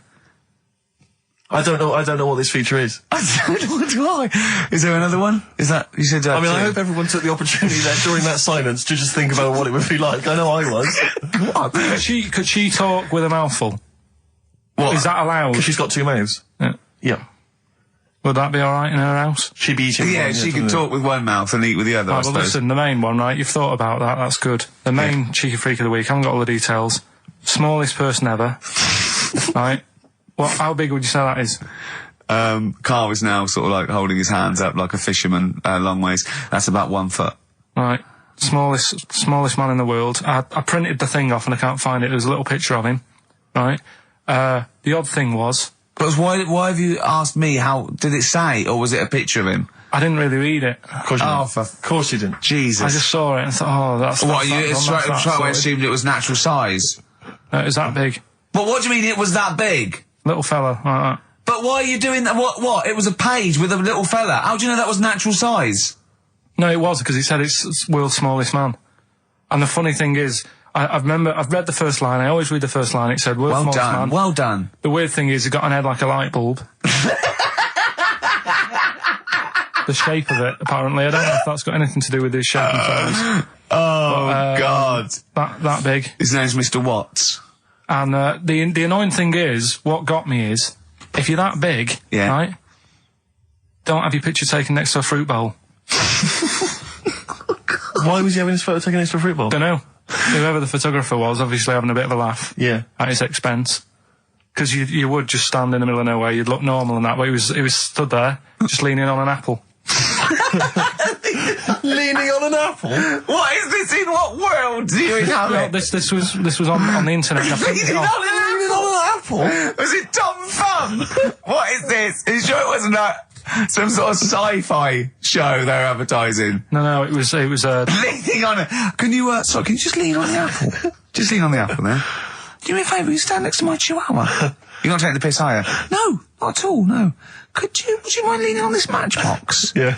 I don't know what this feature is. I don't know why. Is there another one? Is that, you said that? I hope everyone took the opportunity there during that silence to just think about what it would be like. I know I was. What? Could she talk with a mouthful? What? Is that allowed? Because she's got 2 mouths. Yeah. Would that be alright in her house? She'd be eating one. Yeah, she can talk with one mouth and eat with the other, I well, suppose. Listen, the main one, right? You've thought about that. That's good. The main Cheeky Freak of the Week. I haven't got all the details. Smallest person ever. Right? How big would you say that is? Karl is now sort of like holding his hands up like a fisherman, long ways. That's about 1 foot. Right. Smallest man in the world. I printed the thing off and I can't find it. There's a little picture of him. Right? The odd thing was... But why have you asked me how... Did it say, or was it a picture of him? I didn't really read it. Of course you didn't. Jesus. I just saw it and thought, that's... What, you straight away assumed it was natural size? Is that big? But what do you mean it was that big? Little fella, like that. But why are you doing that? What? It was a page with a little fella. How do you know that was natural size? No, it was, because he said it's world's smallest man. And the funny thing is, I've read the first line. I always read the first line. It said, world's smallest man. Well done. The weird thing is, he got an head like a light bulb. the shape of it, apparently. I don't know if that's got anything to do with his shape and size. Oh, God. That big. His name's Mr. Watts. And the annoying thing is, what got me is, if you're that big, right, don't have your picture taken next to a fruit bowl. Why was he having his photo taken next to a fruit bowl? Don't know. Whoever the photographer was, obviously having a bit of a laugh. Yeah. At his expense. Because you would just stand in the middle of nowhere, you'd look normal and that, but he was stood there, just leaning on an apple. Leaning on an apple? What is this? In what world do you inhabit? This was on the internet. Leaning on an apple? Was it Tom Thumb? What is this? Are you sure it wasn't some sort of sci-fi show they're advertising? No, it was leaning on it. Can you just lean on the apple? Just lean on the apple there. Do me a favour, you stand next to my chihuahua. You're not taking the piss, are you? No, not at all, no. Would you mind leaning on this matchbox? Yeah.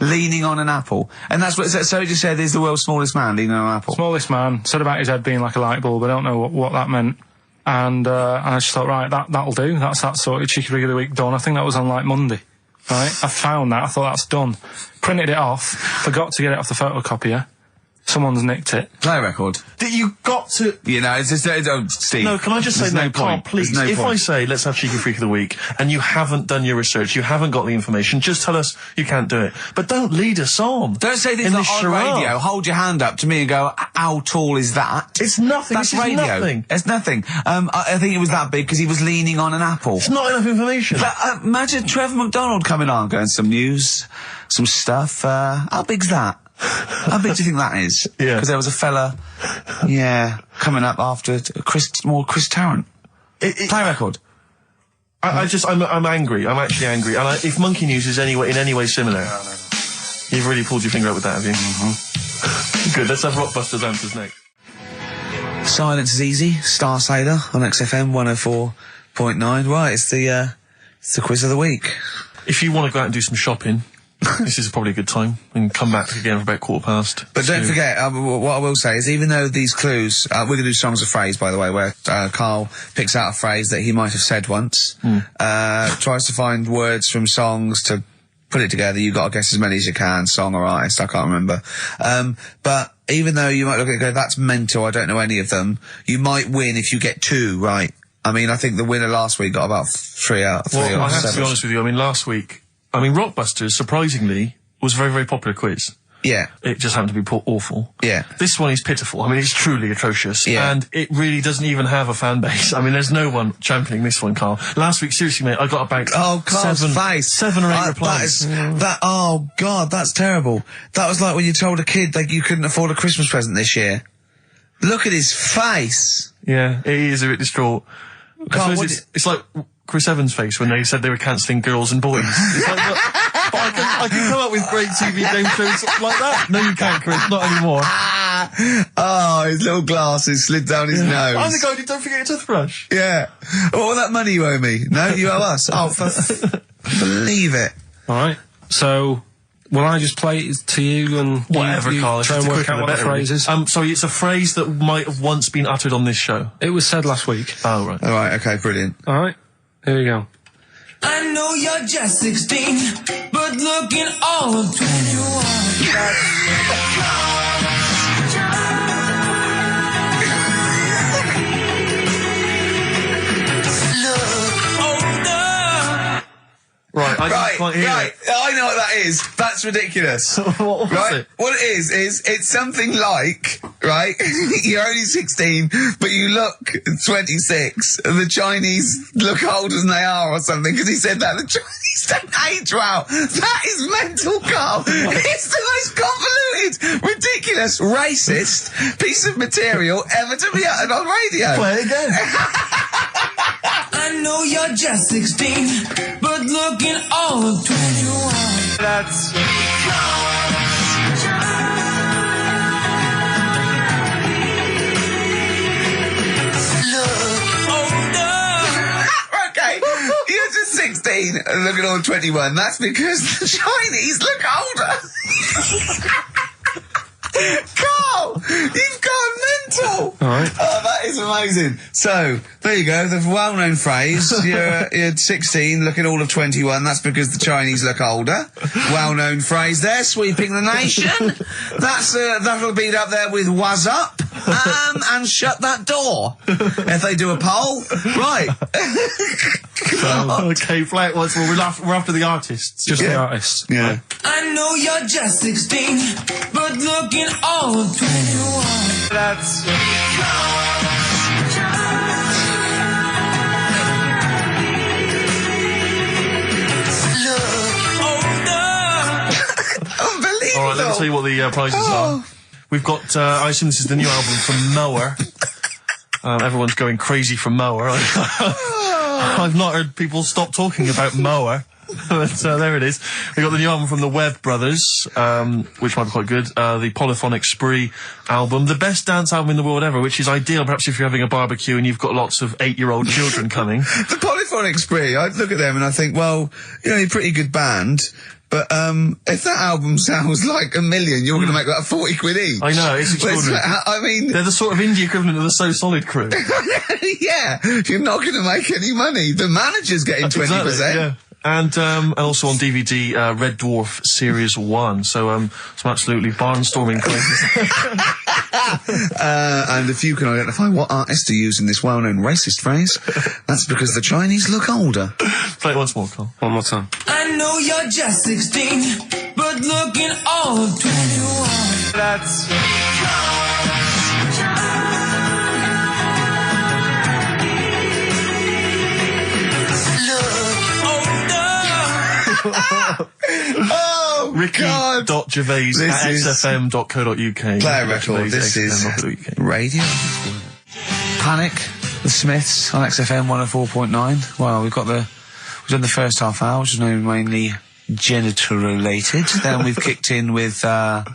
Leaning on an apple. And that's what, so you just said he's the world's smallest man leaning on an apple? Smallest man. Said about his head being like a light bulb. I don't know what that meant. And I just thought, right, that'll do. That's that sorted. Cheeky Rig of the Week done. I think that was on like Monday. Right? I found that. I thought that's done. Printed it off. Forgot to get it off the photocopier. Someone's nicked it. Play a record. You got to... You know, it's just... Steve. No, can I just say, no, Carl, please, if I say, let's have Cheeky Freak of the Week, and you haven't done your research, you haven't got the information, just tell us you can't do it. But don't lead us on. Don't say things like on radio. Hold your hand up to me and go, how tall is that? It's nothing. That's radio. Nothing. It's nothing. I think it was that big because he was leaning on an apple. It's not enough information. But imagine Trevor McDonald coming on, going, some news, some stuff. How big's that? How big do you think that is? Yeah. Because there was a fella, coming up after Chris Tarrant. Play a record. I'm angry. I'm actually angry. And if Monkey News is in any way similar, you've really pulled your finger out with that, have you? Mm-hmm. Good. Let's have Rockbusters answers next. Silence is Easy, Star Sailor on XFM 104.9. Right, it's the quiz of the week. If you want to go out and do some shopping, this is probably a good time, and come back again for about 15:15. But don't forget, what I will say is, even though these clues, we're going to do songs of phrase, by the way, where Carl picks out a phrase that he might have said once, tries to find words from songs to put it together. You've got to guess as many as you can, song or artist, I can't remember. But even though you might look at it and go, that's mental, I don't know any of them, you might win if you get 2 right. I mean, I think the winner last week got about 3 out of 3 Well, or I have 7. to be honest with you, I mean, last week, Rockbusters, surprisingly, was a very, very popular quiz. Yeah. It just happened to be awful. Yeah. This one is pitiful. I mean, it's truly atrocious. Yeah. And it really doesn't even have a fan base. I mean, there's no one championing this one, Carl. Last week, seriously, mate, I got about Carl's face. 7 or 8 replies. Oh, God, that's terrible. That was like when you told a kid that you couldn't afford a Christmas present this year. Look at his face. Yeah, he is a bit distraught. Carl, it's like Chris Evans' face when they said they were cancelling Girls and Boys. It's like, but I can come up with great TV game shows like that. No, you can't, Chris. Not anymore. Oh, his little glasses slid down his nose. I'm the guy who don't forget your toothbrush. Yeah. All that money you owe me. No, you owe us. Oh, believe it. All right. So, will I just play it to you and whatever, Carl? Try and work out what the phrase is? Sorry, it's a phrase that might have once been uttered on this show. It was said last week. Oh, right. All right, okay, brilliant. All right. Here we go. I know you're just 16, but looking all of 21. Right, I didn't quite hear it. I know what that is. That's ridiculous. What was it? What it is it's something like, right, you're only 16, but you look 26, and the Chinese look older than they are or something, because he said that. The Chinese don't age well. That is mental, Carl. It's the most convoluted, ridiculous, racist piece of material ever to be uttered on radio. Play it again. I know you're just 16, but looking all of 21. That's... Okay, you're just 16 and looking all 21. That's because the Chinese look older. Carl, you've gone mental. All right. Oh, that is amazing. So, there you go, the well-known phrase, you're 16, looking all of 21, that's because the Chinese look older. Well-known phrase there, sweeping the nation. That'll be up there with "was up," and "shut that door." If they do a poll. Right. Okay, play it once more. We're after the artists. Just the artists. Yeah. I know you're just 16, but looking all of 21. That's... Unbelievable. All right, let me tell you what the prizes are. We've got, I assume this is the new album from Mower. Everyone's going crazy for Mower. I've not heard people stop talking about Mower. But there it is. We got the new album from the Webb Brothers, which might be quite good. The Polyphonic Spree album, the best dance album in the world ever, which is ideal perhaps if you're having a barbecue and you've got lots of 8-year-old children coming. The Polyphonic Spree, I look at them and I think, well, you know, you're a pretty good band. But if that album sounds like $1 million, you're going to make that 40 quid each. I know, it's extraordinary. I mean... They're the sort of indie equivalent of the So Solid crew. Yeah, you're not going to make any money. The manager's getting 20%. Exactly, yeah. And also on DVD, Red Dwarf Series 1. So, some absolutely barnstorming places. And if you can identify what artist are using this well-known racist phrase, that's because the Chinese look older. Play it once more, Carl. One more time. I know you're just 16, but looking all of 21. That's... Oh, Ricky.Gervais at xfm.co.uk. Play a record. This is radio. Panic, the Smiths on XFM 104.9. Well, we've done the first half hour, which is mainly genital related. Then we've kicked in with some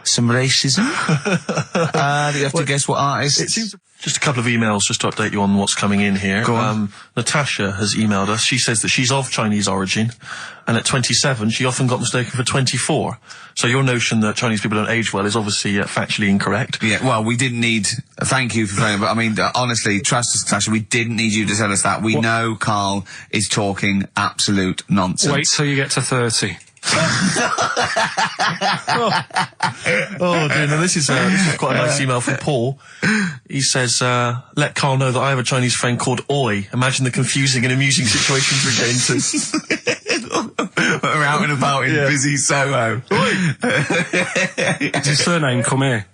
racism. You have to guess what artist. It seems just a couple of emails just to update you on what's coming in here. Go on. Natasha has emailed us. She says that she's of Chinese origin, and at 27 she often got mistaken for 24. So your notion that Chinese people don't age well is obviously factually incorrect. Yeah, well, we didn't need... Thank you for phoning, but I mean, honestly, trust us, Natasha, we didn't need you to tell us that. We know Carl is talking absolute nonsense. Wait till you get to 30. Oh dear, now this is quite a nice email from Paul. He says, let Carl know that I have a Chinese friend called Oi. Imagine the confusing and amusing situations we get into. We're out and about in busy Soho. Does his surname come here?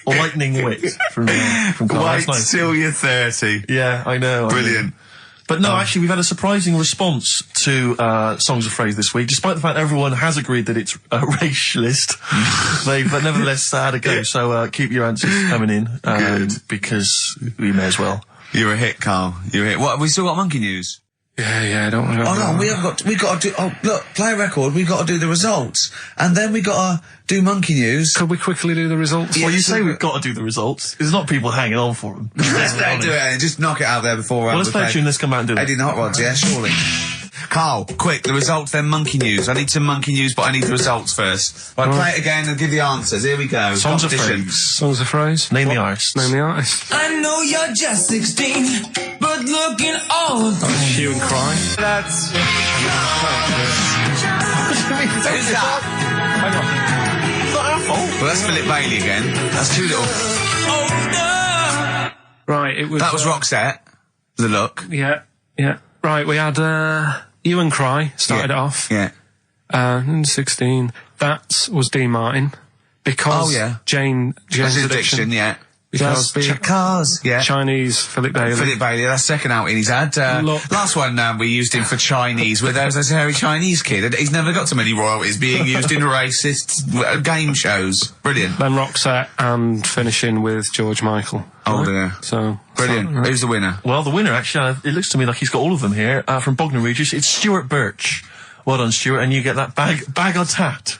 Lightning wit from Carl. Wait Nice. till you're 30. Yeah, I know. Brilliant. But no, actually, we've had a surprising response to Songs of Phrase this week, despite the fact everyone has agreed that it's racialist. They've nevertheless had a go. So keep your answers coming in, because we may as well. You're a hit, Carl. You're a hit. What? We still got monkey news. Yeah, I don't want to... Oh no, we got to do... Oh, look, play a record, we got to do the results. And then we got to do monkey news. Could we quickly do the results? Well, you say we've got to do the results. There's not people hanging on for them. Let's do it and just knock it out there before... Well, let's play a tune, let's come out and do it. Eddie Hot Rods, yeah, surely. Carl, quick, the results, then monkey news. I need some monkey news, but I need the results first. Right, play it again and give the answers. Here we go. Songs of Phrase. Songs of Phrase. Name the artist. Name the artist. I know you're just 16, but looking all of 21. Hue and Cry. That's... Who's that? Hang on. It's not our fault. Well, that's Philip Bailey again. That's too little. Right, it was... That was Roxette. The Look. Yeah. Right, we had, Hue and Cry started it off. Yeah. 16. That was Dean Martin. Because Jane's Addiction. Yeah. Because Cars. Yeah. Chinese Philip Bailey. Philip Bailey, that's second outing he's had. Last one we used him for Chinese, where there was a hairy Chinese kid. He's never got so many royalties being used in racist game shows. Brilliant. Then Roxette and finishing with George Michael. Oh dear. So brilliant. Who's the winner? Well, the winner, actually, it looks to me like he's got all of them here, from Bognor Regis. It's Stuart Birch. Well done, Stuart, and you get that bag of tat.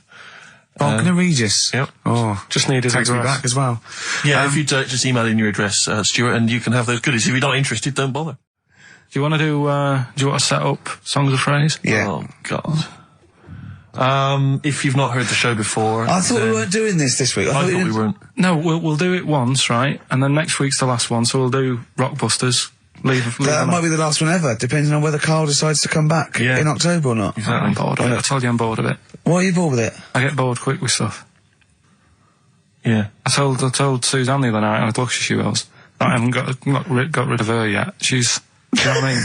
Bognor Regis. Yep. Oh, just need his address. Takes me back as well. Yeah, if you just email in your address, Stuart, and you can have those goodies. If you're not interested, don't bother. Do you want to set up Songs of Phrase? Yeah. Oh, God. If you've not heard the show before... I thought we weren't doing this week. I thought we weren't. No, we'll do it once, right? And then next week's the last one, so we'll do Rockbusters. That might be the last one ever, depending on whether Carl decides to come back in October or not. Exactly. I'm bored of it. I told you I'm bored of it. Why are you bored with it? I get bored quick with stuff. Yeah. I told Suzanne the other night how lucky she was. I haven't got rid of her yet. She's... You know what I mean?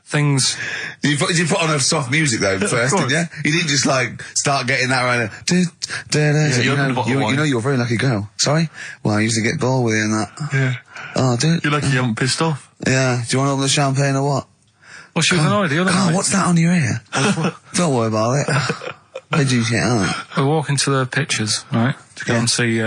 Things... Did you put on a soft music, though, first, didn't you? You didn't just, like, start getting that around... You know you're a very lucky girl. Sorry? Well, I used to get bored with you and that. Yeah. Oh, dude. You're lucky you haven't pissed off. Yeah. Do you want to open the champagne or what? Well, she was annoyed the other night. What's that on your ear? Don't worry about it. Where'd you get out? We're walking to the pictures, right? To go and see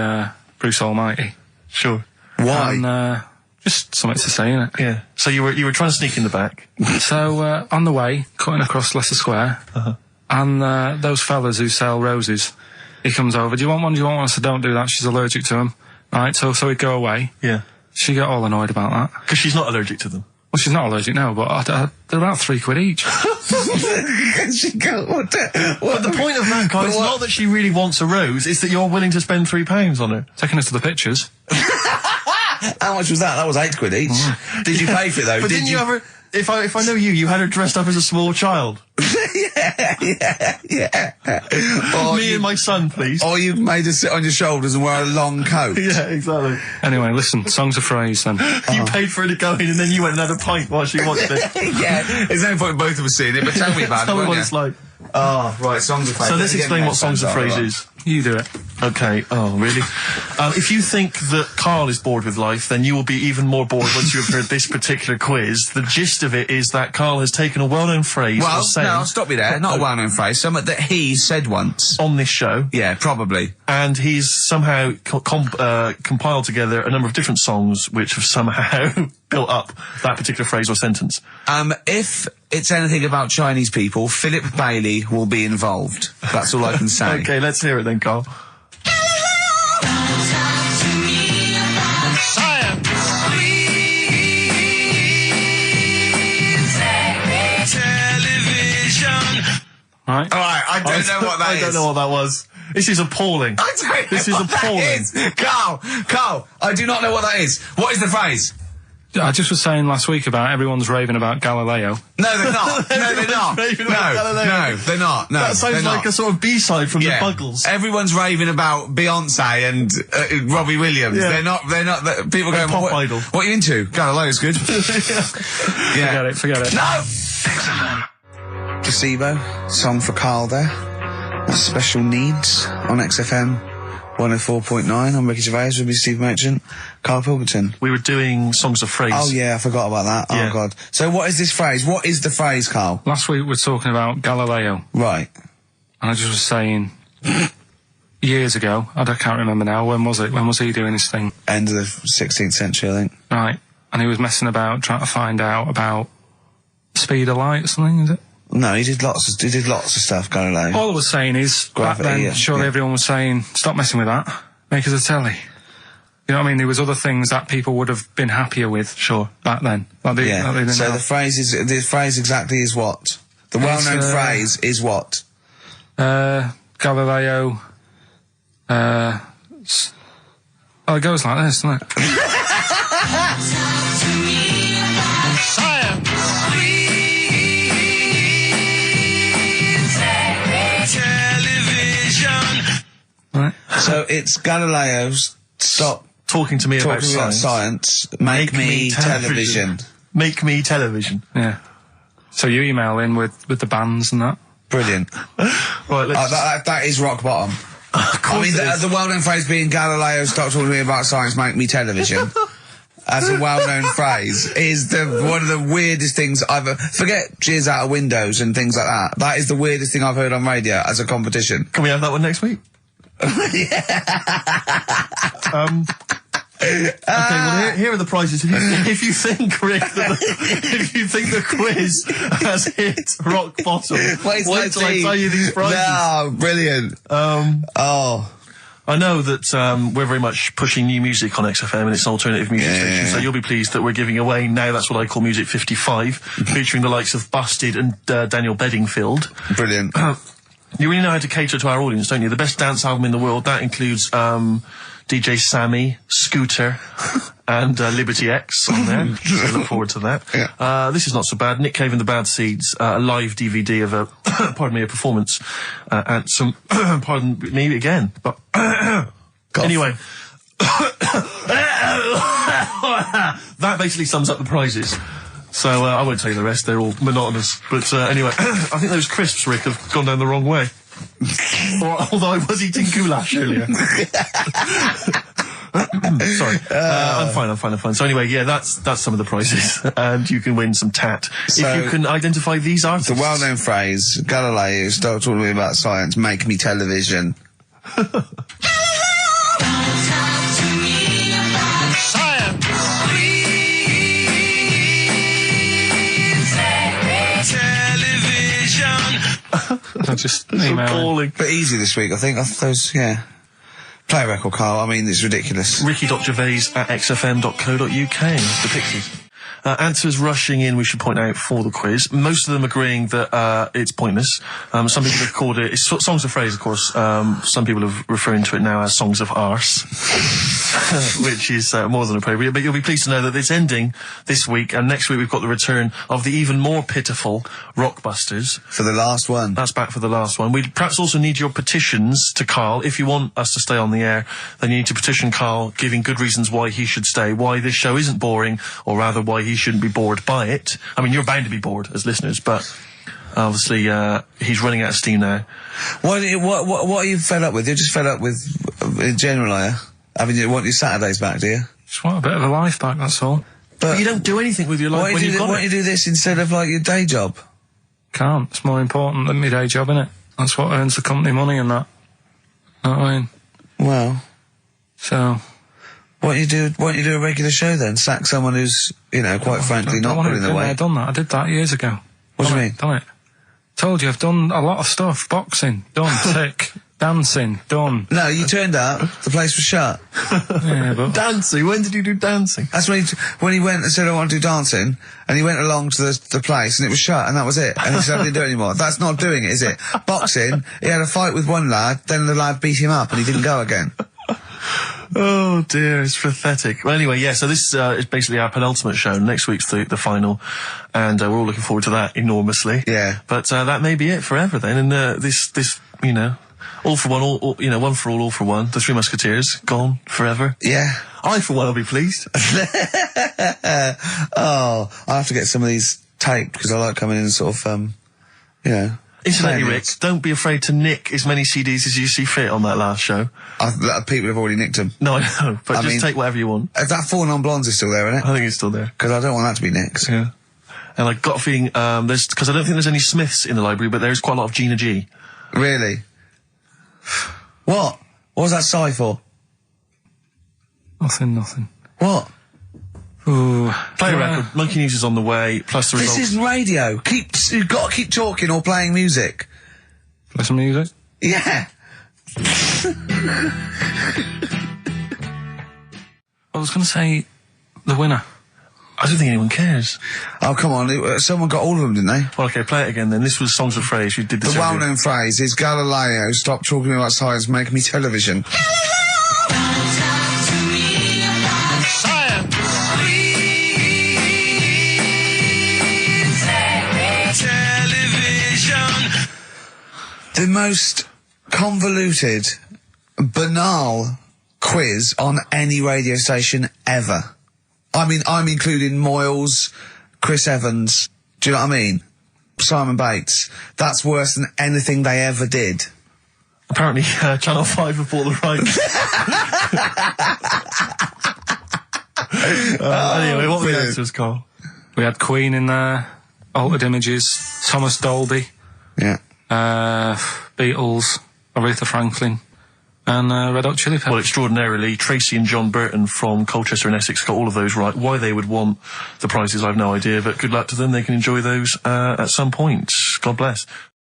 Bruce Almighty. Sure. Why? And, just something to say, innit? Yeah. So you were trying to sneak in the back. So, on the way, cutting across Leicester Square, and those fellas who sell roses, he comes over, do you want one? I said, don't do that, she's allergic to them. Right, so he'd go away. Yeah. She got all annoyed about that. Because she's not allergic to them. Well, she's not allergic now, but they're about £3 each. But the point of that, Carl, is not that she really wants a rose, it's that you're willing to spend £3 on her. Taking us to the pictures. How much was that? That was £8 each. Did you pay for it, though? But didn't you ever... If I know you had her dressed up as a small child. Yeah. Me and my son, please. Or you made her sit on your shoulders and wear a long coat. Yeah, exactly. Anyway, listen, songs of phrase then. You paid for her to go in and then you went and had a pint while she watched it. Yeah, there's no point both of us seeing it, but tell me about it. Tell me what it's like. Oh, right, songs of phrase. So let's explain what songs of phrase is. You do it. Okay. Oh, really? If you think that Carl is bored with life, then you will be even more bored once you have heard this particular quiz. The gist of it is that Carl has taken a well-known phrase or saying... Well, no, stop me there. Not a well-known phrase. Something that he said once. On this show. Yeah, probably. And he's somehow compiled together a number of different songs which have somehow built up that particular phrase or sentence. If it's anything about Chinese people, Philip Bailey will be involved. That's all I can say. Okay, let's hear it then, Carl. Right. Alright, I don't know what that is. I don't know what that was. This is appalling. I don't know This is what appalling. that is. Carl, I do not know what that is. What is the phrase? I just was saying last week about everyone's raving about Galileo. No, they're not. No, they're not. No, they're not. No, that sounds like a sort of B-side from the Buggles. Everyone's raving about Beyonce and Robbie Williams. Yeah. They're not. People going, Pop Idol. What are you into? Galileo's good. Yeah. Forget it. No! XFM. Placebo, song for Carl there. That's Special Needs on XFM 104.9. I'm Ricky Gervais, with me Steve Merchant, Karl Pilkington. We were doing songs of phrase. Oh yeah, I forgot about that. Yeah. Oh god. So what is this phrase? What is the phrase, Carl? Last week we were talking about Galileo. Right. And I just was saying, years ago, I can't remember now, when was it? When was he doing his thing? End of the 16th century, I think. Right. And he was messing about, trying to find out about speed of light or something, is it? No, he did lots of stuff, Galileo. All I was saying is, Gravity, back then, surely everyone was saying, stop messing with that, make us a telly. You know what I mean? There was other things that people would have been happier with. Sure. Back then. Like they didn't So have. the phrase exactly is what? The well-known phrase is what? Galileo, it goes like this, doesn't it? Right. So it's Galileo's stop talking to me about science. Make me television. Make me television. Yeah. So you email in with the bands and that. Brilliant. Right, let's... that is rock bottom. I mean, the well-known phrase being Galileo, stop talking to me about science, make me television. As a well-known phrase is one of the weirdest things I've forget cheers out of windows and things like that. That is the weirdest thing I've heard on radio as a competition. Can we have that one next week? Okay, well, here are the prizes. If you think, Rick, if you think the quiz has hit rock bottom, wait till I tell you these prizes. No, brilliant. I know that we're very much pushing new music on XFM, and it's an alternative music station, so you'll be pleased that we're giving away now That's What I Call Music 55, featuring the likes of Busted and Daniel Bedingfield. Brilliant. You really know how to cater to our audience, don't you? The best dance album in the world, that includes DJ Sammy, Scooter, and Liberty X on there. So look forward to that. Yeah. This is not so bad. Nick Cave and the Bad Seeds, a live DVD of a, pardon me, a performance, and some, pardon me again, but anyway. That basically sums up the prizes. So, I won't tell you the rest, they're all monotonous. But, anyway, I think those crisps, Rick, have gone down the wrong way. Although I was eating goulash earlier. Sorry. I'm fine. So anyway, yeah, that's some of the prizes. And you can win some tat. So, if you can identify these artists. The well-known phrase, Galileo, start talking to me about science, make me television. I just email. But easy this week, I think. Play a record, Carl. I mean, it's ridiculous. Ricky.gervais@xfm.co.uk. The Pixies. Answers rushing in, we should point out, for the quiz. Most of them agreeing that it's pointless. Some people have called it... It's Songs of Phrase, of course. Some people are referring to it now as Songs of Arse. Which is more than appropriate. But you'll be pleased to know that it's ending this week, and next week we've got the return of the even more pitiful Rockbusters. For the last one. That's back for the last one. We'd perhaps also need your petitions to Carl. If you want us to stay on the air, then you need to petition Carl, giving good reasons why he should stay, why this show isn't boring, or rather why he shouldn't be bored by it. I mean, you're bound to be bored as listeners, but obviously he's running out of steam now. What are you fed up with? You're just fed up with, in general, are you? I mean, you want your Saturdays back, do you? Just want a bit of a life back, that's all. But you don't do anything with your life when you've got it. Why don't you do this instead of, like, your day job? Can't. It's more important than my day job, innit? That's what earns the company money and that. Know what I mean? Well. So... Why don't you do a regular show then? Sack someone who's, quite frankly, not putting the weight. I've done that. I did that years ago. What do you mean? Done it. Told you, I've done a lot of stuff. Boxing, done. Tick. Dancing, done. No, you turned up, the place was shut. Yeah, but... Dancing? When did you do dancing? That's when he went and said, I want to do dancing, and he went along to the place, and it was shut, and that was it. And he said, I didn't do it anymore. That's not doing it, is it? Boxing, he had a fight with one lad, then the lad beat him up, and he didn't go again. Oh dear, it's pathetic. Well, anyway, yeah, so this is basically our penultimate show. Next week's the final, and we're all looking forward to that enormously. Yeah. But that may be it forever then, and this all for one, one for all for one. The Three Musketeers, gone forever. Yeah. I, for one, will be pleased. Oh, I have to get some of these taped, because I like coming in and sort of, Incidentally, Rick, don't be afraid to nick as many CDs as you see fit on that last show. People have already nicked them. No, I know, but just take whatever you want. That 4 Non-Blondes is still there, isn't it? I think it's still there. Because I don't want that to be nicked. Yeah. And I got a feeling, because I don't think there's any Smiths in the library, but there's quite a lot of Gina G. Really? What? What was that sigh for? Nothing. What? Ooh. Play a record. Monkey News is on the way, plus the results. This isn't radio. You've got to keep talking or playing music. Play some music? Yeah. I was going to say the winner. I don't think anyone cares. Oh, come on. Someone got all of them, didn't they? Well, okay, play it again then. This was Songs of Phrase. You did this. The well-known phrase is Galileo, stop talking about science, make me television. The most convoluted, banal quiz on any radio station ever. I mean, I'm including Moyles, Chris Evans, do you know what I mean? Simon Bates. That's worse than anything they ever did. Apparently, Channel 5 have bought the rights. Anyway, what were the answers, Carl? We had Queen in there, Altered Images, Thomas Dolby. Yeah. Beatles, Aretha Franklin, and Red Hot Chili Peppers. Well, extraordinarily, Tracy and John Burton from Colchester and Essex got all of those right. Why they would want the prizes, I've no idea, but good luck to them. They can enjoy those at some point. God bless.